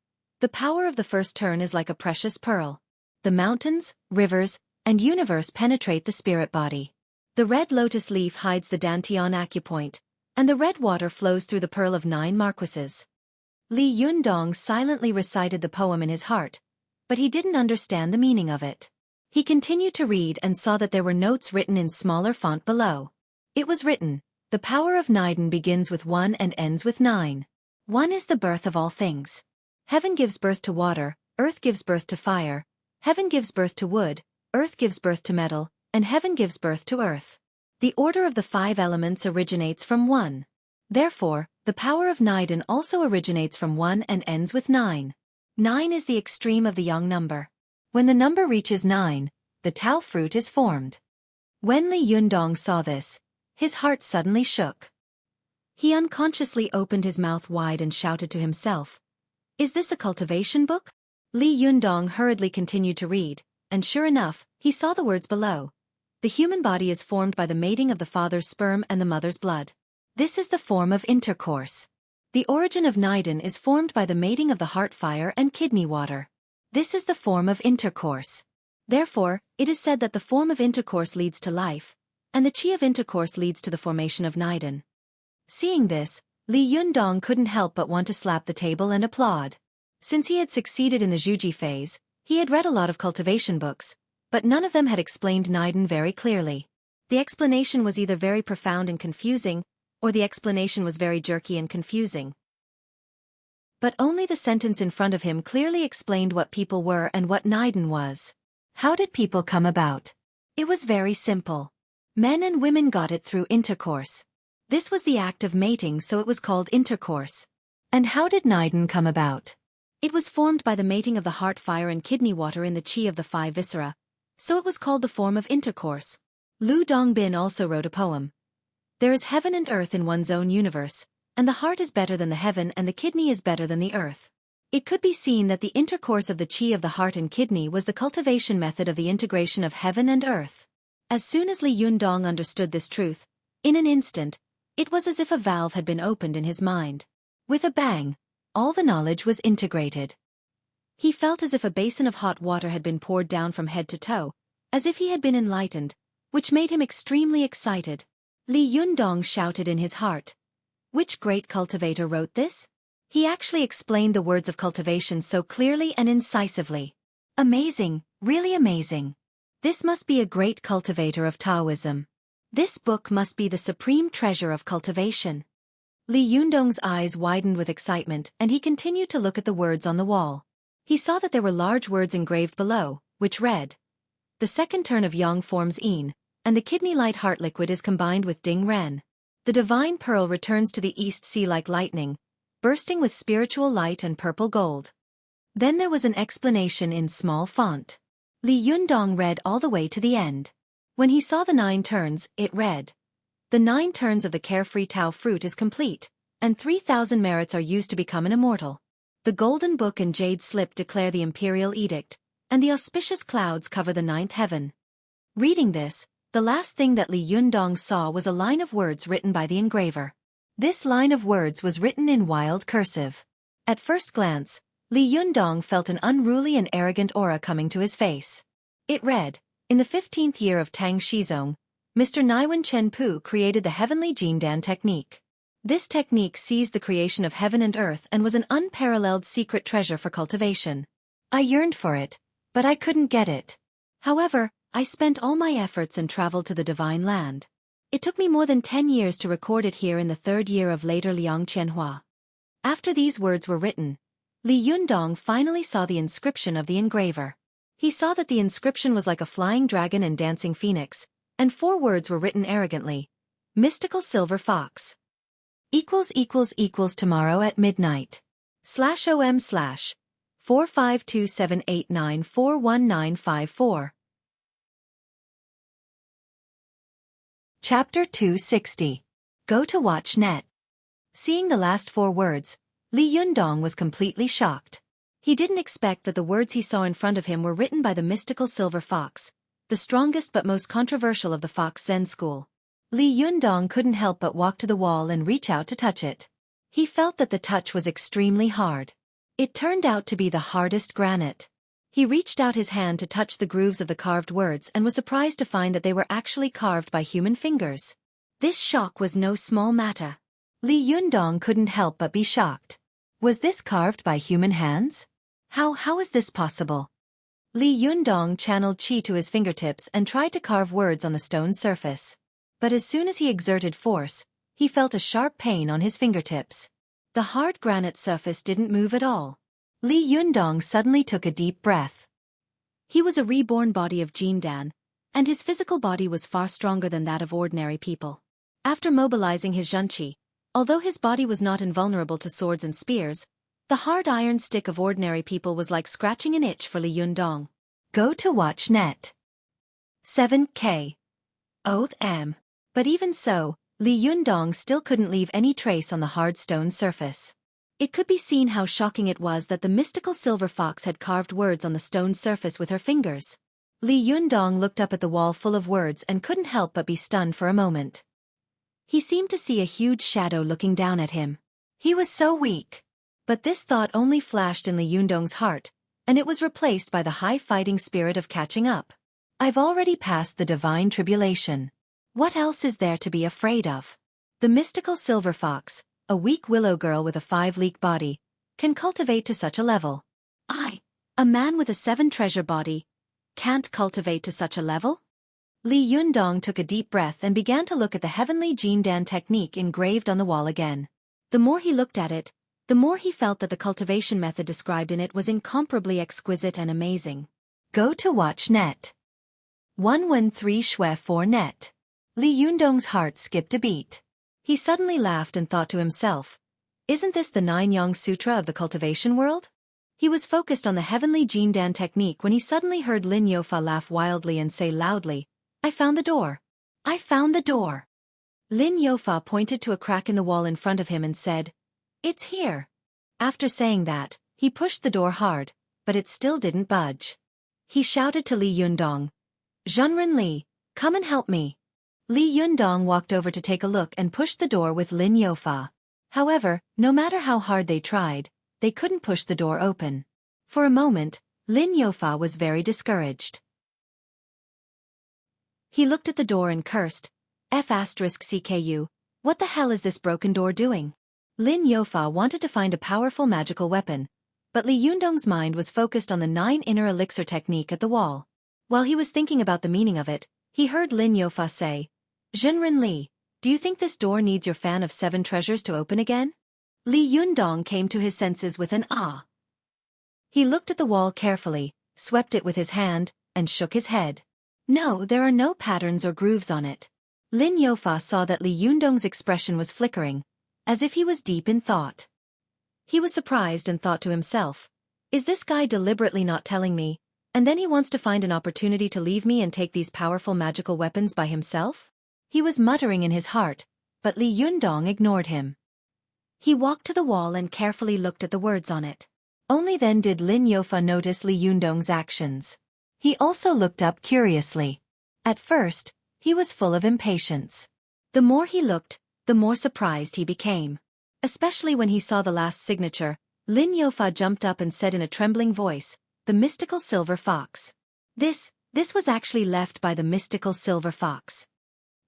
The power of the first turn is like a precious pearl. The mountains, rivers, and universe penetrate the spirit body. The red lotus leaf hides the Dantian acupoint, and the red water flows through the pearl of 9 marquises. Li Yundong silently recited the poem in his heart, but he didn't understand the meaning of it. He continued to read and saw that there were notes written in smaller font below. It was written, "The power of Niden begins with 1 and ends with 9. 1 is the birth of all things. Heaven gives birth to water, earth gives birth to fire, heaven gives birth to wood, earth gives birth to metal, and heaven gives birth to earth. The order of the 5 elements originates from 1. Therefore, the power of Niden also originates from 1 and ends with 9. 9 is the extreme of the yang number. When the number reaches 9, the Tao fruit is formed." When Li Yundong saw this, his heart suddenly shook. He unconsciously opened his mouth wide and shouted to himself, "Is this a cultivation book?" Li Yundong hurriedly continued to read, and sure enough, he saw the words below. The human body is formed by the mating of the father's sperm and the mother's blood. This is the form of intercourse. The origin of Niden is formed by the mating of the heart fire and kidney water. This is the form of intercourse. Therefore, it is said that the form of intercourse leads to life, and the chi of intercourse leads to the formation of Niden. Seeing this, Li Yundong couldn't help but want to slap the table and applaud. Since he had succeeded in the Xueqi phase, he had read a lot of cultivation books, but none of them had explained Niden very clearly. The explanation was either very profound and confusing, or the explanation was very jerky and confusing. But only the sentence in front of him clearly explained what people were and what Niden was. How did people come about? It was very simple. Men and women got it through intercourse. This was the act of mating, so it was called intercourse. And how did Niden come about? It was formed by the mating of the heart fire and kidney water in the chi of the 5 viscera, so it was called the form of intercourse. Lu Dongbin also wrote a poem. There is heaven and earth in one's own universe, and the heart is better than the heaven and the kidney is better than the earth. It could be seen that the intercourse of the chi of the heart and kidney was the cultivation method of the integration of heaven and earth. As soon as Li Yundong understood this truth, in an instant, it was as if a valve had been opened in his mind. With a bang, all the knowledge was integrated. He felt as if a basin of hot water had been poured down from head to toe, as if he had been enlightened, which made him extremely excited. Li Yundong shouted in his heart. Which great cultivator wrote this? He actually explained the words of cultivation so clearly and incisively. Amazing, really amazing. This must be a great cultivator of Taoism. This book must be the supreme treasure of cultivation. Li Yundong's eyes widened with excitement and he continued to look at the words on the wall. He saw that there were large words engraved below, which read, "The second turn of Yang forms Yin, and the kidney light heart liquid is combined with Ding Ren. The divine pearl returns to the East Sea like lightning, bursting with spiritual light and purple gold." Then there was an explanation in small font. Li Yundong read all the way to the end. When he saw the 9 turns, it read, "The 9 turns of the carefree Tao fruit is complete, and 3,000 merits are used to become an immortal. The golden book and jade slip declare the imperial edict, and the auspicious clouds cover the 9th heaven." Reading this, the last thing that Li Yundong saw was a line of words written by the engraver. This line of words was written in wild cursive. At first glance, Li Yundong felt an unruly and arrogant aura coming to his face. It read, "In the 15th year of Tang Shizong, Mr. Naiwen Chenpu created the heavenly Jindan technique. This technique seized the creation of heaven and earth and was an unparalleled secret treasure for cultivation. I yearned for it, but I couldn't get it. However, I spent all my efforts and traveled to the divine land. It took me more than 10 years to record it here in the 3rd year of later Liang Qianhua." After these words were written, Li Yundong finally saw the inscription of the engraver. He saw that the inscription was like a flying dragon and dancing phoenix, and 4 words were written arrogantly. Mystical silver fox. == tomorrow at midnight. /om/ 4527894194. Chapter 260. Go to watch net. Seeing the last 4 words, Li Yundong was completely shocked. He didn't expect that the words he saw in front of him were written by the mystical silver fox, the strongest but most controversial of the Fox Zen school. Li Yundong couldn't help but walk to the wall and reach out to touch it. He felt that the touch was extremely hard. It turned out to be the hardest granite. He reached out his hand to touch the grooves of the carved words and was surprised to find that they were actually carved by human fingers. This shock was no small matter. Li Yundong couldn't help but be shocked. Was this carved by human hands? How is this possible? Li Yundong channeled qi to his fingertips and tried to carve words on the stone surface. But as soon as he exerted force, he felt a sharp pain on his fingertips. The hard granite surface didn't move at all. Li Yundong suddenly took a deep breath. He was a reborn body of Jindan, and his physical body was far stronger than that of ordinary people. After mobilizing his zhenqi, although his body was not invulnerable to swords and spears, the hard iron stick of ordinary people was like scratching an itch for Li Yundong. Go to watch net. 7K. Oath M. But even so, Li Yundong still couldn't leave any trace on the hard stone surface. It could be seen how shocking it was that the mystical silver fox had carved words on the stone surface with her fingers. Li Yundong looked up at the wall full of words and couldn't help but be stunned for a moment. He seemed to see a huge shadow looking down at him. He was so weak. But this thought only flashed in Li Yundong's heart, and it was replaced by the high fighting spirit of catching up. I've already passed the divine tribulation. What else is there to be afraid of? The mystical silver fox, a weak willow girl with a 5-league body, can cultivate to such a level. I, a man with a 7-treasure body, can't cultivate to such a level? Li Yundong took a deep breath and began to look at the heavenly Jindan technique engraved on the wall again. The more he looked at it, the more he felt that the cultivation method described in it was incomparably exquisite and amazing. Go to watch net. 113 Xue 4 net. Li Yundong's heart skipped a beat. He suddenly laughed and thought to himself, isn't this the 9-Yang Sutra of the cultivation world? He was focused on the heavenly Jindan technique when he suddenly heard Lin Youfa laugh wildly and say loudly, I found the door. I found the door. Lin Youfa pointed to a crack in the wall in front of him and said, it's here. After saying that, he pushed the door hard, but it still didn't budge. He shouted to Li Yundong, Zhenren Li, come and help me. Li Yundong walked over to take a look and pushed the door with Lin Youfa. However, no matter how hard they tried, they couldn't push the door open. For a moment, Lin Youfa was very discouraged. He looked at the door and cursed. F***CKU, what the hell is this broken door doing? Lin Youfa wanted to find a powerful magical weapon, but Li Yundong's mind was focused on the 9 inner elixir technique at the wall. While he was thinking about the meaning of it, he heard Lin Youfa say, "Zhenren Li, do you think this door needs your fan of 7 treasures to open again?" Li Yundong came to his senses with an ah. He looked at the wall carefully, swept it with his hand, and shook his head. No, there are no patterns or grooves on it. Lin Youfa saw that Li Yundong's expression was flickering, as if he was deep in thought. He was surprised and thought to himself, is this guy deliberately not telling me, and then he wants to find an opportunity to leave me and take these powerful magical weapons by himself? He was muttering in his heart, but Li Yundong ignored him. He walked to the wall and carefully looked at the words on it. Only then did Lin Youfa notice Li Yundong's actions. He also looked up curiously. At first, he was full of impatience. The more he looked, the more surprised he became. Especially when he saw the last signature, Lin Youfa jumped up and said in a trembling voice, "The mystical silver fox." This was actually left by the mystical silver fox.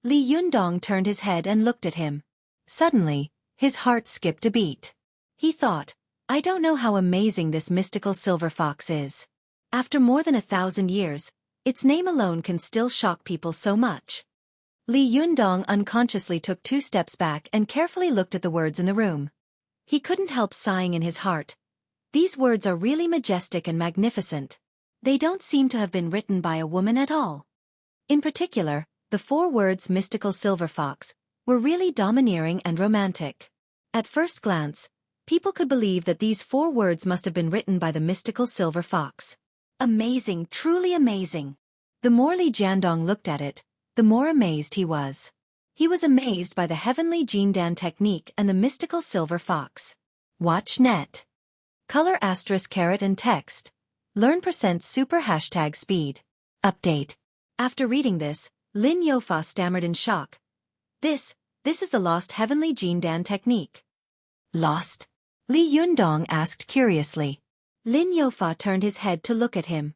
Li Yundong turned his head and looked at him. Suddenly, his heart skipped a beat. He thought, I don't know how amazing this mystical silver fox is. After more than 1,000 years, its name alone can still shock people so much. Li Yundong unconsciously took 2 steps back and carefully looked at the words in the room. He couldn't help sighing in his heart. These words are really majestic and magnificent. They don't seem to have been written by a woman at all. In particular, the 4 words mystical silver fox were really domineering and romantic. At first glance, people could believe that these 4 words must have been written by the mystical silver fox. Amazing, truly amazing. The more Li Jiandong looked at it, the more amazed he was. He was amazed by the heavenly Jindan technique and the mystical silver fox. Watch net. Color * and text. Learn %super #speed. Update. After reading this, Lin Youfa stammered in shock. This is the lost heavenly Jindan technique. Lost? Li Yundong asked curiously. Lin Youfa turned his head to look at him.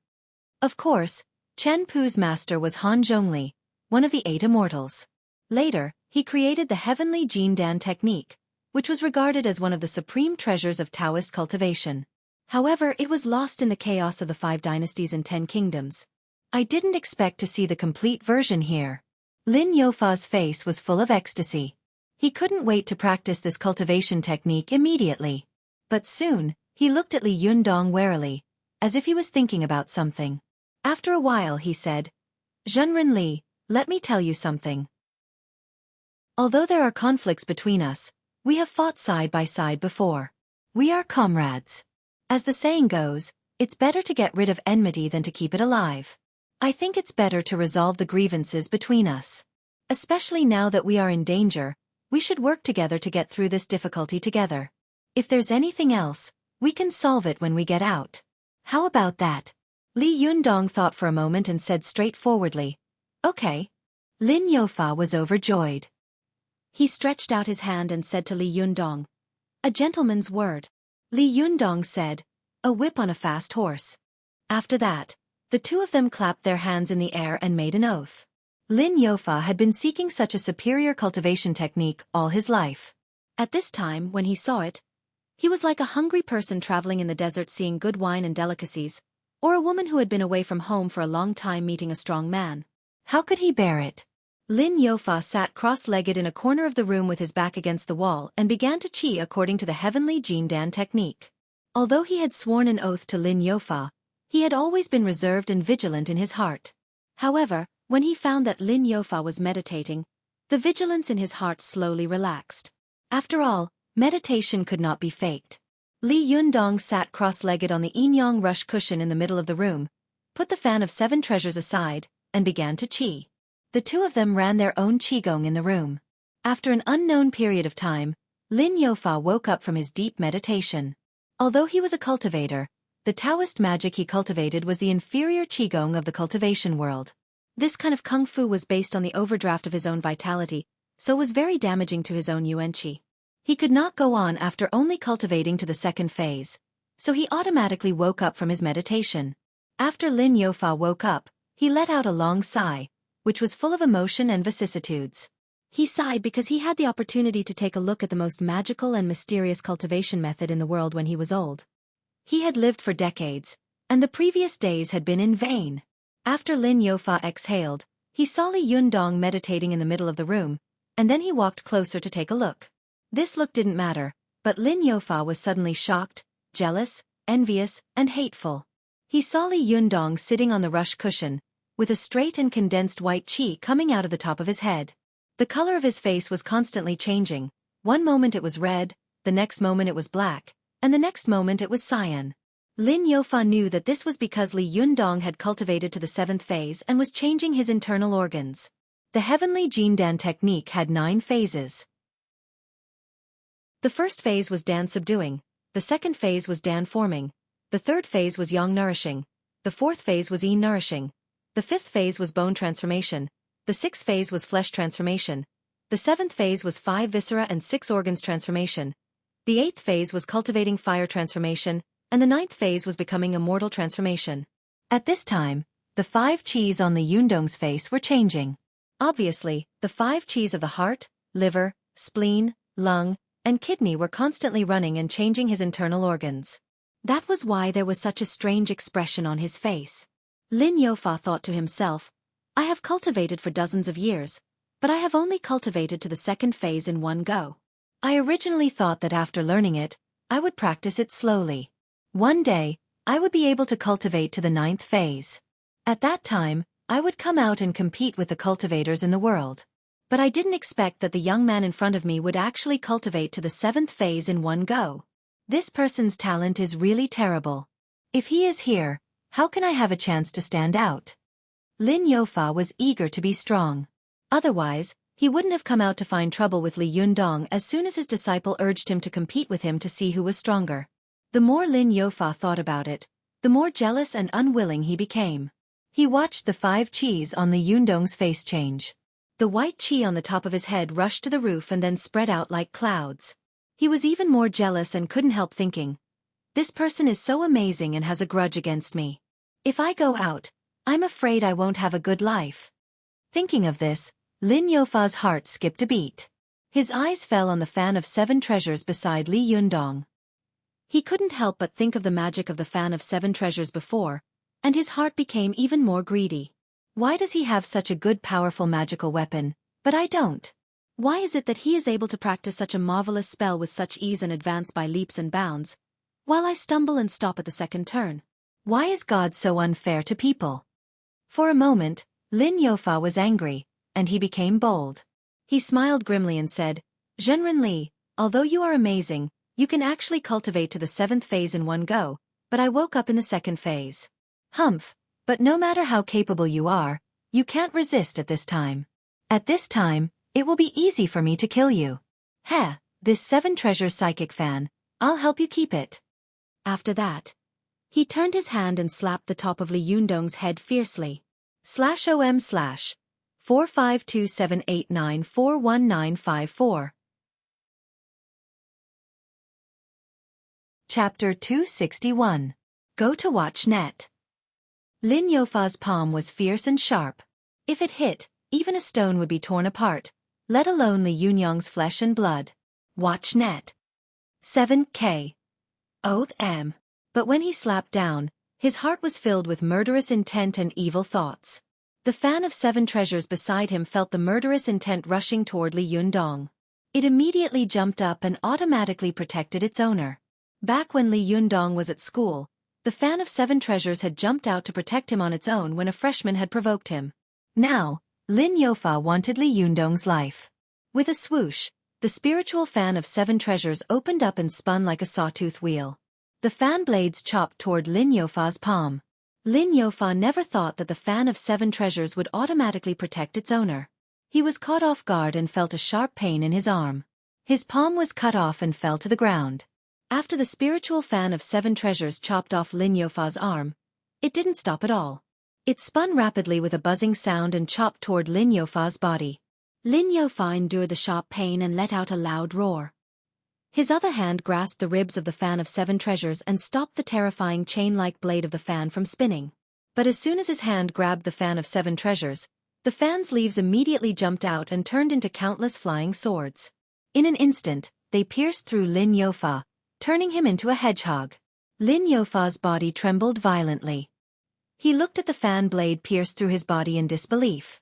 Of course, Chen Pu's master was Han Zhongli, one of the 8 immortals. Later, he created the heavenly Jindan technique, which was regarded as one of the supreme treasures of Taoist cultivation. However, it was lost in the chaos of the 5 dynasties and 10 kingdoms. I didn't expect to see the complete version here. Lin Youfa's face was full of ecstasy. He couldn't wait to practice this cultivation technique immediately. But soon, he looked at Li Yundong warily, as if he was thinking about something. After a while he said, "Zhenren Li, let me tell you something. Although there are conflicts between us, we have fought side by side before. We are comrades. As the saying goes, it's better to get rid of enmity than to keep it alive. I think it's better to resolve the grievances between us. Especially now that we are in danger, we should work together to get through this difficulty together. If there's anything else, we can solve it when we get out. How about that?" Li Yundong thought for a moment and said straightforwardly, "Okay." Lin Youfa was overjoyed. He stretched out his hand and said to Li Yundong, "A gentleman's word." Li Yundong said, "A whip on a fast horse." After that, the 2 of them clapped their hands in the air and made an oath. Lin Youfa had been seeking such a superior cultivation technique all his life. At this time, when he saw it, he was like a hungry person traveling in the desert seeing good wine and delicacies, or a woman who had been away from home for a long time meeting a strong man. How could he bear it? Lin Youfa sat cross-legged in a corner of the room with his back against the wall and began to qi according to the heavenly Jindan technique. Although he had sworn an oath to Lin Youfa, he had always been reserved and vigilant in his heart. However, when he found that Lin Youfa was meditating, the vigilance in his heart slowly relaxed. After all, meditation could not be faked. Li Yundong sat cross-legged on the Yinyang rush cushion in the middle of the room, put the fan of 7 treasures aside, and began to qi. The 2 of them ran their own qigong in the room. After an unknown period of time, Lin Youfa woke up from his deep meditation. Although he was a cultivator, the Taoist magic he cultivated was the inferior qigong of the cultivation world. This kind of kung fu was based on the overdraft of his own vitality, so was very damaging to his own yuan qi. He could not go on after only cultivating to the 2nd phase, so he automatically woke up from his meditation. After Lin Youfa woke up, he let out a long sigh, which was full of emotion and vicissitudes. He sighed because he had the opportunity to take a look at the most magical and mysterious cultivation method in the world when he was old. He had lived for decades, and the previous days had been in vain. After Lin Youfa exhaled, he saw Li Yundong meditating in the middle of the room, and then he walked closer to take a look. This look didn't matter, but Lin Youfa was suddenly shocked, jealous, envious, and hateful. He saw Li Yundong sitting on the rush cushion, with a straight and condensed white chi coming out of the top of his head. The color of his face was constantly changing. One moment it was red, the next moment it was black, and the next moment it was cyan. Lin Youfa knew that this was because Li Yundong had cultivated to the 7th phase and was changing his internal organs. The heavenly Jindan technique had 9 phases. The first phase was Dan subduing, the second phase was Dan forming, the third phase was Yang nourishing, the fourth phase was Yin nourishing, the fifth phase was bone transformation, the sixth phase was flesh transformation, the seventh phase was 5 viscera and 6 organs transformation, the eighth phase was cultivating fire transformation, and the 9th phase was becoming immortal transformation. At this time, the 5 chis on Li Yundong's face were changing. Obviously, the 5 chis of the heart, liver, spleen, lung, and kidney were constantly running and changing his internal organs. That was why there was such a strange expression on his face. Lin Youfa thought to himself, I have cultivated for dozens of years, but I have only cultivated to the 2nd phase in one go. I originally thought that after learning it, I would practice it slowly. One day, I would be able to cultivate to the 9th phase. At that time, I would come out and compete with the cultivators in the world. But I didn't expect that the young man in front of me would actually cultivate to the 7th phase in one go. This person's talent is really terrible. If he is here, how can I have a chance to stand out? Lin Youfa was eager to be strong. Otherwise, he wouldn't have come out to find trouble with Li Yundong as soon as his disciple urged him to compete with him to see who was stronger. The more Lin Youfa thought about it, the more jealous and unwilling he became. He watched the 5 chis on Li Yundong's face change. The white chi on the top of his head rushed to the roof and then spread out like clouds. He was even more jealous and couldn't help thinking, this person is so amazing and has a grudge against me. If I go out, I'm afraid I won't have a good life. Thinking of this, Lin Youfa's heart skipped a beat. His eyes fell on the fan of 7 treasures beside Li Yundong. He couldn't help but think of the magic of the fan of 7 treasures before, and his heart became even more greedy. Why does he have such a good powerful magical weapon, but I don't? Why is it that he is able to practice such a marvelous spell with such ease and advance by leaps and bounds, while I stumble and stop at the 2nd turn? Why is God so unfair to people? For a moment, Lin Youfa was angry, and he became bold. He smiled grimly and said, Zhenren Li, although you are amazing, you can actually cultivate to the 7th phase in one go, but I woke up in the 2nd phase. Humph, but no matter how capable you are, you can't resist at this time. At this time, it will be easy for me to kill you. Heh, this 7 treasure psychic fan, I'll help you keep it. After that, he turned his hand and slapped the top of Li Yundong's head fiercely. /OM/45278941954. Chapter 261. Go to watch net. Lin Youfa's palm was fierce and sharp. If it hit, even a stone would be torn apart, let alone Li Yundong's flesh and blood. Watch net. 7K. Oath M. But when he slapped down, his heart was filled with murderous intent and evil thoughts. The fan of 7 treasures beside him felt the murderous intent rushing toward Li Yundong. It immediately jumped up and automatically protected its owner. Back when Li Yundong was at school, the fan of 7 treasures had jumped out to protect him on its own when a freshman had provoked him. Now, Lin Youfa wanted Li Yundong's life. With a swoosh, the spiritual fan of 7 treasures opened up and spun like a sawtooth wheel. The fan blades chopped toward Lin Youfa's palm. Lin Youfa never thought that the fan of 7 treasures would automatically protect its owner. He was caught off guard and felt a sharp pain in his arm. His palm was cut off and fell to the ground. After the spiritual fan of 7 treasures chopped off Lin Youfa's arm, it didn't stop at all. It spun rapidly with a buzzing sound and chopped toward Lin Youfa's body. Lin Youfa endured the sharp pain and let out a loud roar. His other hand grasped the ribs of the fan of 7 treasures and stopped the terrifying chain-like blade of the fan from spinning. But as soon as his hand grabbed the fan of 7 treasures, The fan's leaves immediately jumped out and turned into countless flying swords. In an instant, they pierced through Lin Youfa, turning him into a hedgehog. Lin Youfa's body trembled violently. He looked at the fan blade pierced through his body in disbelief.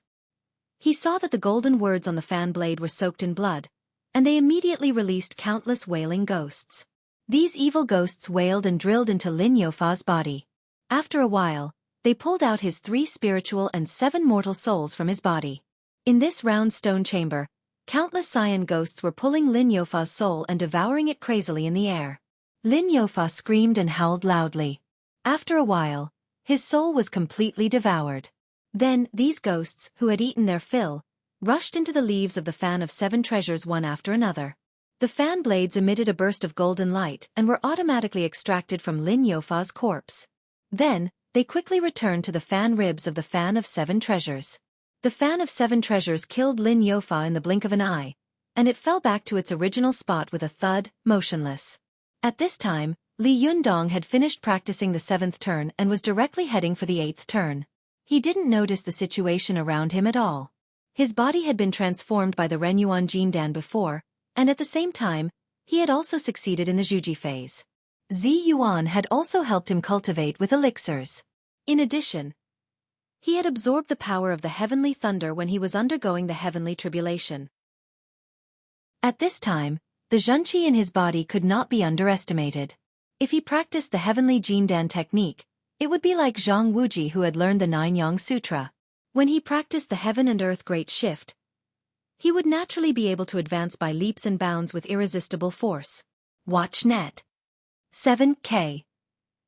He saw that the golden words on the fan blade were soaked in blood, and they immediately released countless wailing ghosts. These evil ghosts wailed and drilled into Lin Youfa's body. After a while, they pulled out his 3 spiritual and 7 mortal souls from his body. In this round stone chamber, countless cyan ghosts were pulling Lin Youfa's soul and devouring it crazily in the air. Lin Youfa screamed and howled loudly. After a while, his soul was completely devoured. Then, these ghosts, who had eaten their fill, rushed into the leaves of the fan of 7 treasures one after another. The fan blades emitted a burst of golden light and were automatically extracted from Lin Youfa's corpse. Then, they quickly returned to the fan ribs of the fan of 7 treasures. The fan of 7 treasures killed Lin Youfa in the blink of an eye, and it fell back to its original spot with a thud, motionless. At this time, Li Yundong had finished practicing the 7th turn and was directly heading for the 8th turn. He didn't notice the situation around him at all. His body had been transformed by the Renyuan Jindan before, and at the same time, he had also succeeded in the Xueqi phase. Zi Yuan had also helped him cultivate with elixirs. In addition, he had absorbed the power of the heavenly thunder when he was undergoing the heavenly tribulation. At this time, the zhenqi in his body could not be underestimated. If he practiced the heavenly Jindan technique, it would be like Zhang Wuji who had learned the 9 Yang Sutra. When he practiced the heaven and earth great shift, he would naturally be able to advance by leaps and bounds with irresistible force. Watch net. 7K.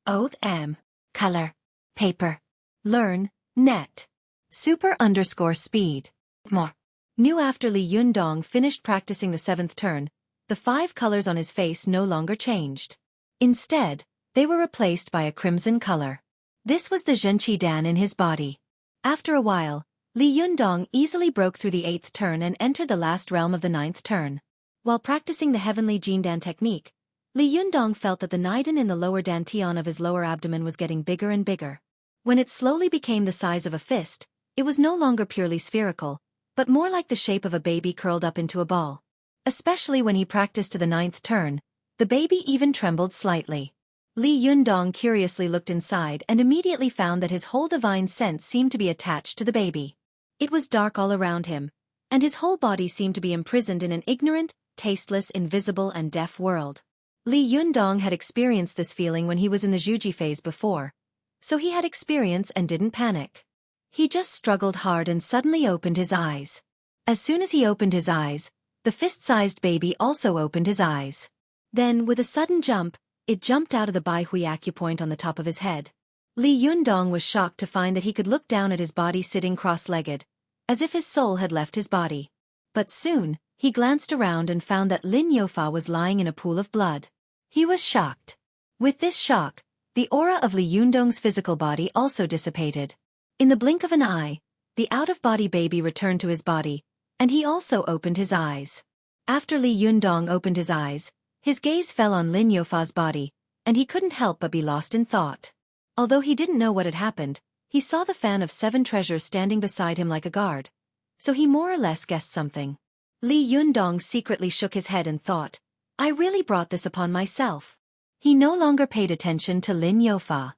Oath M. Color. Paper. Learn. Net. Super_speed. More. New after Li Yundong finished practicing the 7th turn, the 5 colors on his face no longer changed. Instead, they were replaced by a crimson color. This was the zhenqi dan in his body. After a while, Li Yundong easily broke through the 8th turn and entered the last realm of the 9th turn. While practicing the heavenly Jindan technique, Li Yundong felt that the Niden in the lower dantian of his lower abdomen was getting bigger and bigger. When it slowly became the size of a fist, it was no longer purely spherical, but more like the shape of a baby curled up into a ball. Especially when he practiced to the 9th turn, the baby even trembled slightly. Li Yundong curiously looked inside and immediately found that his whole divine sense seemed to be attached to the baby. It was dark all around him, and his whole body seemed to be imprisoned in an ignorant, tasteless, invisible and deaf world. Li Yundong had experienced this feeling when he was in the Xueqi phase before, so he had experience and didn't panic. He just struggled hard and suddenly opened his eyes. As soon as he opened his eyes, the fist-sized baby also opened his eyes. Then, with a sudden jump, it jumped out of the Baihui acupoint on the top of his head. Li Yundong was shocked to find that he could look down at his body sitting cross-legged, as if his soul had left his body. But soon, he glanced around and found that Lin Youfa was lying in a pool of blood. He was shocked. With this shock, the aura of Li Yundong's physical body also dissipated. In the blink of an eye, the out-of-body baby returned to his body, and he also opened his eyes. After Li Yundong opened his eyes, his gaze fell on Lin Youfa's body, and he couldn't help but be lost in thought. Although he didn't know what had happened, he saw the fan of 7 treasures standing beside him like a guard, so he more or less guessed something. Li Yundong secretly shook his head and thought, I really brought this upon myself. He no longer paid attention to Lin Youfa.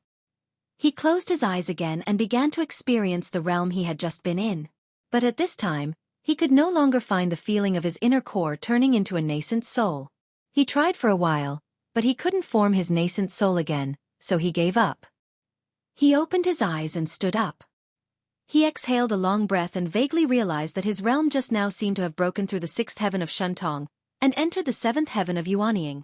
He closed his eyes again and began to experience the realm he had just been in. But at this time, he could no longer find the feeling of his inner core turning into a nascent soul. He tried for a while, but he couldn't form his nascent soul again, so he gave up. He opened his eyes and stood up. He exhaled a long breath and vaguely realized that his realm just now seemed to have broken through the 6th heaven of Shentong and entered the 7th heaven of Yuanying.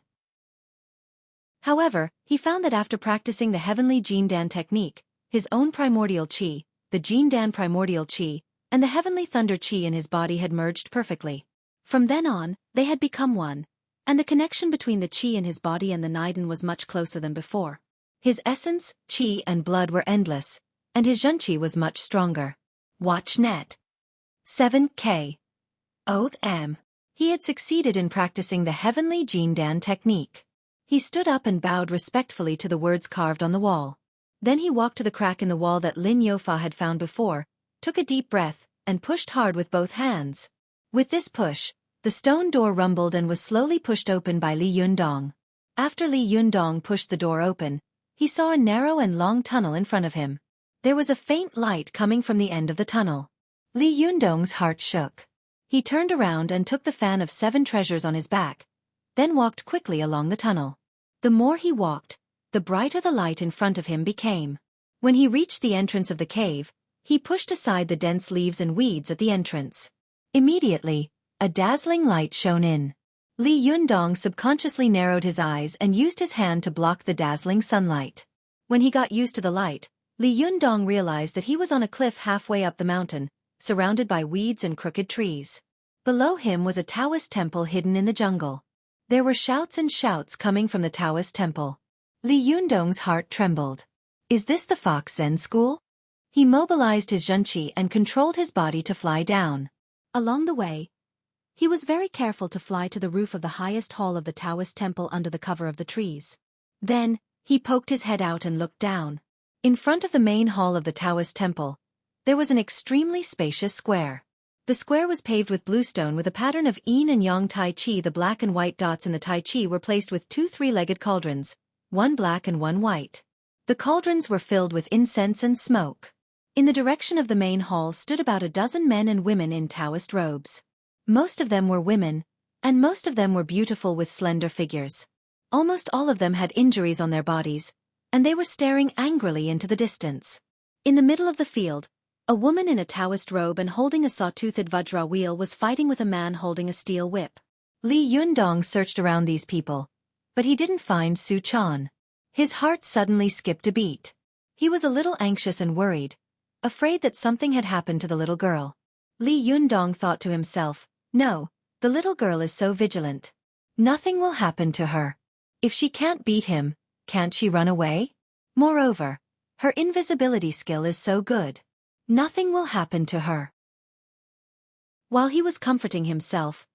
However, he found that after practicing the heavenly Jindan technique, his own primordial qi, the Jindan primordial qi, and the heavenly thunder qi in his body had merged perfectly. From then on, they had become one, and the connection between the qi in his body and the Niden was much closer than before. His essence, qi and blood were endless, and his zhenqi was much stronger. Watch net. 7K. Oath M. He had succeeded in practicing the heavenly Jindan technique. He stood up and bowed respectfully to the words carved on the wall. Then he walked to the crack in the wall that Lin Youfa had found before, took a deep breath, and pushed hard with both hands. With this push, the stone door rumbled and was slowly pushed open by Li Yundong. After Li Yundong pushed the door open, he saw a narrow and long tunnel in front of him. There was a faint light coming from the end of the tunnel. Li Yundong's heart shook. He turned around and took the fan of 7 treasures on his back, then walked quickly along the tunnel. The more he walked, the brighter the light in front of him became. When he reached the entrance of the cave, he pushed aside the dense leaves and weeds at the entrance. Immediately, a dazzling light shone in. Li Yundong subconsciously narrowed his eyes and used his hand to block the dazzling sunlight. When he got used to the light, Li Yundong realized that he was on a cliff halfway up the mountain, surrounded by weeds and crooked trees. Below him was a Taoist temple hidden in the jungle. There were shouts and shouts coming from the Taoist temple. Li Yundong's heart trembled. Is this the Fox Zen school? He mobilized his Xueqi and controlled his body to fly down. Along the way, he was very careful to fly to the roof of the highest hall of the Taoist temple under the cover of the trees. Then, he poked his head out and looked down. In front of the main hall of the Taoist temple, there was an extremely spacious square. The square was paved with bluestone with a pattern of yin and yang tai chi. The black and white dots in the tai chi were placed with 2 3-legged cauldrons, one black and one white. The cauldrons were filled with incense and smoke. In the direction of the main hall stood about a dozen men and women in Taoist robes. Most of them were women, and most of them were beautiful with slender figures. Almost all of them had injuries on their bodies, and they were staring angrily into the distance. In the middle of the field, a woman in a Taoist robe and holding a saw-toothed vajra wheel was fighting with a man holding a steel whip. Li Yundong searched around these people, but he didn't find Su Chan. His heart suddenly skipped a beat. He was a little anxious and worried, afraid that something had happened to the little girl. Li Yundong thought to himself, no, the little girl is so vigilant. Nothing will happen to her. If she can't beat him, can't she run away? Moreover, her invisibility skill is so good. Nothing will happen to her. While he was comforting himself,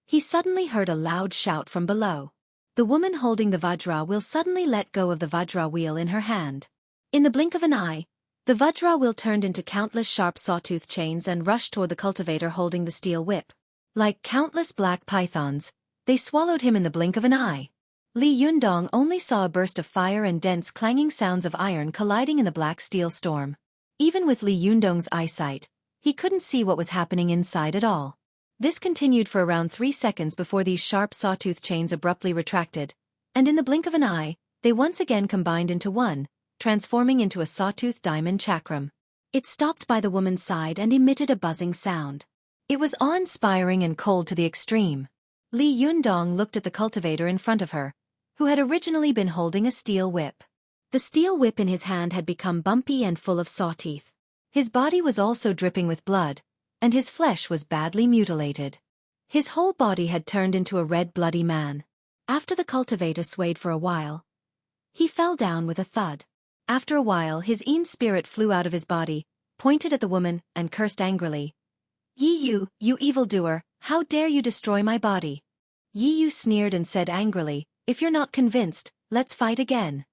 he suddenly heard a loud shout from below. The woman holding the vajra wheel suddenly let go of the vajra wheel in her hand. In the blink of an eye, the vajra wheel turned into countless sharp sawtooth chains and rushed toward the cultivator holding the steel whip. Like countless black pythons, they swallowed him in the blink of an eye. Li Yundong only saw a burst of fire and dense clanging sounds of iron colliding in the black steel storm. Even with Li Yundong's eyesight, he couldn't see what was happening inside at all. This continued for around 3 seconds before these sharp sawtooth chains abruptly retracted, and in the blink of an eye, they once again combined into one, transforming into a sawtooth diamond chakram. It stopped by the woman's side and emitted a buzzing sound. It was awe-inspiring and cold to the extreme. Li Yundong looked at the cultivator in front of her, who had originally been holding a steel whip. The steel whip in his hand had become bumpy and full of saw teeth. His body was also dripping with blood, and his flesh was badly mutilated. His whole body had turned into a red bloody man. After the cultivator swayed for a while, he fell down with a thud. After a while his yin spirit flew out of his body, pointed at the woman, and cursed angrily. You evildoer, how dare you destroy my body? Yu sneered and said angrily, if you're not convinced, let's fight again.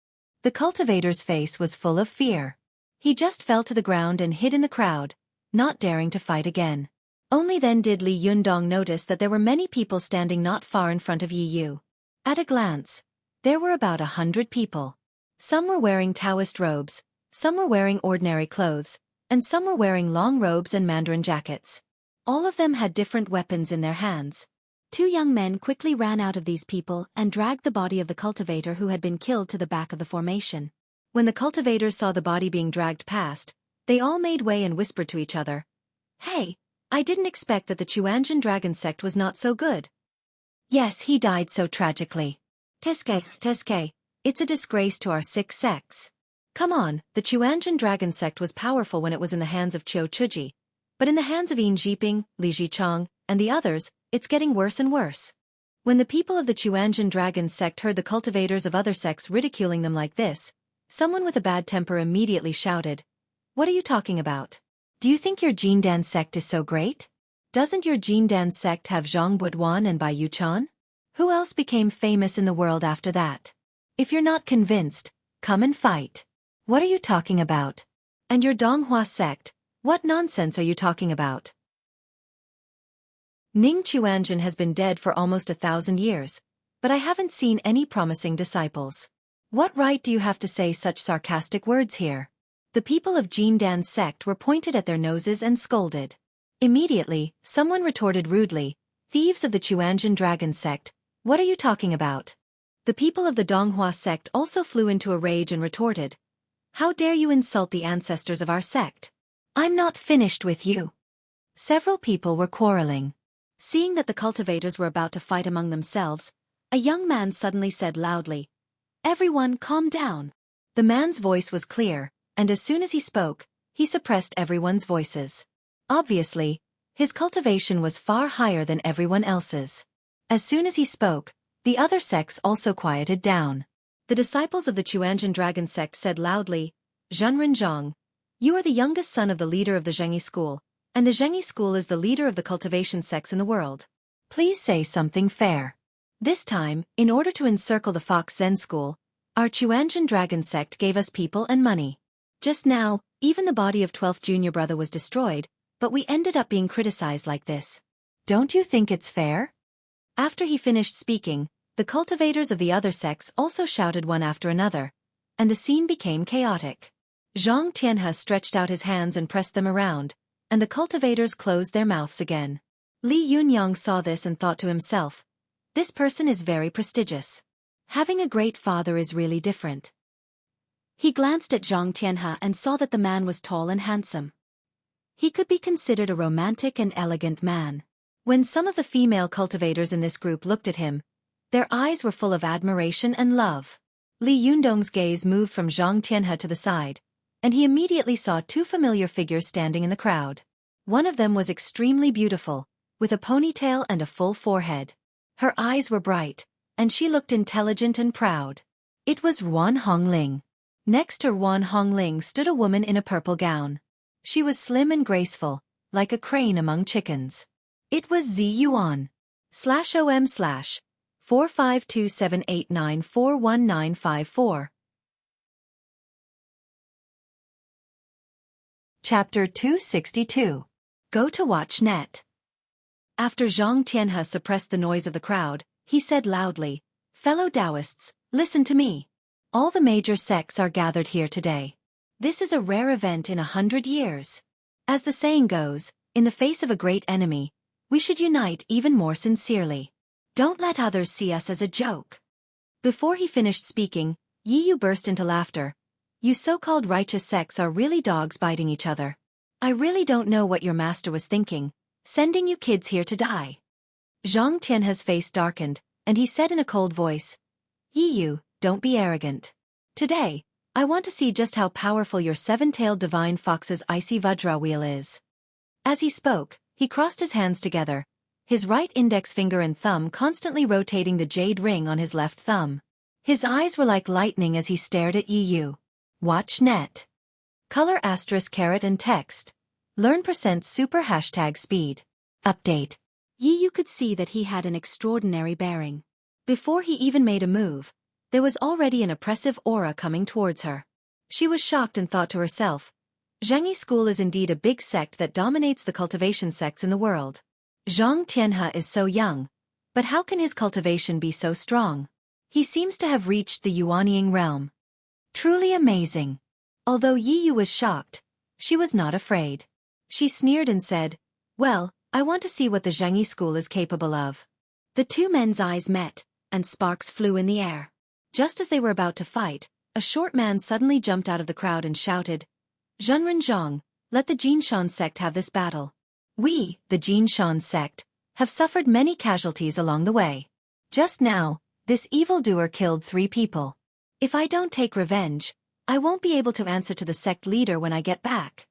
The cultivator's face was full of fear. He just fell to the ground and hid in the crowd, not daring to fight again. Only then did Li Yundong notice that there were many people standing not far in front of Yu. At a glance, there were about 100 people. Some were wearing Taoist robes, some were wearing ordinary clothes, and some were wearing long robes and mandarin jackets. All of them had different weapons in their hands. 2 young men quickly ran out of these people and dragged the body of the cultivator who had been killed to the back of the formation. When the cultivators saw the body being dragged past, they all made way and whispered to each other. Hey, I didn't expect that the Xuanzhen dragon sect was not so good. Yes, he died so tragically. Teske, it's a disgrace to our 6 sects. Come on, the Xuanzhen dragon sect was powerful when it was in the hands of Xueqi, but in the hands of Yin Jiping, Li Jichang, and the others, it's getting worse and worse. When the people of the Xuanzhen dragon sect heard the cultivators of other sects ridiculing them like this, someone with a bad temper immediately shouted, "What are you talking about? Do you think your Jindan sect is so great? Doesn't your Jindan sect have Zhang Buduan and Bai Yuchan? Who else became famous in the world after that? If you're not convinced, come and fight. What are you talking about? And your Donghua sect, What nonsense are you talking about? Ning Chuanjun has been dead for almost 1,000 years, but I haven't seen any promising disciples. What right do you have to say such sarcastic words here? The people of Jin Dan's sect were pointed at their noses and scolded. Immediately, someone retorted rudely, "Thieves of the Chuanjun dragon sect, what are you talking about?" The people of the Donghua sect also flew into a rage and retorted, "How dare you insult the ancestors of our sect? I'm not finished with you." Several people were quarreling. Seeing that the cultivators were about to fight among themselves, a young man suddenly said loudly, "Everyone calm down." The man's voice was clear, and as soon as he spoke, he suppressed everyone's voices. Obviously, his cultivation was far higher than everyone else's. As soon as he spoke, the other sects also quieted down. The disciples of the Chuanjun dragon sect said loudly, "Zhenren Zhang, you are the youngest son of the leader of the Zhengyi school, and the Zhengyi school is the leader of the cultivation sects in the world. Please say something fair. This time, in order to encircle the Fox Zen school, our Chuanjun dragon sect gave us people and money. Just now, even the body of 12th junior brother was destroyed, but we ended up being criticized like this. Don't you think it's fair?" After he finished speaking, the cultivators of the other sects also shouted one after another, and the scene became chaotic. Zhang Tianhe stretched out his hands and pressed them around, and the cultivators closed their mouths again. Li Yunyang saw this and thought to himself, "This person is very prestigious. Having a great father is really different." He glanced at Zhang Tianhe and saw that the man was tall and handsome. He could be considered a romantic and elegant man. When some of the female cultivators in this group looked at him, their eyes were full of admiration and love. Li Yundong's gaze moved from Zhang Tianhe to the side, and he immediately saw two familiar figures standing in the crowd. One of them was extremely beautiful, with a ponytail and a full forehead. Her eyes were bright, and she looked intelligent and proud. It was Wan Hongling. Next to Wan Hongling stood a woman in a purple gown. She was slim and graceful, like a crane among chickens. It was Zi Yuan. /OM/45278941954. Chapter 262. Go to watch net. After Zhang Tianhe suppressed the noise of the crowd, he said loudly, "Fellow Taoists, listen to me. All the major sects are gathered here today. This is a rare event in 100 years. As the saying goes, in the face of a great enemy, we should unite even more sincerely. Don't let others see us as a joke." Before he finished speaking, Yi Yu burst into laughter. "You so-called righteous sects are really dogs biting each other. I really don't know what your master was thinking, sending you kids here to die." Zhang Tianhe's face darkened, and he said in a cold voice, "Yi Yu, don't be arrogant. Today, I want to see just how powerful your seven-tailed divine fox's icy Vajra wheel is." As he spoke, he crossed his hands together, his right index finger and thumb constantly rotating the jade ring on his left thumb. His eyes were like lightning as he stared at Yi Yu. Watch net. Color * and text. Learn %super #speed. Update. Yi Yu could see that he had an extraordinary bearing. Before he even made a move, there was already an oppressive aura coming towards her. She was shocked and thought to herself, Zhengyi school is indeed a big sect that dominates the cultivation sects in the world. Zhang Tianhe is so young, but how can his cultivation be so strong? He seems to have reached the Yuanying realm. Truly amazing. Although Yi Yu was shocked, she was not afraid. She sneered and said, "Well, I want to see what the Zhengyi school is capable of." The two men's eyes met, and sparks flew in the air. Just as they were about to fight, a short man suddenly jumped out of the crowd and shouted, "Zhenren Zhang, let the Jinshan sect have this battle. We, the Jinshan sect, have suffered many casualties along the way. Just now, this evildoer killed 3 people. If I don't take revenge, I won't be able to answer to the sect leader when I get back."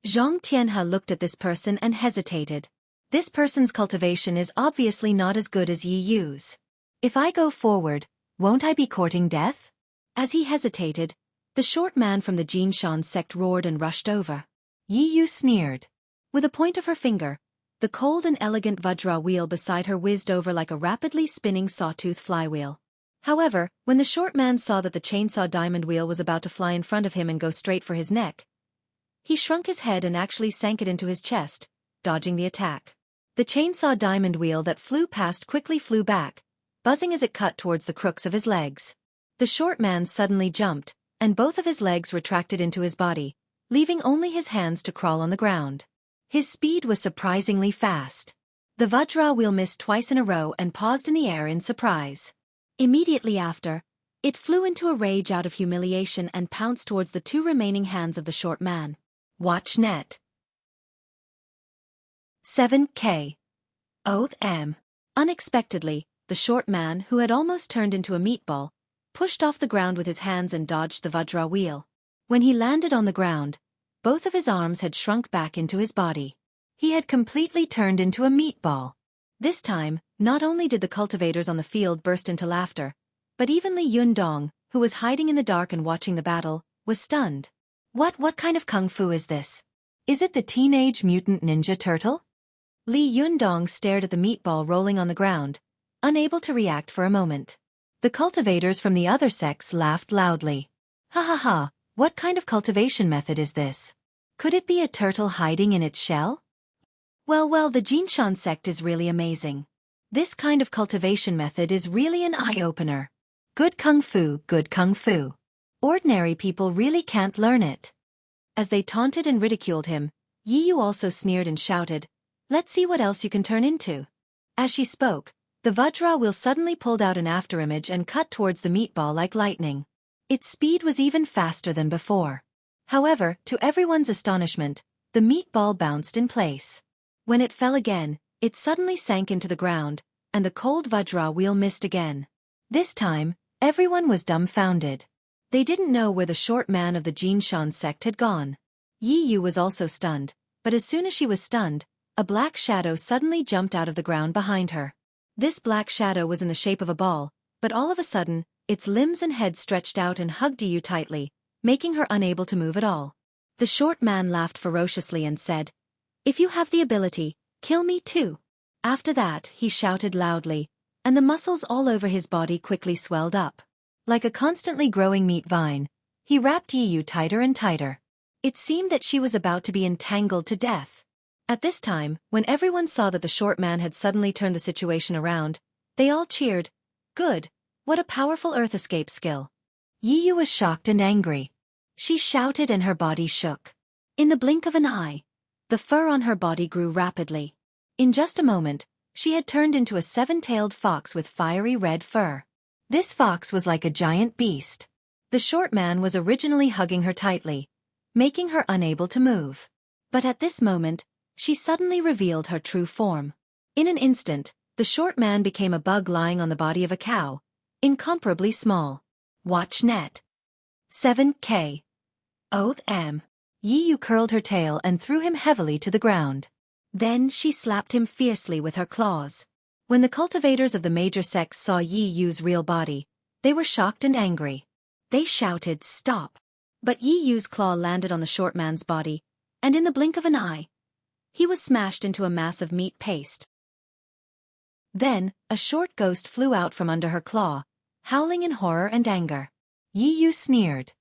Zhang Tianhe looked at this person and hesitated. This person's cultivation is obviously not as good as Yi Yu's. If I go forward, won't I be courting death? As he hesitated, the short man from the Jinshan sect roared and rushed over. Yi Yu sneered. With a point of her finger, the cold and elegant Vajra wheel beside her whizzed over like a rapidly spinning sawtooth flywheel. However, when the short man saw that the chainsaw diamond wheel was about to fly in front of him and go straight for his neck, He shrunk his head and actually sank it into his chest, dodging the attack. The chainsaw diamond wheel that flew past quickly flew back, buzzing as it cut towards the crooks of his legs. The short man suddenly jumped, and both of his legs retracted into his body, leaving only his hands to crawl on the ground. His speed was surprisingly fast. The Vajra wheel missed twice in a row and paused in the air in surprise. Immediately after, it flew into a rage out of humiliation and pounced towards the two remaining hands of the short man. Watch net. 7K. Oath M. Unexpectedly, the short man, who had almost turned into a meatball, pushed off the ground with his hands and dodged the Vajra wheel. When he landed on the ground, both of his arms had shrunk back into his body. He had completely turned into a meatball. This time, not only did the cultivators on the field burst into laughter, but even Li Yundong, who was hiding in the dark and watching the battle, was stunned. What kind of kung fu is this? Is it the Teenage Mutant Ninja Turtle? Li Yundong stared at the meatball rolling on the ground, unable to react for a moment. The cultivators from the other sects laughed loudly. Ha ha ha, what kind of cultivation method is this? Could it be a turtle hiding in its shell? Well, the Jinshan sect is really amazing. This kind of cultivation method is really an eye-opener. Good kung fu, good kung fu. Ordinary people really can't learn it. As they taunted and ridiculed him, Yi Yu also sneered and shouted, "Let's see what else you can turn into." As she spoke, the Vajra wheel suddenly pulled out an afterimage and cut towards the meatball like lightning. Its speed was even faster than before. However, to everyone's astonishment, the meatball bounced in place. When it fell again, it suddenly sank into the ground, and the cold Vajra wheel missed again. This time, everyone was dumbfounded. They didn't know where the short man of the Jinshan sect had gone. Yi Yu was also stunned, but as soon as she was stunned, a black shadow suddenly jumped out of the ground behind her. This black shadow was in the shape of a ball, but all of a sudden, its limbs and head stretched out and hugged Yi Yu tightly, making her unable to move at all. The short man laughed ferociously and said, "If you have the ability, kill me too." After that, he shouted loudly, and the muscles all over his body quickly swelled up. Like a constantly growing meat vine, he wrapped Yi Yu tighter and tighter. It seemed that she was about to be entangled to death. At this time, when everyone saw that the short man had suddenly turned the situation around, they all cheered, "Good, what a powerful earth escape skill." Yi Yu was shocked and angry. She shouted and her body shook. In the blink of an eye, the fur on her body grew rapidly. In just a moment, she had turned into a seven-tailed fox with fiery red fur. This fox was like a giant beast. The short man was originally hugging her tightly, making her unable to move. But at this moment, she suddenly revealed her true form. In an instant, the short man became a bug lying on the body of a cow, incomparably small. Watch net. 7K. Oath M. Yi Yu curled her tail and threw him heavily to the ground. Then she slapped him fiercely with her claws. When the cultivators of the major sects saw Yi Yu's real body, they were shocked and angry. They shouted, "Stop!" But Yi Yu's claw landed on the short man's body, and in the blink of an eye, he was smashed into a mass of meat paste. Then, a short ghost flew out from under her claw, howling in horror and anger. Yi Yu sneered.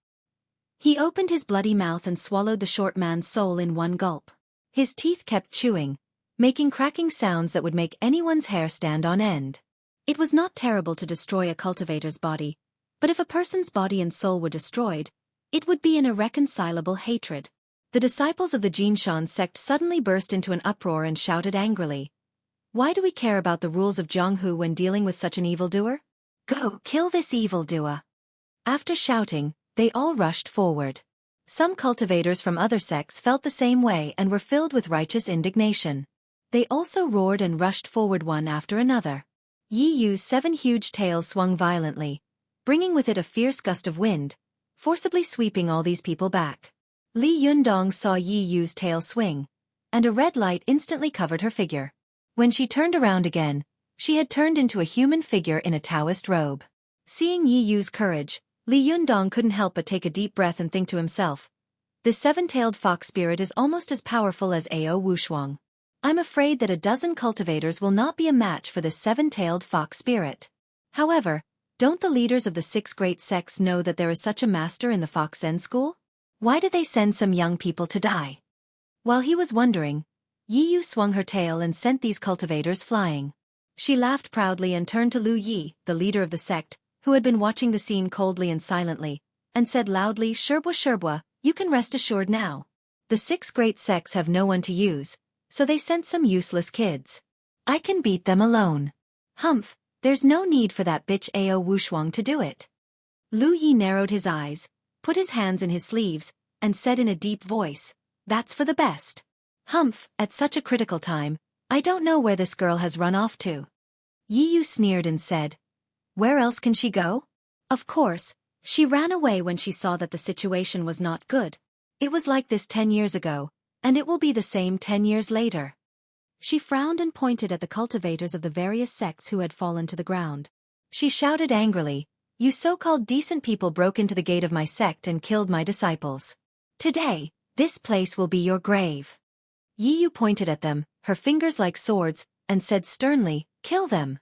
He opened his bloody mouth and swallowed the short man's soul in one gulp. His teeth kept chewing, making cracking sounds that would make anyone's hair stand on end. It was not terrible to destroy a cultivator's body, but if a person's body and soul were destroyed, it would be an irreconcilable hatred. The disciples of the Jinshan sect suddenly burst into an uproar and shouted angrily, "Why do we care about the rules of Zhonghu when dealing with such an evildoer? Go, kill this evildoer." After shouting, they all rushed forward. Some cultivators from other sects felt the same way and were filled with righteous indignation. They also roared and rushed forward one after another. Yi Yu's 7 huge tails swung violently, bringing with it a fierce gust of wind, forcibly sweeping all these people back. Li Yundong saw Yi Yu's tail swing, and a red light instantly covered her figure. When she turned around again, she had turned into a human figure in a Taoist robe. Seeing Yi Yu's courage, Li Yundong couldn't help but take a deep breath and think to himself, "This 7-tailed fox spirit is almost as powerful as Ao Wushuang. I'm afraid that a dozen cultivators will not be a match for this 7-tailed fox spirit." However, don't the leaders of the 6 great sects know that there is such a master in the Fox Zen school? Why did they send some young people to die? While he was wondering, Yi Yu swung her tail and sent these cultivators flying. She laughed proudly and turned to Lu Yi, the leader of the sect, who had been watching the scene coldly and silently, and said loudly, Sherbwa, you can rest assured now. The 6 great sects have no one to use, so they sent some useless kids. I can beat them alone. Humph, there's no need for that bitch Ao Wushuang to do it. Lu Yi narrowed his eyes, put his hands in his sleeves, and said in a deep voice, that's for the best. Humph, at such a critical time, I don't know where this girl has run off to. Yi Yu sneered and said, where else can she go? Of course, she ran away when she saw that the situation was not good. It was like this 10 years ago, and it will be the same 10 years later. She frowned and pointed at the cultivators of the various sects who had fallen to the ground. She shouted angrily, you so-called decent people broke into the gate of my sect and killed my disciples. Today, this place will be your grave. Yi Yu pointed at them, her fingers like swords, and said sternly, kill them.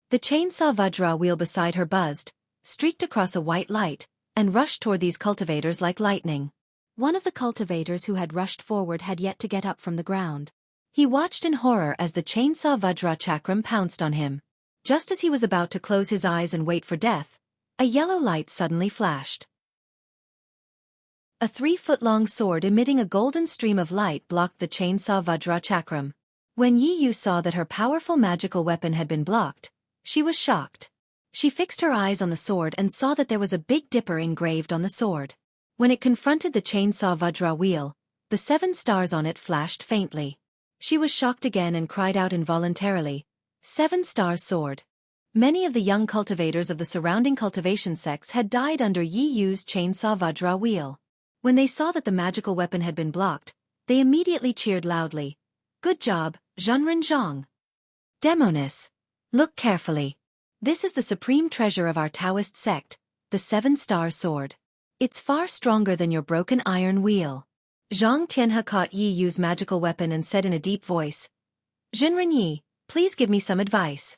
The chainsaw Vajra wheel beside her buzzed, streaked across a white light, and rushed toward these cultivators like lightning. One of the cultivators who had rushed forward had yet to get up from the ground. He watched in horror as the chainsaw Vajra chakram pounced on him. Just as he was about to close his eyes and wait for death, a yellow light suddenly flashed. A 3-foot-long sword emitting a golden stream of light blocked the chainsaw Vajra chakram. When Yi Yu saw that her powerful magical weapon had been blocked, she was shocked. She fixed her eyes on the sword and saw that there was a big dipper engraved on the sword. When it confronted the chainsaw Vajra wheel, the 7 stars on it flashed faintly. She was shocked again and cried out involuntarily, 7-star sword. Many of the young cultivators of the surrounding cultivation sects had died under Yi Yu's chainsaw Vajra wheel. When they saw that the magical weapon had been blocked, they immediately cheered loudly. Good job, Zhenren Zhang. Demonis. Look carefully. This is the supreme treasure of our Taoist sect, the 7-star sword. It's far stronger than your broken iron wheel. Zhang Tianhe caught Yi Yu's magical weapon and said in a deep voice, Zhenren Yi, please give me some advice.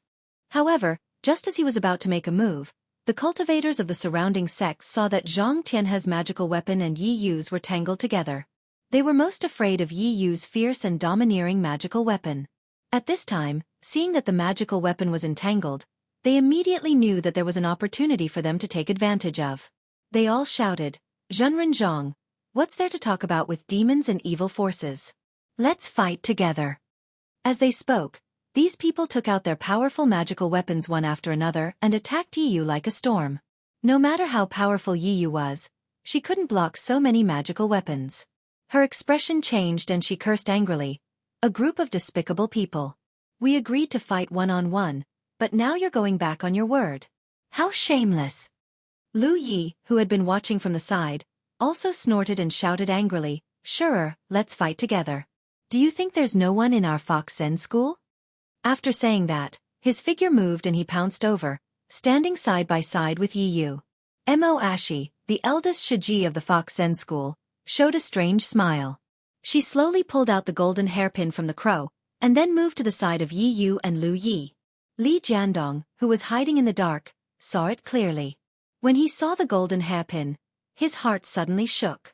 However, just as he was about to make a move, the cultivators of the surrounding sects saw that Zhang Tianhe's magical weapon and Yi Yu's were tangled together. They were most afraid of Yi Yu's fierce and domineering magical weapon. At this time, seeing that the magical weapon was entangled, they immediately knew that there was an opportunity for them to take advantage of. They all shouted, Zhenren Zhang, what's there to talk about with demons and evil forces? Let's fight together. As they spoke, these people took out their powerful magical weapons one after another and attacked Yi Yu like a storm. No matter how powerful Yi Yu was, she couldn't block so many magical weapons. Her expression changed and she cursed angrily. A group of despicable people. We agreed to fight one-on-one, but now you're going back on your word. How shameless! Lu Yi, who had been watching from the side, also snorted and shouted angrily, Sure, let's fight together. Do you think there's no one in our Fox Zen school? After saying that, his figure moved and he pounced over, standing side by side with Yi Yu. Mo Ashi, the eldest Shiji of the Fox Zen school, showed a strange smile. She slowly pulled out the golden hairpin from the crow, and then moved to the side of Yi Yu and Lu Yi. Li Jiandong, who was hiding in the dark, saw it clearly. When he saw the golden hairpin, his heart suddenly shook.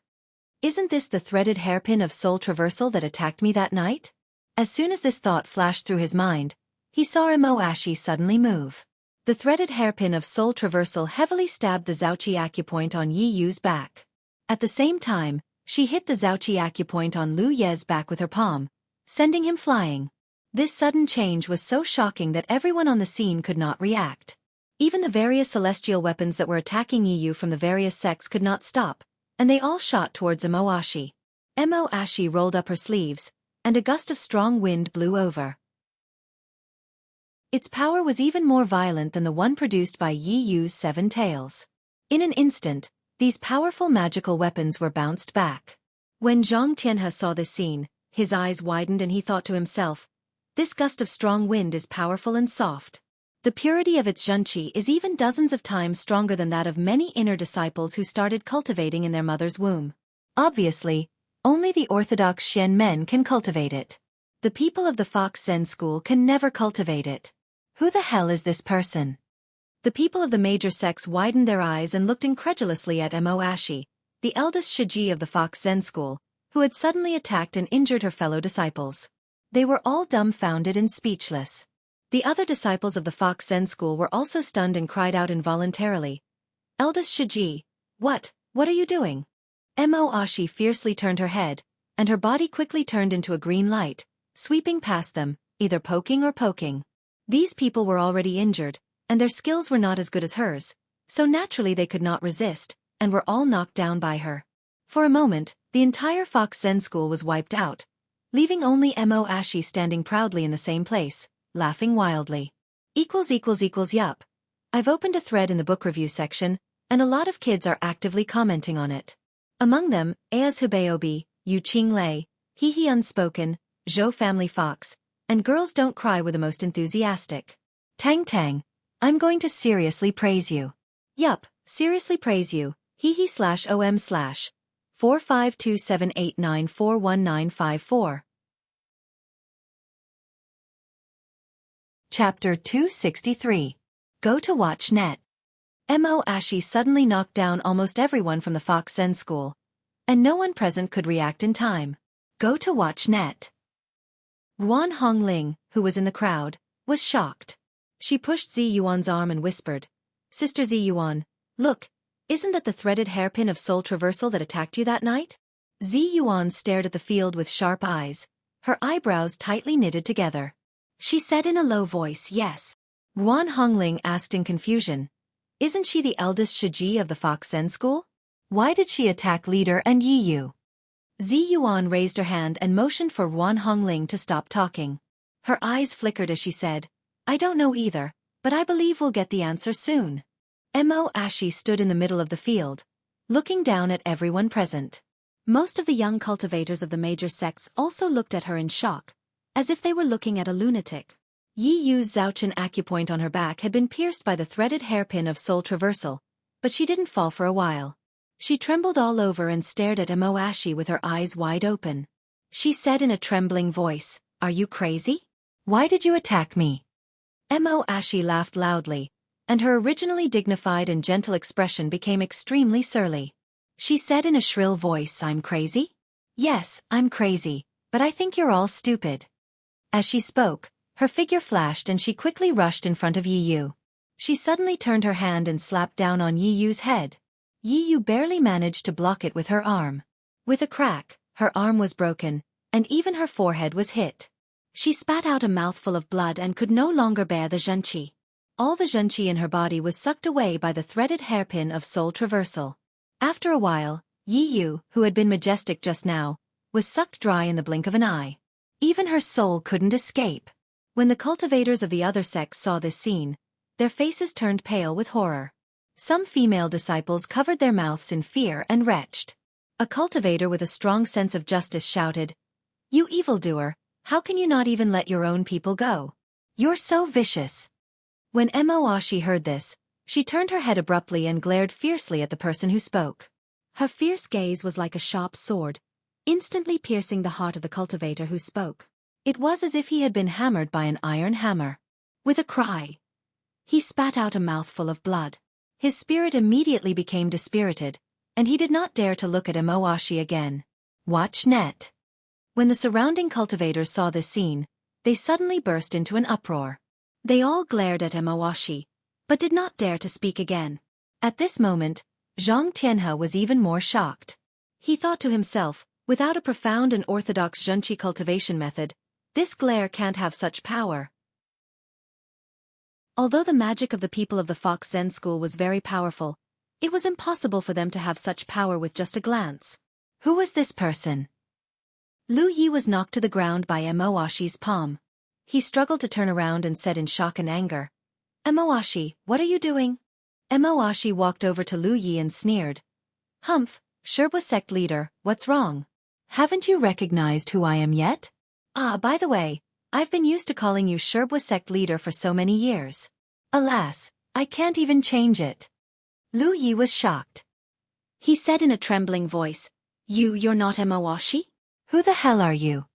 Isn't this the threaded hairpin of soul traversal that attacked me that night? As soon as this thought flashed through his mind, he saw Mo Ashi suddenly move. The threaded hairpin of soul traversal heavily stabbed the Xueqi acupoint on Yi Yu's back. At the same time, she hit the Xueqi acupoint on Lu Ye's back with her palm, sending him flying. This sudden change was so shocking that everyone on the scene could not react. Even the various celestial weapons that were attacking Yi Yu from the various sects could not stop, and they all shot towards Mo Ashi. Mo Ashi rolled up her sleeves, and a gust of strong wind blew over. Its power was even more violent than the one produced by Yi Yu's 7 tails. In an instant, these powerful magical weapons were bounced back. When Zhang Tianhe saw this scene, his eyes widened and he thought to himself, this gust of strong wind is powerful and soft. The purity of its zhenqi is even dozens of times stronger than that of many inner disciples who started cultivating in their mother's womb. Obviously, only the orthodox Xian men can cultivate it. The people of the Fox Zen school can never cultivate it. Who the hell is this person? The people of the major sects widened their eyes and looked incredulously at Mo Ashi, the eldest Xueqi of the Fox Zen school, who had suddenly attacked and injured her fellow disciples. They were all dumbfounded and speechless. The other disciples of the Fox Zen school were also stunned and cried out involuntarily. Eldest Xueqi, what are you doing? Mo Ashi fiercely turned her head, and her body quickly turned into a green light, sweeping past them, either poking or poking. These people were already injured, and their skills were not as good as hers, so naturally they could not resist, and were all knocked down by her. For a moment, the entire Fox Zen school was wiped out, leaving only Mo Ashi standing proudly in the same place, laughing wildly. Yup. I've opened a thread in the book review section, and a lot of kids are actively commenting on it. Among them, Ayaz Hubayobi, Yu Qing Lei, Hihi Unspoken, Zhou Family Fox, and Girls Don't Cry were the most enthusiastic. Tang Tang, I'm going to seriously praise you. Yup, seriously praise you, hihi/om/ 4527894194. Chapter 263. Go to Watch Net. Mo Ashi suddenly knocked down almost everyone from the Fox Zen school, and no one present could react in time. Go to Watch Net. Ruan Hongling, who was in the crowd, was shocked. She pushed Zi Yuan's arm and whispered, Sister Zi Yuan, look, isn't that the threaded hairpin of soul traversal that attacked you that night? Zi Yuan stared at the field with sharp eyes, her eyebrows tightly knitted together. She said in a low voice, yes. Ruan Hongling asked in confusion, isn't she the eldest Xueqi of the Fox Zen school? Why did she attack leader and Yi Yu? Zi Yuan raised her hand and motioned for Ruan Hongling to stop talking. Her eyes flickered as she said, I don't know either, but I believe we'll get the answer soon. Mo Ashi stood in the middle of the field, looking down at everyone present. Most of the young cultivators of the major sects also looked at her in shock, as if they were looking at a lunatic. Yi Yu's Zhaochen acupoint on her back had been pierced by the threaded hairpin of soul traversal, but she didn't fall for a while. She trembled all over and stared at Mo Ashi with her eyes wide open. She said in a trembling voice, Are you crazy? Why did you attack me? Mo Ashi laughed loudly, and her originally dignified and gentle expression became extremely surly. She said in a shrill voice, I'm crazy? Yes, I'm crazy, but I think you're all stupid. As she spoke, her figure flashed and she quickly rushed in front of Yi Yu. She suddenly turned her hand and slapped down on Yi Yu's head. Yi Yu barely managed to block it with her arm. With a crack, her arm was broken, and even her forehead was hit. She spat out a mouthful of blood and could no longer bear the zhenqi. All the zhenqi in her body was sucked away by the threaded hairpin of soul traversal. After a while, Yi Yu, who had been majestic just now, was sucked dry in the blink of an eye. Even her soul couldn't escape. When the cultivators of the other sects saw this scene, their faces turned pale with horror. Some female disciples covered their mouths in fear and retched. A cultivator with a strong sense of justice shouted, You evildoer, how can you not even let your own people go? You're so vicious. When Mo Ashi heard this, she turned her head abruptly and glared fiercely at the person who spoke. Her fierce gaze was like a sharp sword, instantly piercing the heart of the cultivator who spoke. It was as if he had been hammered by an iron hammer. With a cry, he spat out a mouthful of blood. His spirit immediately became dispirited, and he did not dare to look at Mo Ashi again. Watch Net. When the surrounding cultivators saw this scene, they suddenly burst into an uproar. They all glared at Mo Ashi, but did not dare to speak again. At this moment, Zhang Tianhe was even more shocked. He thought to himself, without a profound and orthodox zhenqi cultivation method, this glare can't have such power. Although the magic of the people of the Fox Zen school was very powerful, it was impossible for them to have such power with just a glance. Who was this person? Lu Yi was knocked to the ground by Mo Ashi's palm. He struggled to turn around and said in shock and anger, Mo Ashi, what are you doing? Mo Ashi walked over to Lu Yi and sneered, Humph, Xueqi sect leader, what's wrong? Haven't you recognized who I am yet? Ah, by the way, I've been used to calling you Xueqi sect leader for so many years. Alas, I can't even change it. Lu Yi was shocked. He said in a trembling voice, You're not Mo Ashi? Who the hell are you?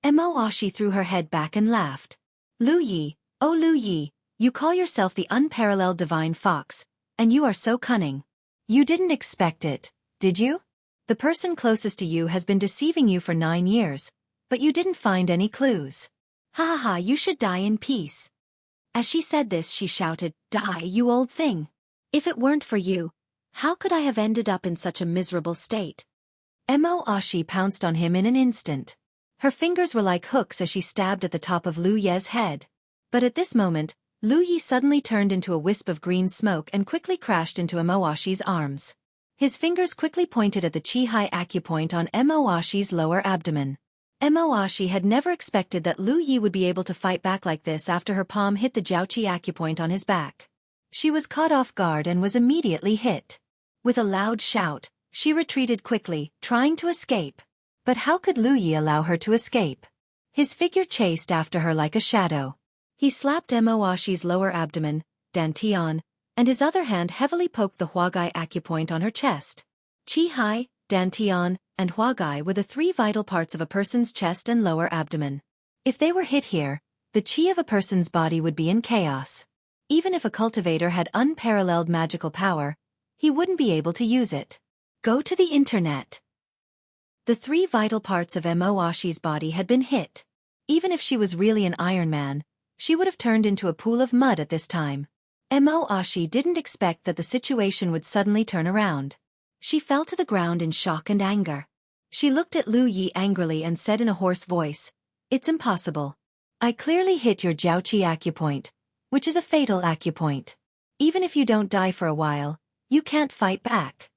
Mo Ashi threw her head back and laughed. Lu Yi, oh Lu Yi, you call yourself the unparalleled divine fox, and you are so cunning. You didn't expect it, did you? The person closest to you has been deceiving you for 9 years, but you didn't find any clues. Ha ha ha, you should die in peace. As she said this, she shouted, Die, you old thing. If it weren't for you, how could I have ended up in such a miserable state? Mo Ashi pounced on him in an instant. Her fingers were like hooks as she stabbed at the top of Lu Ye's head. But at this moment, Lu Ye suddenly turned into a wisp of green smoke and quickly crashed into Mo Ashi's arms. His fingers quickly pointed at the Chi-Hai acupoint on Mo Ashi's lower abdomen. Mo Ashi had never expected that Lu Ye would be able to fight back like this after her palm hit the Xueqi acupoint on his back. She was caught off guard and was immediately hit. With a loud shout, she retreated quickly, trying to escape. But how could Lu Ye allow her to escape? His figure chased after her like a shadow. He slapped Mo Ashi's lower abdomen, dantian, and his other hand heavily poked the Huagai acupoint on her chest. Chi-Hai, dantian, and Huagai were the 3 vital parts of a person's chest and lower abdomen. If they were hit here, the chi of a person's body would be in chaos. Even if a cultivator had unparalleled magical power, he wouldn't be able to use it. Go to the internet. The 3 vital parts of Mo Ashi's body had been hit. Even if she was really an Iron Man, she would have turned into a pool of mud at this time. Mo Ashi didn't expect that the situation would suddenly turn around. She fell to the ground in shock and anger. She looked at Lu Ye angrily and said in a hoarse voice, It's impossible. I clearly hit your Xueqi acupoint, which is a fatal acupoint. Even if you don't die for a while, you can't fight back.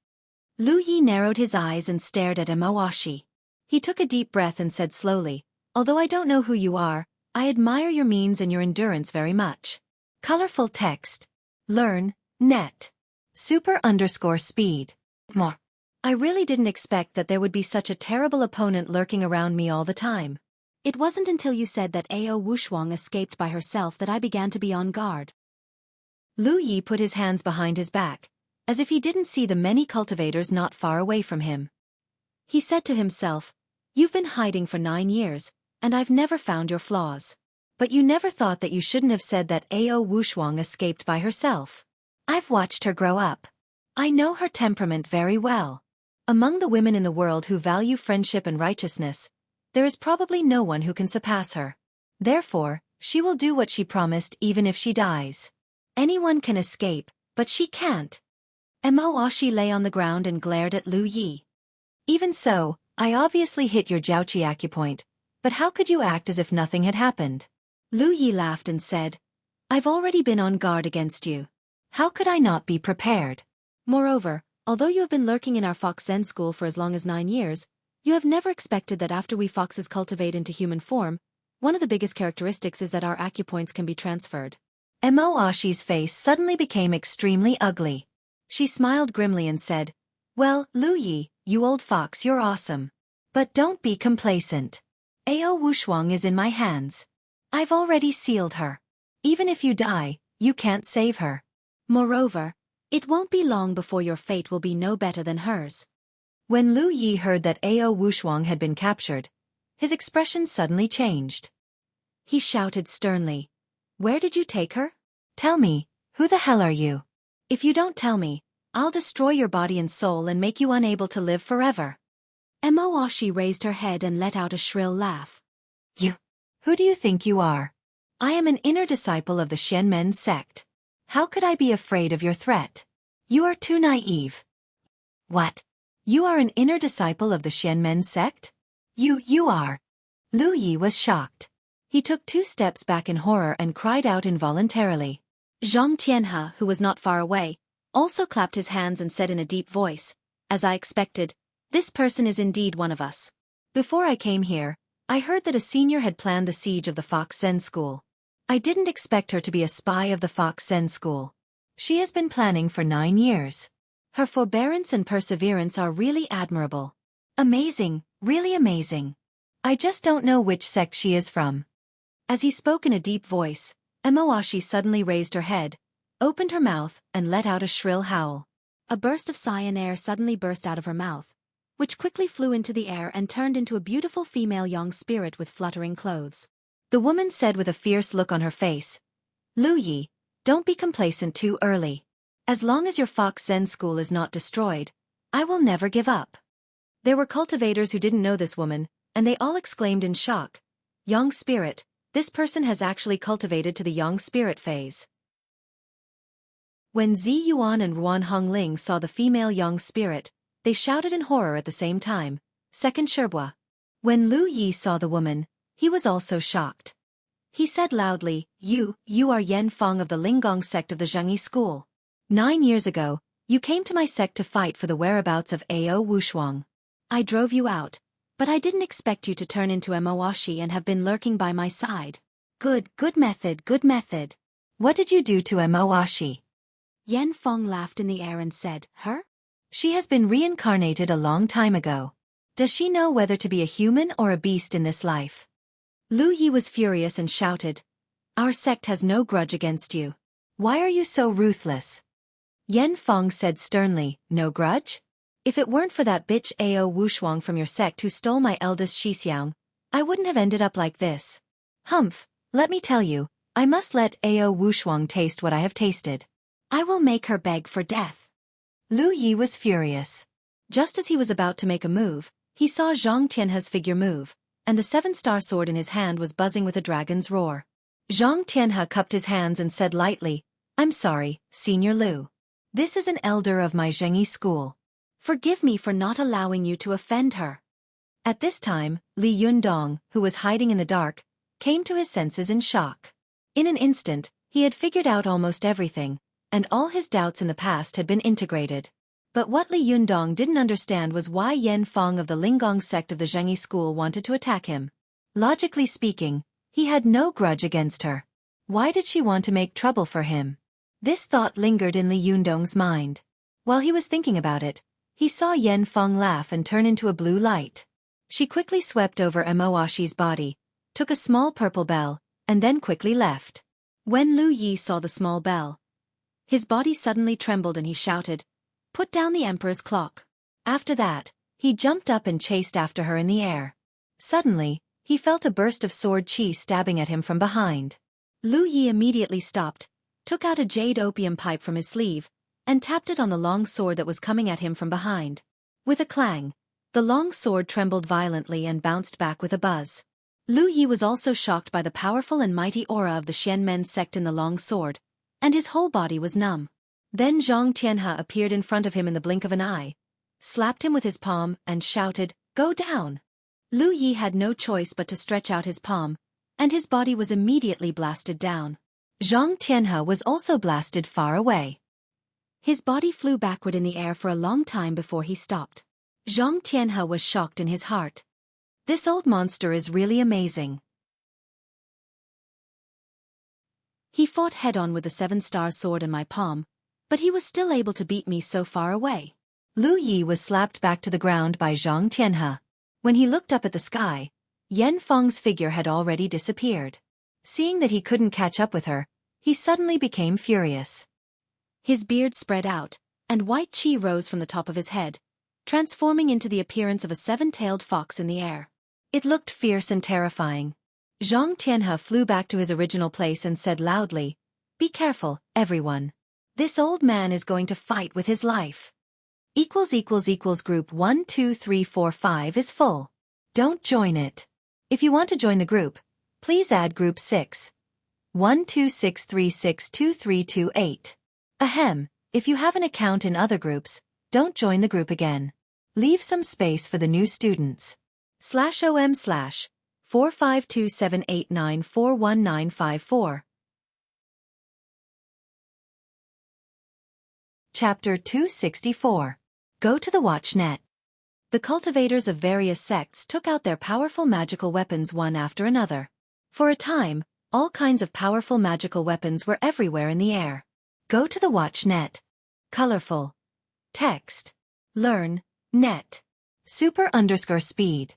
Lu Ye narrowed his eyes and stared at Mo Ashi. He took a deep breath and said slowly, Although I don't know who you are, I admire your means and your endurance very much. Colorful text. Learn, net. Super_speed. More. I really didn't expect that there would be such a terrible opponent lurking around me all the time. It wasn't until you said that Ao Wushuang escaped by herself that I began to be on guard. Lu Ye put his hands behind his back, as if he didn't see the many cultivators not far away from him. He said to himself, You've been hiding for 9 years, and I've never found your flaws. But you never thought that you shouldn't have said that Ao Wushuang escaped by herself. I've watched her grow up. I know her temperament very well. Among the women in the world who value friendship and righteousness, there is probably no one who can surpass her. Therefore, she will do what she promised even if she dies. Anyone can escape, but she can't. Mo Ashi lay on the ground and glared at Lu Ye. Even so, I obviously hit your Xueqi acupoint, but how could you act as if nothing had happened? Lu Ye laughed and said, I've already been on guard against you. How could I not be prepared? Moreover, although you have been lurking in our Fox Zen school for as long as 9 years, you have never expected that after we foxes cultivate into human form, one of the biggest characteristics is that our acupoints can be transferred. Mo Ashi's face suddenly became extremely ugly. She smiled grimly and said, Well, Lu Ye, you old fox, you're awesome. But don't be complacent. Ao Wushuang is in my hands. I've already sealed her. Even if you die, you can't save her. Moreover, it won't be long before your fate will be no better than hers. When Lu Ye heard that Ao Wushuang had been captured, his expression suddenly changed. He shouted sternly, Where did you take her? Tell me, who the hell are you? If you don't tell me, I'll destroy your body and soul and make you unable to live forever. Mo Ashi raised her head and let out a shrill laugh. You? Who do you think you are? I am an inner disciple of the Shenmen sect. How could I be afraid of your threat? You are too naive. What? You are an inner disciple of the Shenmen sect? You are. Lu Ye was shocked. He took 2 steps back in horror and cried out involuntarily. Zhang Tianhe, who was not far away, also clapped his hands and said in a deep voice, As I expected, this person is indeed one of us. Before I came here, I heard that a senior had planned the siege of the Fox Zen School. I didn't expect her to be a spy of the Fox Zen School. She has been planning for 9 years. Her forbearance and perseverance are really admirable. Amazing, really amazing. I just don't know which sect she is from. As he spoke in a deep voice, Mo Ashi suddenly raised her head, opened her mouth, and let out a shrill howl. A burst of cyan air suddenly burst out of her mouth, which quickly flew into the air and turned into a beautiful female young spirit with fluttering clothes. The woman said with a fierce look on her face, Lu Ye, don't be complacent too early. As long as your Fox Zen School is not destroyed, I will never give up. There were cultivators who didn't know this woman, and they all exclaimed in shock. Yang spirit, this person has actually cultivated to the Yang spirit phase. When Zi Yuan and Ruan Hongling saw the female Yang spirit, they shouted in horror at the same time. Second Sherbua. When Lu Yi saw the woman, he was also shocked. He said loudly, You are Yan Feng of the Linggong sect of the Zhengyi school. 9 years ago, you came to my sect to fight for the whereabouts of Ao Wushuang. I drove you out, but I didn't expect you to turn into a Moashi and have been lurking by my side. Good method. What did you do to a Moashi? Yan Feng laughed in the air and said, Her? She has been reincarnated a long time ago. Does she know whether to be a human or a beast in this life? Lu Yi was furious and shouted, Our sect has no grudge against you. Why are you so ruthless? Yan Feng said sternly, No grudge? If it weren't for that bitch Ao Wushuang from your sect who stole my eldest Shixiang, I wouldn't have ended up like this. Humph, let me tell you, I must let Ao Wushuang taste what I have tasted. I will make her beg for death. Lu Yi was furious. Just as he was about to make a move, he saw Zhang Tianhe's figure move, and the 7-star sword in his hand was buzzing with a dragon's roar. Zhang Tianhe cupped his hands and said lightly, I'm sorry, Senior Lu. This is an elder of my Zhengyi school. Forgive me for not allowing you to offend her. At this time, Li Yundong, who was hiding in the dark, came to his senses in shock. In an instant, he had figured out almost everything, and all his doubts in the past had been integrated. But what Li Yundong didn't understand was why Yan Feng of the Linggong sect of the Zhengyi school wanted to attack him. Logically speaking, he had no grudge against her. Why did she want to make trouble for him? This thought lingered in Li Yundong's mind. While he was thinking about it, he saw Yan Feng laugh and turn into a blue light. She quickly swept over Moashi's body, took a small purple bell, and then quickly left. When Lu Yi saw the small bell, his body suddenly trembled and he shouted, Put down the emperor's clock. After that, he jumped up and chased after her in the air. Suddenly, he felt a burst of sword chi stabbing at him from behind. Lu Yi immediately stopped, took out a jade opium pipe from his sleeve, and tapped it on the long sword that was coming at him from behind. With a clang, the long sword trembled violently and bounced back with a buzz. Lu Yi was also shocked by the powerful and mighty aura of the Xianmen sect in the long sword, and his whole body was numb. Then Zhang Tianhe appeared in front of him in the blink of an eye, slapped him with his palm, and shouted, Go down! Lu Yi had no choice but to stretch out his palm, and his body was immediately blasted down. Zhang Tianhe was also blasted far away. His body flew backward in the air for a long time before he stopped. Zhang Tianhe was shocked in his heart. This old monster is really amazing. He fought head-on with the 7-star sword in my palm, but he was still able to beat me so far away. Lu Yi was slapped back to the ground by Zhang Tianhe. When he looked up at the sky, Yan Feng's figure had already disappeared. Seeing that he couldn't catch up with her, he suddenly became furious. His beard spread out, and white chi rose from the top of his head, transforming into the appearance of a 7-tailed fox in the air. It looked fierce and terrifying. Zhang Tianhe flew back to his original place and said loudly, Be careful, everyone. This old man is going to fight with his life. Group 1 2 3 4 5 is full. Don't join it. If you want to join the group, please add group 6. 126362328. Ahem, if you have an account in other groups, don't join the group again. Leave some space for the new students. /om/45278941954. Chapter 264. Go to the WatchNet. The cultivators of various sects took out their powerful magical weapons one after another. For a time, all kinds of powerful magical weapons were everywhere in the air. Go to the WatchNet. Colorful. Text. Learn. Net. Super_speed.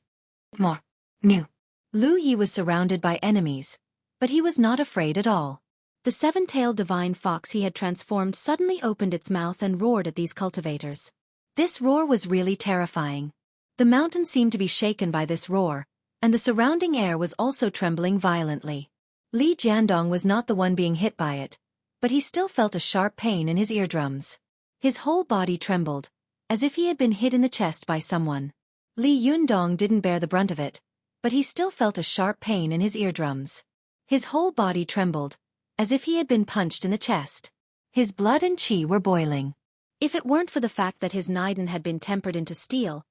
More. New. Lu Yi was surrounded by enemies, but he was not afraid at all. The 7-tailed divine fox he had transformed suddenly opened its mouth and roared at these cultivators. This roar was really terrifying. The mountain seemed to be shaken by this roar, and the surrounding air was also trembling violently. Li Jiandong was not the one being hit by it, but he still felt a sharp pain in his eardrums. His whole body trembled, as if he had been hit in the chest by someone. Li Yundong didn't bear the brunt of it, but he still felt a sharp pain in his eardrums. His whole body trembled, as if he had been punched in the chest. His blood and qi were boiling. If it weren't for the fact that his Niden had been tempered into steel,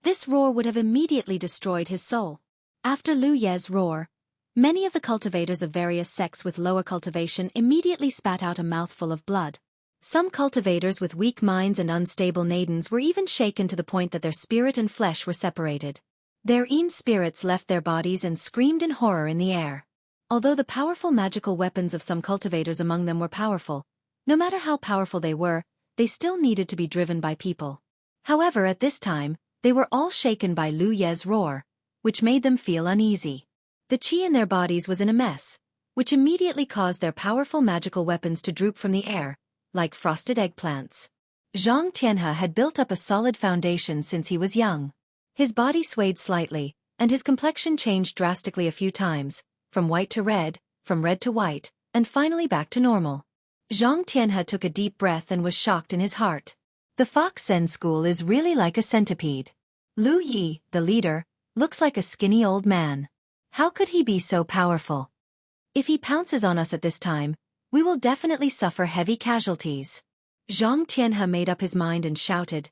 this roar would have immediately destroyed his soul. After Lu Ye's roar, many of the cultivators of various sects with lower cultivation immediately spat out a mouthful of blood. Some cultivators with weak minds and unstable nadens were even shaken to the point that their spirit and flesh were separated. Their Yin spirits left their bodies and screamed in horror in the air. Although the powerful magical weapons of some cultivators among them were powerful, no matter how powerful they were, they still needed to be driven by people. However, at this time, they were all shaken by Lu Ye's roar, which made them feel uneasy. The qi in their bodies was in a mess, which immediately caused their powerful magical weapons to droop from the air, like frosted eggplants. Zhang Tianhe had built up a solid foundation since he was young. His body swayed slightly, and his complexion changed drastically a few times, from white to red, from red to white, and finally back to normal. Zhang Tianhe took a deep breath and was shocked in his heart. The Fox Zen school is really like a centipede. Lu Yi, the leader, looks like a skinny old man. How could he be so powerful? If he pounces on us at this time, we will definitely suffer heavy casualties. Zhang Tianhe made up his mind and shouted,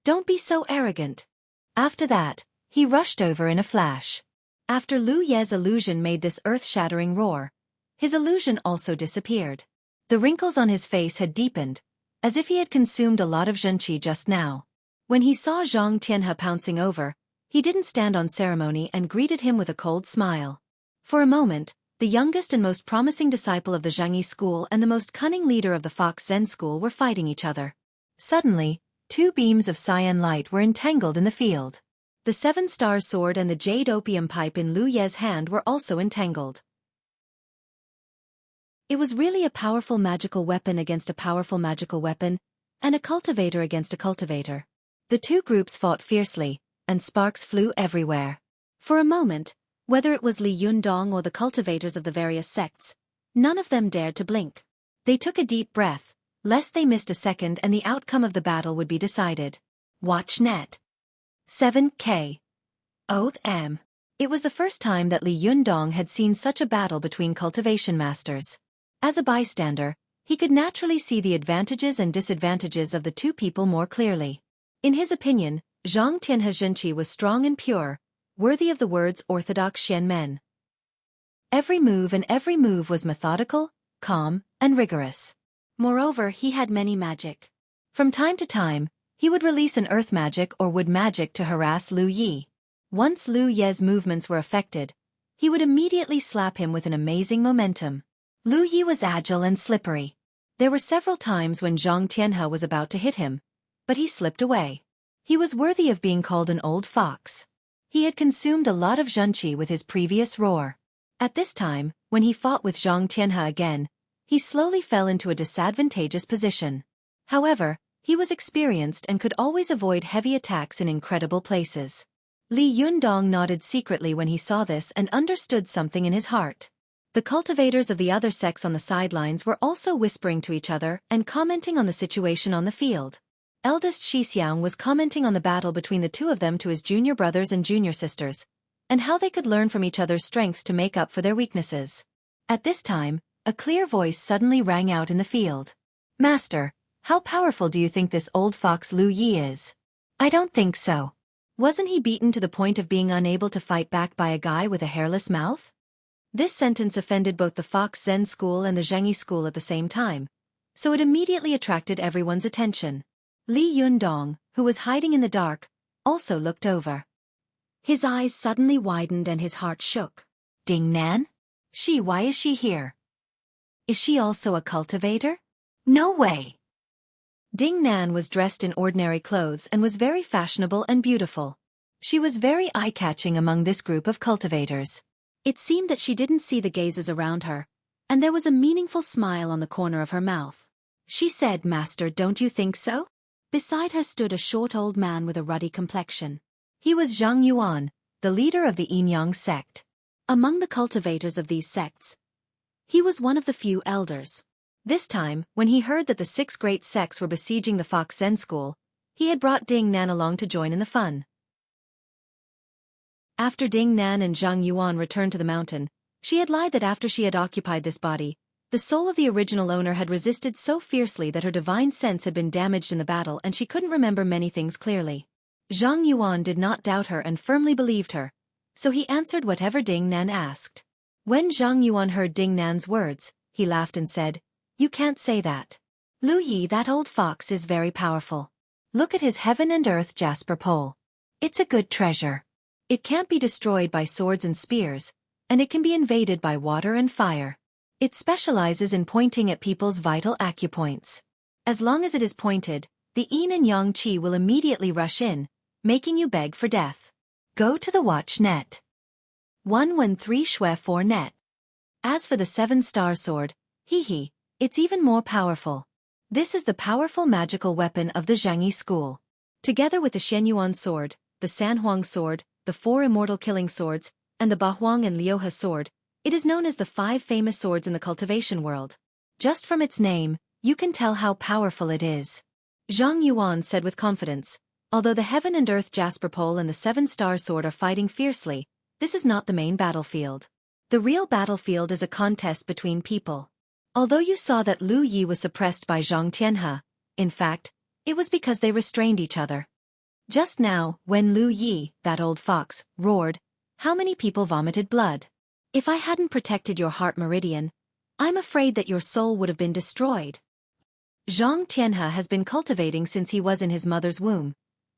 "Don't be so arrogant." After that, he rushed over in a flash. After Lu Ye's illusion made this earth-shattering roar, his illusion also disappeared. The wrinkles on his face had deepened, as if he had consumed a lot of zhenqi just now. When he saw Zhang Tianhe pouncing over, he didn't stand on ceremony and greeted him with a cold smile. For a moment, the youngest and most promising disciple of the Zhangyi school and the most cunning leader of the Fox Zen school were fighting each other. Suddenly, two beams of cyan light were entangled in the field. The seven-star sword and the jade opium pipe in Lu Ye's hand were also entangled. It was really a powerful magical weapon against a powerful magical weapon, and a cultivator against a cultivator. The two groups fought fiercely, and sparks flew everywhere. For a moment, whether it was Li Yundong or the cultivators of the various sects, none of them dared to blink. They took a deep breath, lest they missed a second and the outcome of the battle would be decided. Watch net. 7K. Oath M. It was the first time that Li Yundong had seen such a battle between cultivation masters. As a bystander, he could naturally see the advantages and disadvantages of the two people more clearly. In his opinion, Zhang Tianhe's zhenqi was strong and pure, worthy of the words orthodox Xian men. Every move was methodical, calm, and rigorous. Moreover, he had many magic. From time to time, he would release an earth magic or wood magic to harass Lu Yi. Once Lu Ye's movements were affected, he would immediately slap him with an amazing momentum. Lu Yi was agile and slippery. There were several times when Zhang Tianhe was about to hit him, but he slipped away. He was worthy of being called an old fox. He had consumed a lot of zhenqi with his previous roar. At this time, when he fought with Zhang Tianhe again, he slowly fell into a disadvantageous position. However, he was experienced and could always avoid heavy attacks in incredible places. Li Yundong nodded secretly when he saw this and understood something in his heart. The cultivators of the other sects on the sidelines were also whispering to each other and commenting on the situation on the field. Eldest Xixiang was commenting on the battle between the two of them to his junior brothers and junior sisters, and how they could learn from each other's strengths to make up for their weaknesses. At this time, a clear voice suddenly rang out in the field. "Master, how powerful do you think this old fox Lu Yi is?" "I don't think so. Wasn't he beaten to the point of being unable to fight back by a guy with a hairless mouth?" This sentence offended both the Fox Zen school and the Zhangyi school at the same time, so it immediately attracted everyone's attention. Li Yundong, who was hiding in the dark, also looked over. His eyes suddenly widened and his heart shook. "Ding Nan? Why is she here? Is she also a cultivator? No way!" Ding Nan was dressed in ordinary clothes and was very fashionable and beautiful. She was very eye-catching among this group of cultivators. It seemed that she didn't see the gazes around her, and there was a meaningful smile on the corner of her mouth. She said, "Master, don't you think so?" Beside her stood a short old man with a ruddy complexion. He was Zhang Yuan, the leader of the Yin-Yang sect. Among the cultivators of these sects, he was one of the few elders. This time, when he heard that the 6 great sects were besieging the Fox Zen school, he had brought Ding Nan along to join in the fun. After Ding Nan and Zhang Yuan returned to the mountain, she had lied that after she had occupied this body, the soul of the original owner had resisted so fiercely that her divine sense had been damaged in the battle and she couldn't remember many things clearly. Zhang Yuan did not doubt her and firmly believed her, so he answered whatever Ding Nan asked. When Zhang Yuan heard Ding Nan's words, he laughed and said, "You can't say that. Lu Yi, that old fox, is very powerful. Look at his heaven and earth jasper pole. It's a good treasure. It can't be destroyed by swords and spears, and it can be invaded by water and fire. It specializes in pointing at people's vital acupoints. As long as it is pointed, the yin and yang qi will immediately rush in, making you beg for death. Go to the watch net. 113 Xue 4 net. As for the 7-star sword, it's even more powerful. This is the powerful magical weapon of the Zhangyi school. Together with the Shenyuan sword, the Sanhuang sword, the 4 immortal killing swords, and the Bahuang and Liuhe sword, it is known as the 5 famous swords in the cultivation world. Just from its name, you can tell how powerful it is. Zhang Yuan said with confidence, although the heaven and earth jasper pole and the 7-star sword are fighting fiercely, this is not the main battlefield. The real battlefield is a contest between people. Although you saw that Lu Yi was suppressed by Zhang Tianhe, in fact, it was because they restrained each other. Just now, when Lu Yi, that old fox, roared, how many people vomited blood? If I hadn't protected your heart meridian, I'm afraid that your soul would have been destroyed. Zhang Tianhe has been cultivating since he was in his mother's womb,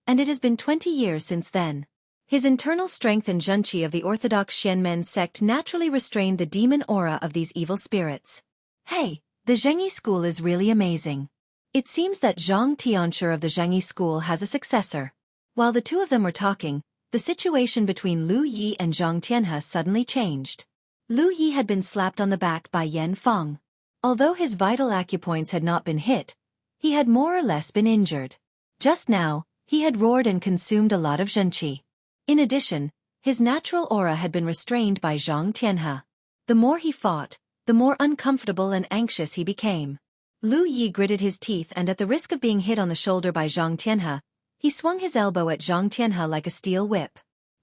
and it has been 20 years since then. His internal strength and zhenqi of the orthodox Xianmen sect naturally restrained the demon aura of these evil spirits. Hey, the Zhangyi school is really amazing. It seems that Zhang Tianshi of the Zhangyi school has a successor. While the two of them were talking, the situation between Lu Yi and Zhang Tianhe suddenly changed. Lu Yi had been slapped on the back by Yan Feng. Although his vital acupoints had not been hit, he had more or less been injured. Just now, he had roared and consumed a lot of zhenqi. In addition, his natural aura had been restrained by Zhang Tianhe. The more he fought, the more uncomfortable and anxious he became. Lu Yi gritted his teeth and at the risk of being hit on the shoulder by Zhang Tianhe, he swung his elbow at Zhang Tianhe like a steel whip.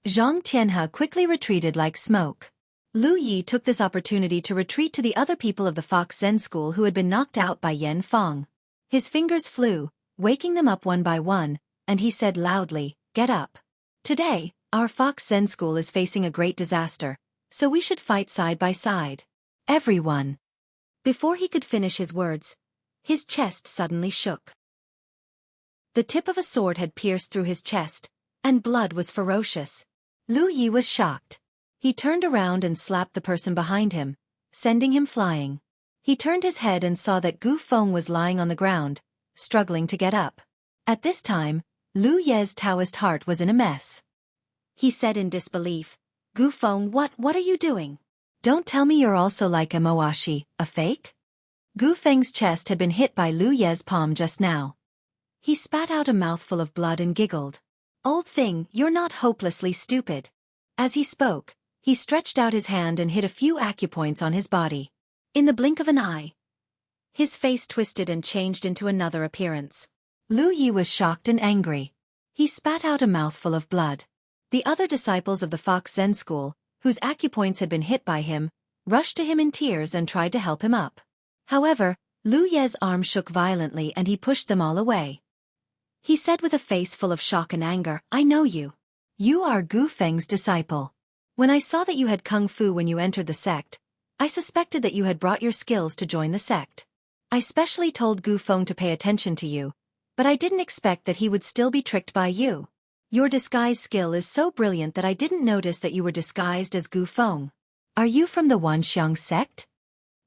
Zhang Tianhe quickly retreated like smoke. Lu Yi took this opportunity to retreat to the other people of the Fox Zen school who had been knocked out by Yan Feng. His fingers flew, waking them up one by one, and he said loudly, "Get up. Today, our Fox Zen school is facing a great disaster, so we should fight side by side. Everyone." Before he could finish his words, his chest suddenly shook. The tip of a sword had pierced through his chest, and blood was ferocious. Lu Yi was shocked. He turned around and slapped the person behind him, sending him flying. He turned his head and saw that Gu Feng was lying on the ground, struggling to get up. At this time, Lu Ye's Taoist heart was in a mess. He said in disbelief, "Gu Feng, what are you doing? Don't tell me you're also like a Moashi, a fake?" Gu Feng's chest had been hit by Lu Ye's palm just now. He spat out a mouthful of blood and giggled. "Old thing, you're not hopelessly stupid." As he spoke, he stretched out his hand and hit a few acupoints on his body. In the blink of an eye, his face twisted and changed into another appearance. Lu Yi was shocked and angry. He spat out a mouthful of blood. The other disciples of the Fox Zen school, whose acupoints had been hit by him, rushed to him in tears and tried to help him up. However, Lu Ye's arm shook violently and he pushed them all away. He said with a face full of shock and anger, "I know you. You are Gu Feng's disciple. When I saw that you had kung fu when you entered the sect, I suspected that you had brought your skills to join the sect. I specially told Gu Feng to pay attention to you, but I didn't expect that he would still be tricked by you. Your disguise skill is so brilliant that I didn't notice that you were disguised as Gu Feng. Are you from the Wanxiang sect?"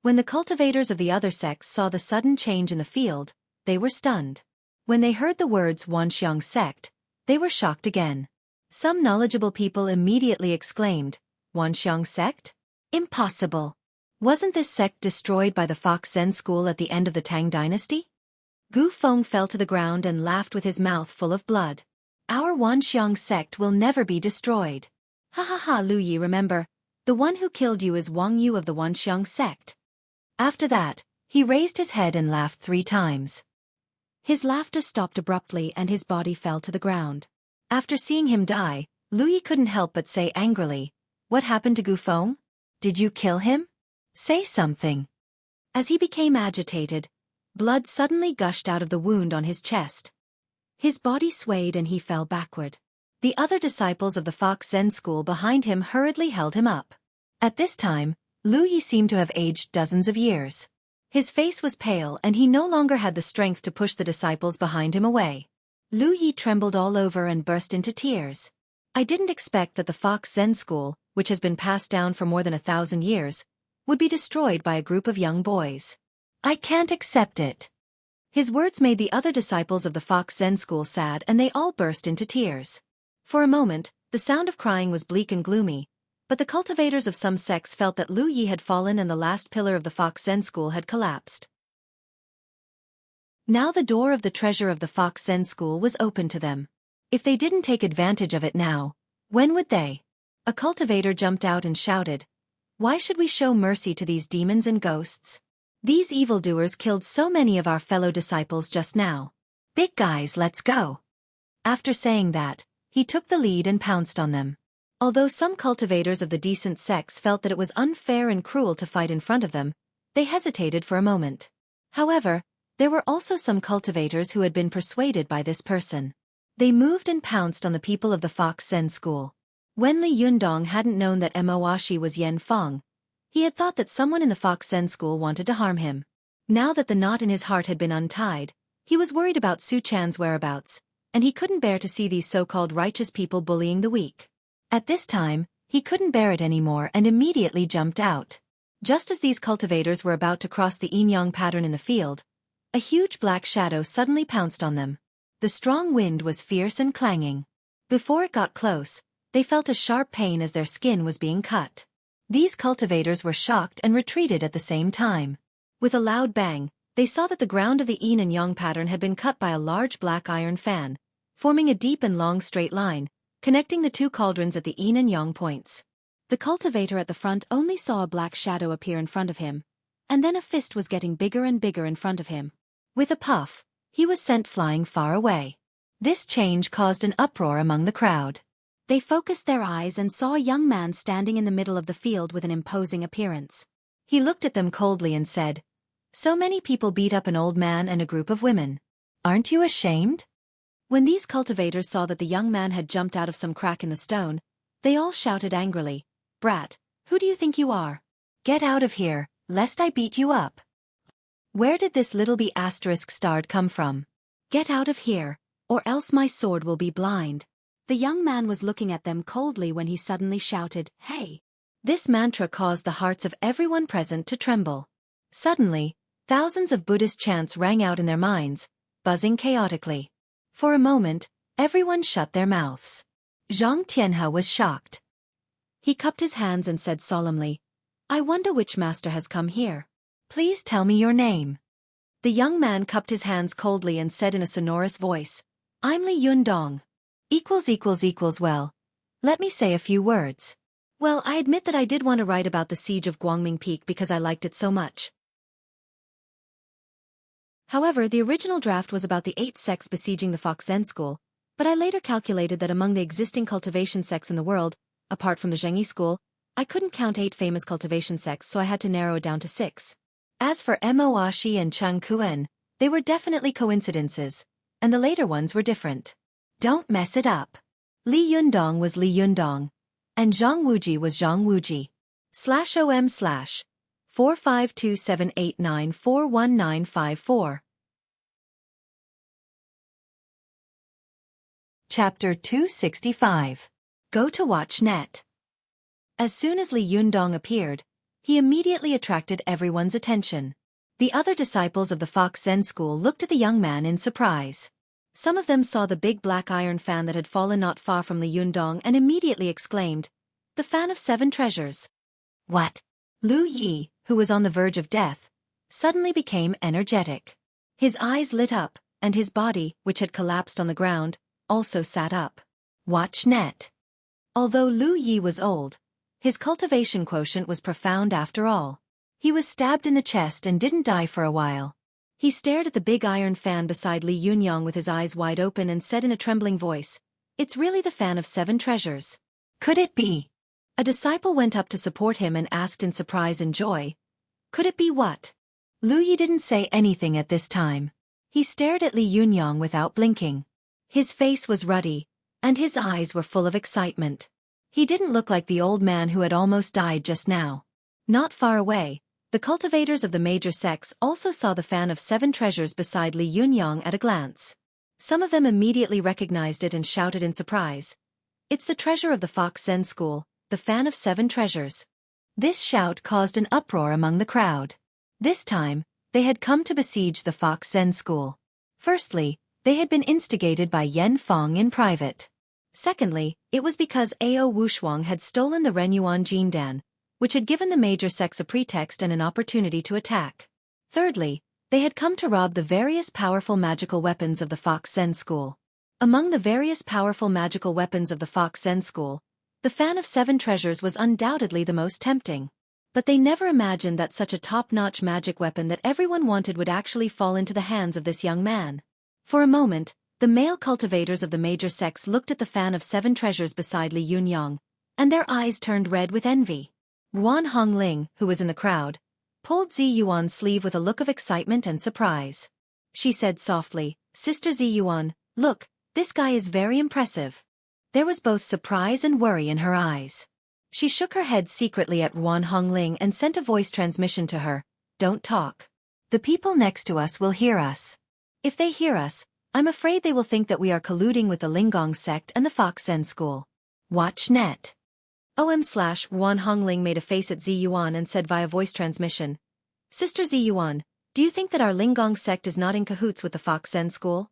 When the cultivators of the other sects saw the sudden change in the field, they were stunned. When they heard the words Wanxiang sect, they were shocked again. Some knowledgeable people immediately exclaimed, "Wanxiang sect? Impossible. Wasn't this sect destroyed by the Fox Zen school at the end of the Tang dynasty?" Gu Feng fell to the ground and laughed with his mouth full of blood. "Our Wanxiang sect will never be destroyed. Ha ha ha, Lu Yi, remember, the one who killed you is Wang Yu of the Wanxiang sect." After that, he raised his head and laughed 3 times. His laughter stopped abruptly and his body fell to the ground. After seeing him die, Lu Yi couldn't help but say angrily, "What happened to Gu Feng? Did you kill him? Say something." As he became agitated, blood suddenly gushed out of the wound on his chest. His body swayed and he fell backward. The other disciples of the Fox Zen school behind him hurriedly held him up. At this time, Lu Yi seemed to have aged dozens of years. His face was pale and he no longer had the strength to push the disciples behind him away. Lu Yi trembled all over and burst into tears. "I didn't expect that the Fox Zen school, which has been passed down for more than 1,000 years, would be destroyed by a group of young boys. I can't accept it." His words made the other disciples of the Fox Zen school sad and they all burst into tears. For a moment, the sound of crying was bleak and gloomy, but the cultivators of some sects felt that Lu Yi had fallen and the last pillar of the Fox Zen school had collapsed. Now the door of the treasure of the Fox Zen school was open to them. If they didn't take advantage of it now, when would they? A cultivator jumped out and shouted, "Why should we show mercy to these demons and ghosts? These evildoers killed so many of our fellow disciples just now. Big guys, let's go." After saying that, he took the lead and pounced on them. Although some cultivators of the decent sects felt that it was unfair and cruel to fight in front of them, they hesitated for a moment. However, there were also some cultivators who had been persuaded by this person. They moved and pounced on the people of the Fox Zen school. When Li Yundong hadn't known that Moashi was Yen Feng, he had thought that someone in the Fox Zen school wanted to harm him. Now that the knot in his heart had been untied, he was worried about Su Chan's whereabouts, and he couldn't bear to see these so-called righteous people bullying the weak. At this time, he couldn't bear it anymore and immediately jumped out. Just as these cultivators were about to cross the yin-yang pattern in the field, a huge black shadow suddenly pounced on them. The strong wind was fierce and clanging. Before it got close, they felt a sharp pain as their skin was being cut. These cultivators were shocked and retreated at the same time. With a loud bang, they saw that the ground of the yin and yang pattern had been cut by a large black iron fan, forming a deep and long straight line, connecting the two cauldrons at the yin and yang points. The cultivator at the front only saw a black shadow appear in front of him, and then a fist was getting bigger and bigger in front of him. With a puff, he was sent flying far away. This change caused an uproar among the crowd. They focused their eyes and saw a young man standing in the middle of the field with an imposing appearance. He looked at them coldly and said, "So many people beat up an old man and a group of women. Aren't you ashamed?" When these cultivators saw that the young man had jumped out of some crack in the stone, they all shouted angrily, "Brat, who do you think you are? Get out of here, lest I beat you up. Where did this little bee asterisk starred come from? Get out of here, or else my sword will be blind." The young man was looking at them coldly when he suddenly shouted, "Hey!" This mantra caused the hearts of everyone present to tremble. Suddenly, thousands of Buddhist chants rang out in their minds, buzzing chaotically. For a moment, everyone shut their mouths. Zhang Tianhe was shocked. He cupped his hands and said solemnly, "I wonder which master has come here. Please tell me your name." The young man cupped his hands coldly and said in a sonorous voice, "I'm Li Yundong. Well, let me say a few words. Well, I admit that I did want to write about the siege of Guangming Peak because I liked it so much. However, the original draft was about the 8 sects besieging the Fox Zen school, but I later calculated that among the existing cultivation sects in the world, apart from the Xueqi school, I couldn't count 8 famous cultivation sects, so I had to narrow it down to 6. As for Moashi and Cheng Kuen, they were definitely coincidences, and the later ones were different. Don't mess it up. Li Yundong was Li Yundong, and Zhang Wuji was Zhang Wuji. /OM/45278941954. Chapter 265. Go to Watch Net. As soon as Li Yundong appeared, he immediately attracted everyone's attention. The other disciples of the Fox Zen school looked at the young man in surprise. Some of them saw the big black iron fan that had fallen not far from Li Yundong and immediately exclaimed, "The fan of 7 treasures." What? Lu Yi, who was on the verge of death, suddenly became energetic. His eyes lit up, and his body, which had collapsed on the ground, also sat up. Watch Net. Although Lu Yi was old, his cultivation quotient was profound after all. He was stabbed in the chest and didn't die for a while. He stared at the big iron fan beside Li Yunyang with his eyes wide open and said in a trembling voice, It's really the fan of 7 treasures. Could it be? A disciple went up to support him and asked in surprise and joy. Could it be what? Lu Yi didn't say anything at this time. He stared at Li Yunyang without blinking. His face was ruddy, and his eyes were full of excitement. He didn't look like the old man who had almost died just now. Not far away, the cultivators of the major sects also saw the fan of 7 treasures beside Li Yunyang at a glance. Some of them immediately recognized it and shouted in surprise. It's the treasure of the Fox Zen School, the fan of 7 treasures. This shout caused an uproar among the crowd. This time, they had come to besiege the Fox Zen School. Firstly, they had been instigated by Yen Fong in private. Secondly, it was because Ao Wushuang had stolen the Renyuan Jindan, which had given the major sects a pretext and an opportunity to attack. Thirdly, they had come to rob the various powerful magical weapons of the Fox Zen School. Among the various powerful magical weapons of the Fox Zen School, the fan of 7 treasures was undoubtedly the most tempting. But they never imagined that such a top-notch magic weapon that everyone wanted would actually fall into the hands of this young man. For a moment, the male cultivators of the major sects looked at the fan of 7 treasures beside Li Yunyang, and their eyes turned red with envy. Ruan Hongling, who was in the crowd, pulled Zi Yuan's sleeve with a look of excitement and surprise. She said softly, "Sister Zi Yuan, look, this guy is very impressive." There was both surprise and worry in her eyes. She shook her head secretly at Ruan Hongling and sent a voice transmission to her. "Don't talk. The people next to us will hear us. If they hear us, I'm afraid they will think that we are colluding with the Linggong sect and the Fox Zen School. Watch net." Ruan Hongling made a face at Zi Yuan and said via voice transmission, "Sister Zi Yuan, do you think that our Linggong sect is not in cahoots with the Fox Zen School?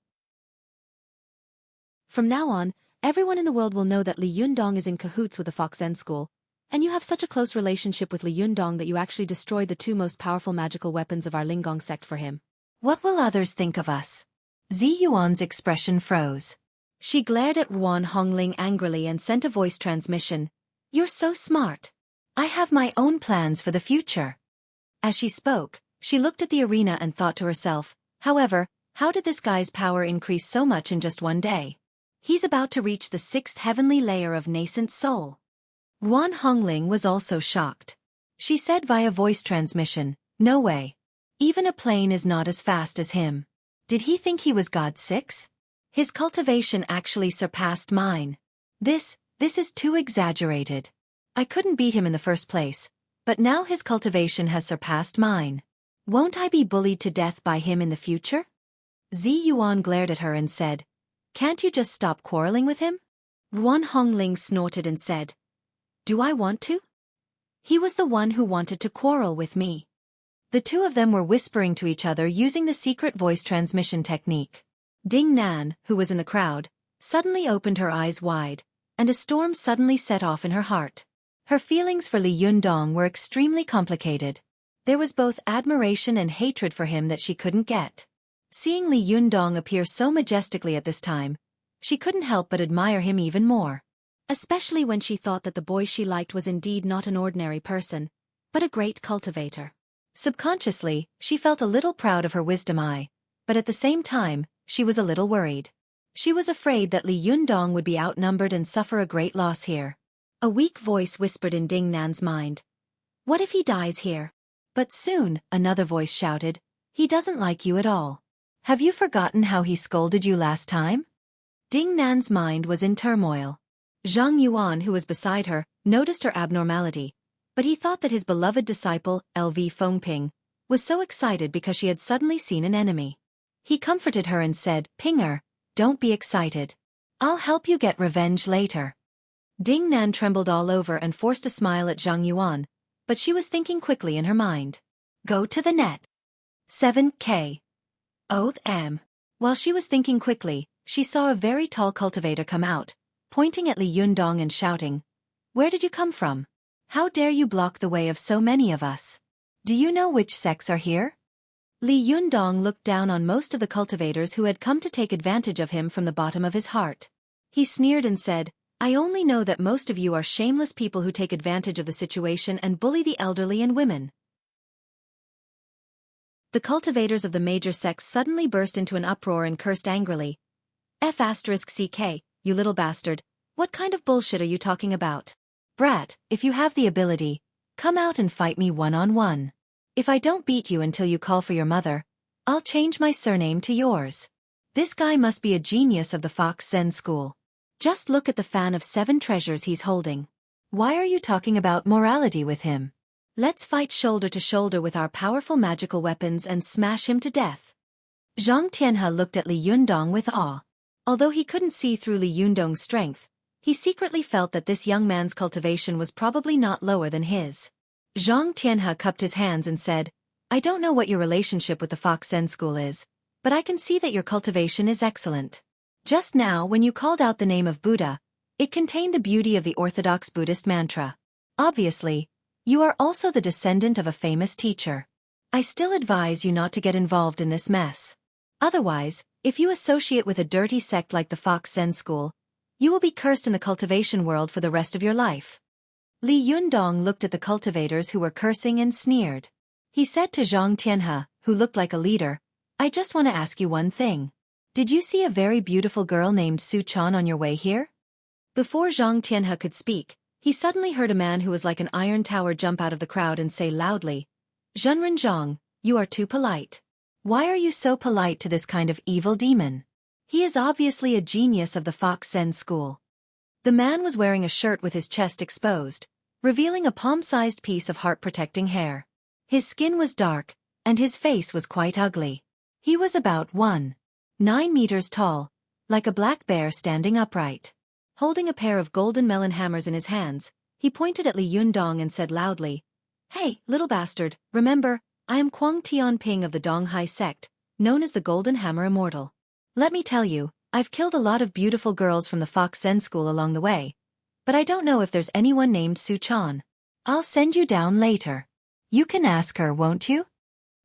From now on, everyone in the world will know that Li Yundong is in cahoots with the Fox Zen School, and you have such a close relationship with Li Yundong that you actually destroyed the 2 most powerful magical weapons of our Linggong sect for him. What will others think of us?" Zi Yuan's expression froze. She glared at Ruan Hongling angrily and sent a voice transmission. "You're so smart. I have my own plans for the future." As she spoke, she looked at the arena and thought to herself, however, how did this guy's power increase so much in just one day? He's about to reach the 6th heavenly layer of nascent soul. Ruan Hongling was also shocked. She said via voice transmission, "No way. Even a plane is not as fast as him. Did he think he was God 6? His cultivation actually surpassed mine. This is too exaggerated. I couldn't beat him in the first place, but now his cultivation has surpassed mine. Won't I be bullied to death by him in the future?" Zi Yuan glared at her and said, "Can't you just stop quarreling with him?" Ruan Hongling snorted and said, "Do I want to? He was the one who wanted to quarrel with me." The 2 of them were whispering to each other using the secret voice transmission technique. Ding Nan, who was in the crowd, suddenly opened her eyes wide, and a storm suddenly set off in her heart. Her feelings for Li Yundong were extremely complicated. There was both admiration and hatred for him that she couldn't get. Seeing Li Yundong appear so majestically at this time, she couldn't help but admire him even more. Especially when she thought that the boy she liked was indeed not an ordinary person, but a great cultivator. Subconsciously, she felt a little proud of her wisdom eye, but at the same time, she was a little worried. She was afraid that Li Yundong would be outnumbered and suffer a great loss here. A weak voice whispered in Ding Nan's mind, "What if he dies here?" But soon, another voice shouted, "He doesn't like you at all. Have you forgotten how he scolded you last time?" Ding Nan's mind was in turmoil. Zhang Yuan, who was beside her, noticed her abnormality, but he thought that his beloved disciple, LV Fengping, was so excited because she had suddenly seen an enemy. He comforted her and said, "Pinger, don't be excited. I'll help you get revenge later." Ding Nan trembled all over and forced a smile at Zhang Yuan, but she was thinking quickly in her mind. Go to the net. 7K. Oath M. While she was thinking quickly, she saw a very tall cultivator come out, pointing at Li Yundong and shouting, "Where did you come from? How dare you block the way of so many of us? Do you know which sects are here?" Li Yundong looked down on most of the cultivators who had come to take advantage of him from the bottom of his heart. He sneered and said, "I only know that most of you are shameless people who take advantage of the situation and bully the elderly and women." The cultivators of the major sects suddenly burst into an uproar and cursed angrily. F*CK, you little bastard. What kind of bullshit are you talking about? Brat, if you have the ability, come out and fight me one-on-one. If I don't beat you until you call for your mother, I'll change my surname to yours. This guy must be a genius of the Fox Zen school. Just look at the fan of 7 treasures he's holding. Why are you talking about morality with him? Let's fight shoulder to shoulder with our powerful magical weapons and smash him to death. Zhang Tianhe looked at Li Yundong with awe. Although he couldn't see through Li Yundong's strength, he secretly felt that this young man's cultivation was probably not lower than his. Zhang Tianhe cupped his hands and said, I don't know what your relationship with the Fox Zen school is, but I can see that your cultivation is excellent. Just now when you called out the name of Buddha, it contained the beauty of the orthodox Buddhist mantra. Obviously, you are also the descendant of a famous teacher. I still advise you not to get involved in this mess. Otherwise, if you associate with a dirty sect like the Fox Zen school, you will be cursed in the cultivation world for the rest of your life. Li Yundong looked at the cultivators who were cursing and sneered. He said to Zhang Tianhe, who looked like a leader, I just want to ask you one thing. Did you see a very beautiful girl named Su Chan on your way here? Before Zhang Tianhe could speak, he suddenly heard a man who was like an iron tower jump out of the crowd and say loudly, Zhenren Zhang, you are too polite. Why are you so polite to this kind of evil demon? He is obviously a genius of the Fox Zen school. The man was wearing a shirt with his chest exposed, revealing a palm-sized piece of heart-protecting hair. His skin was dark, and his face was quite ugly. He was about 1.9 meters tall, like a black bear standing upright. Holding a pair of golden melon hammers in his hands, he pointed at Li Yundong and said loudly, Hey, little bastard, remember, I am Kuang Tianping of the Donghai sect, known as the Golden Hammer Immortal. Let me tell you, I've killed a lot of beautiful girls from the Fox Zen school along the way, but I don't know if there's anyone named Su Chan. I'll send you down later. You can ask her, won't you?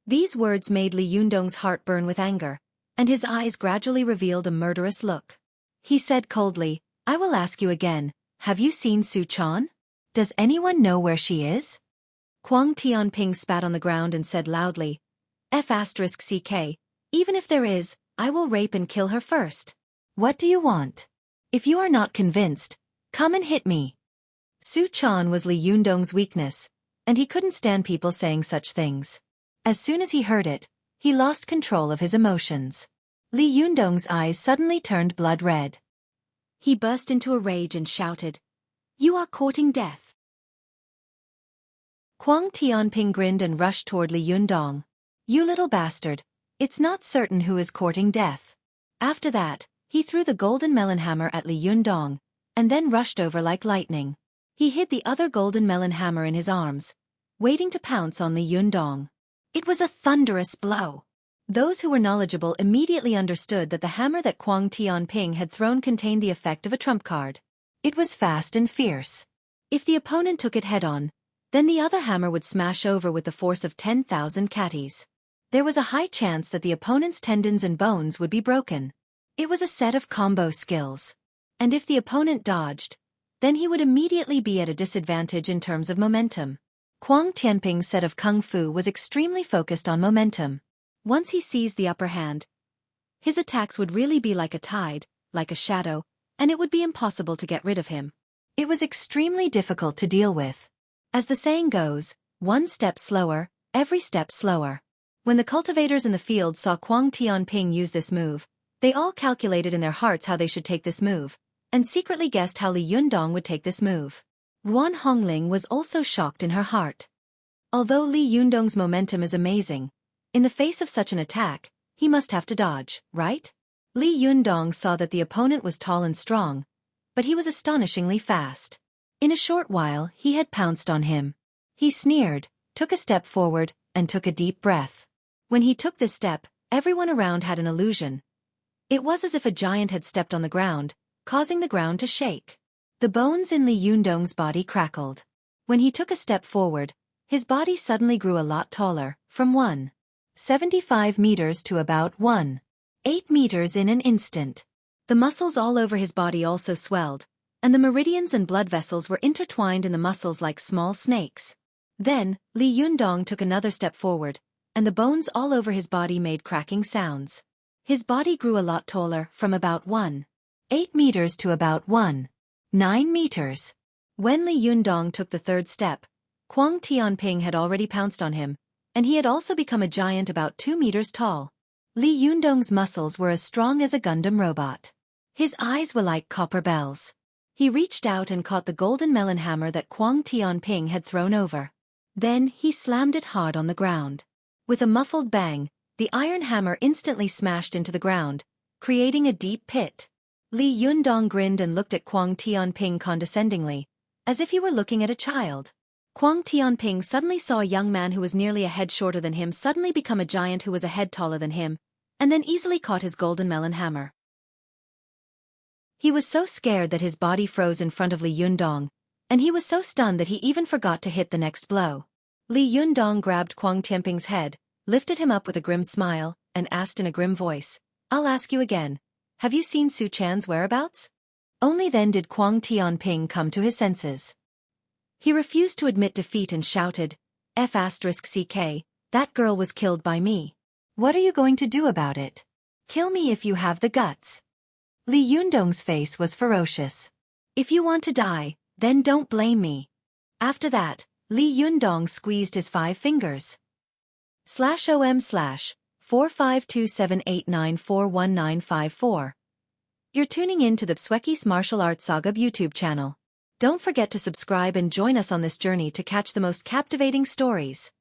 These words made Li Yundong's heart burn with anger, and his eyes gradually revealed a murderous look. He said coldly, I will ask you again, have you seen Su Chan? Does anyone know where she is? Kuang Tianping spat on the ground and said loudly, F***CK, even if there is, I will rape and kill her first. What do you want? If you are not convinced, come and hit me. Su Chan was Li Yundong's weakness, and he couldn't stand people saying such things. As soon as he heard it, he lost control of his emotions. Li Yundong's eyes suddenly turned blood red. He burst into a rage and shouted, You are courting death. Kuang Tianping grinned and rushed toward Li Yundong. You little bastard, it's not certain who is courting death. After that, he threw the golden melon hammer at Li Yundong, and then rushed over like lightning. He hid the other golden melon hammer in his arms, waiting to pounce on Li Yundong. It was a thunderous blow. Those who were knowledgeable immediately understood that the hammer that Kuang Tianping had thrown contained the effect of a trump card. It was fast and fierce. If the opponent took it head-on, then the other hammer would smash over with the force of 10,000 catties. There was a high chance that the opponent's tendons and bones would be broken. It was a set of combo skills. And if the opponent dodged, then he would immediately be at a disadvantage in terms of momentum. Kuang Tianping's set of kung fu was extremely focused on momentum. Once he seized the upper hand, his attacks would really be like a tide, like a shadow, and it would be impossible to get rid of him. It was extremely difficult to deal with. As the saying goes, one step slower, every step slower. When the cultivators in the field saw Kuang Tianping use this move, they all calculated in their hearts how they should take this move, and secretly guessed how Li Yundong would take this move. Ruan Hongling was also shocked in her heart. Although Li Yundong's momentum is amazing, in the face of such an attack, he must have to dodge, right? Li Yundong saw that the opponent was tall and strong, but he was astonishingly fast. In a short while he had pounced on him. He sneered, took a step forward, and took a deep breath. When he took this step, everyone around had an illusion. It was as if a giant had stepped on the ground, causing the ground to shake. The bones in Li Yundong's body crackled. When he took a step forward, his body suddenly grew a lot taller, from 1.75 meters to about 1.8 meters in an instant. The muscles all over his body also swelled, and the meridians and blood vessels were intertwined in the muscles like small snakes. Then, Li Yundong took another step forward, and the bones all over his body made cracking sounds. His body grew a lot taller, from about 1.8 8 meters to about 9 meters. When Li Yundong took the third step, Kwang Tianping had already pounced on him, and he had also become a giant about 2 meters tall. Li Yundong's muscles were as strong as a Gundam robot. His eyes were like copper bells. He reached out and caught the golden melon hammer that Kwang Tianping had thrown over. Then he slammed it hard on the ground. With a muffled bang, the iron hammer instantly smashed into the ground, creating a deep pit. Li Yundong grinned and looked at Kwang Tianping condescendingly, as if he were looking at a child. Kwang Tianping suddenly saw a young man who was nearly a head shorter than him suddenly become a giant who was a head taller than him, and then easily caught his golden melon hammer. He was so scared that his body froze in front of Li Yundong, and he was so stunned that he even forgot to hit the next blow. Li Yundong grabbed Kwang Tianping's head, lifted him up with a grim smile, and asked in a grim voice, "I'll ask you again. Have you seen Su Chan's whereabouts?" Only then did Kwang Tianping come to his senses. He refused to admit defeat and shouted, "F***CK, that girl was killed by me. What are you going to do about it? Kill me if you have the guts." Li Yundong's face was ferocious. "If you want to die, then don't blame me." After that, Li Yundong squeezed his 5 fingers. /OM/4527894194. You're tuning in to the Xueqi's Martial Arts Saga YouTube channel. Don't forget to subscribe and join us on this journey to catch the most captivating stories.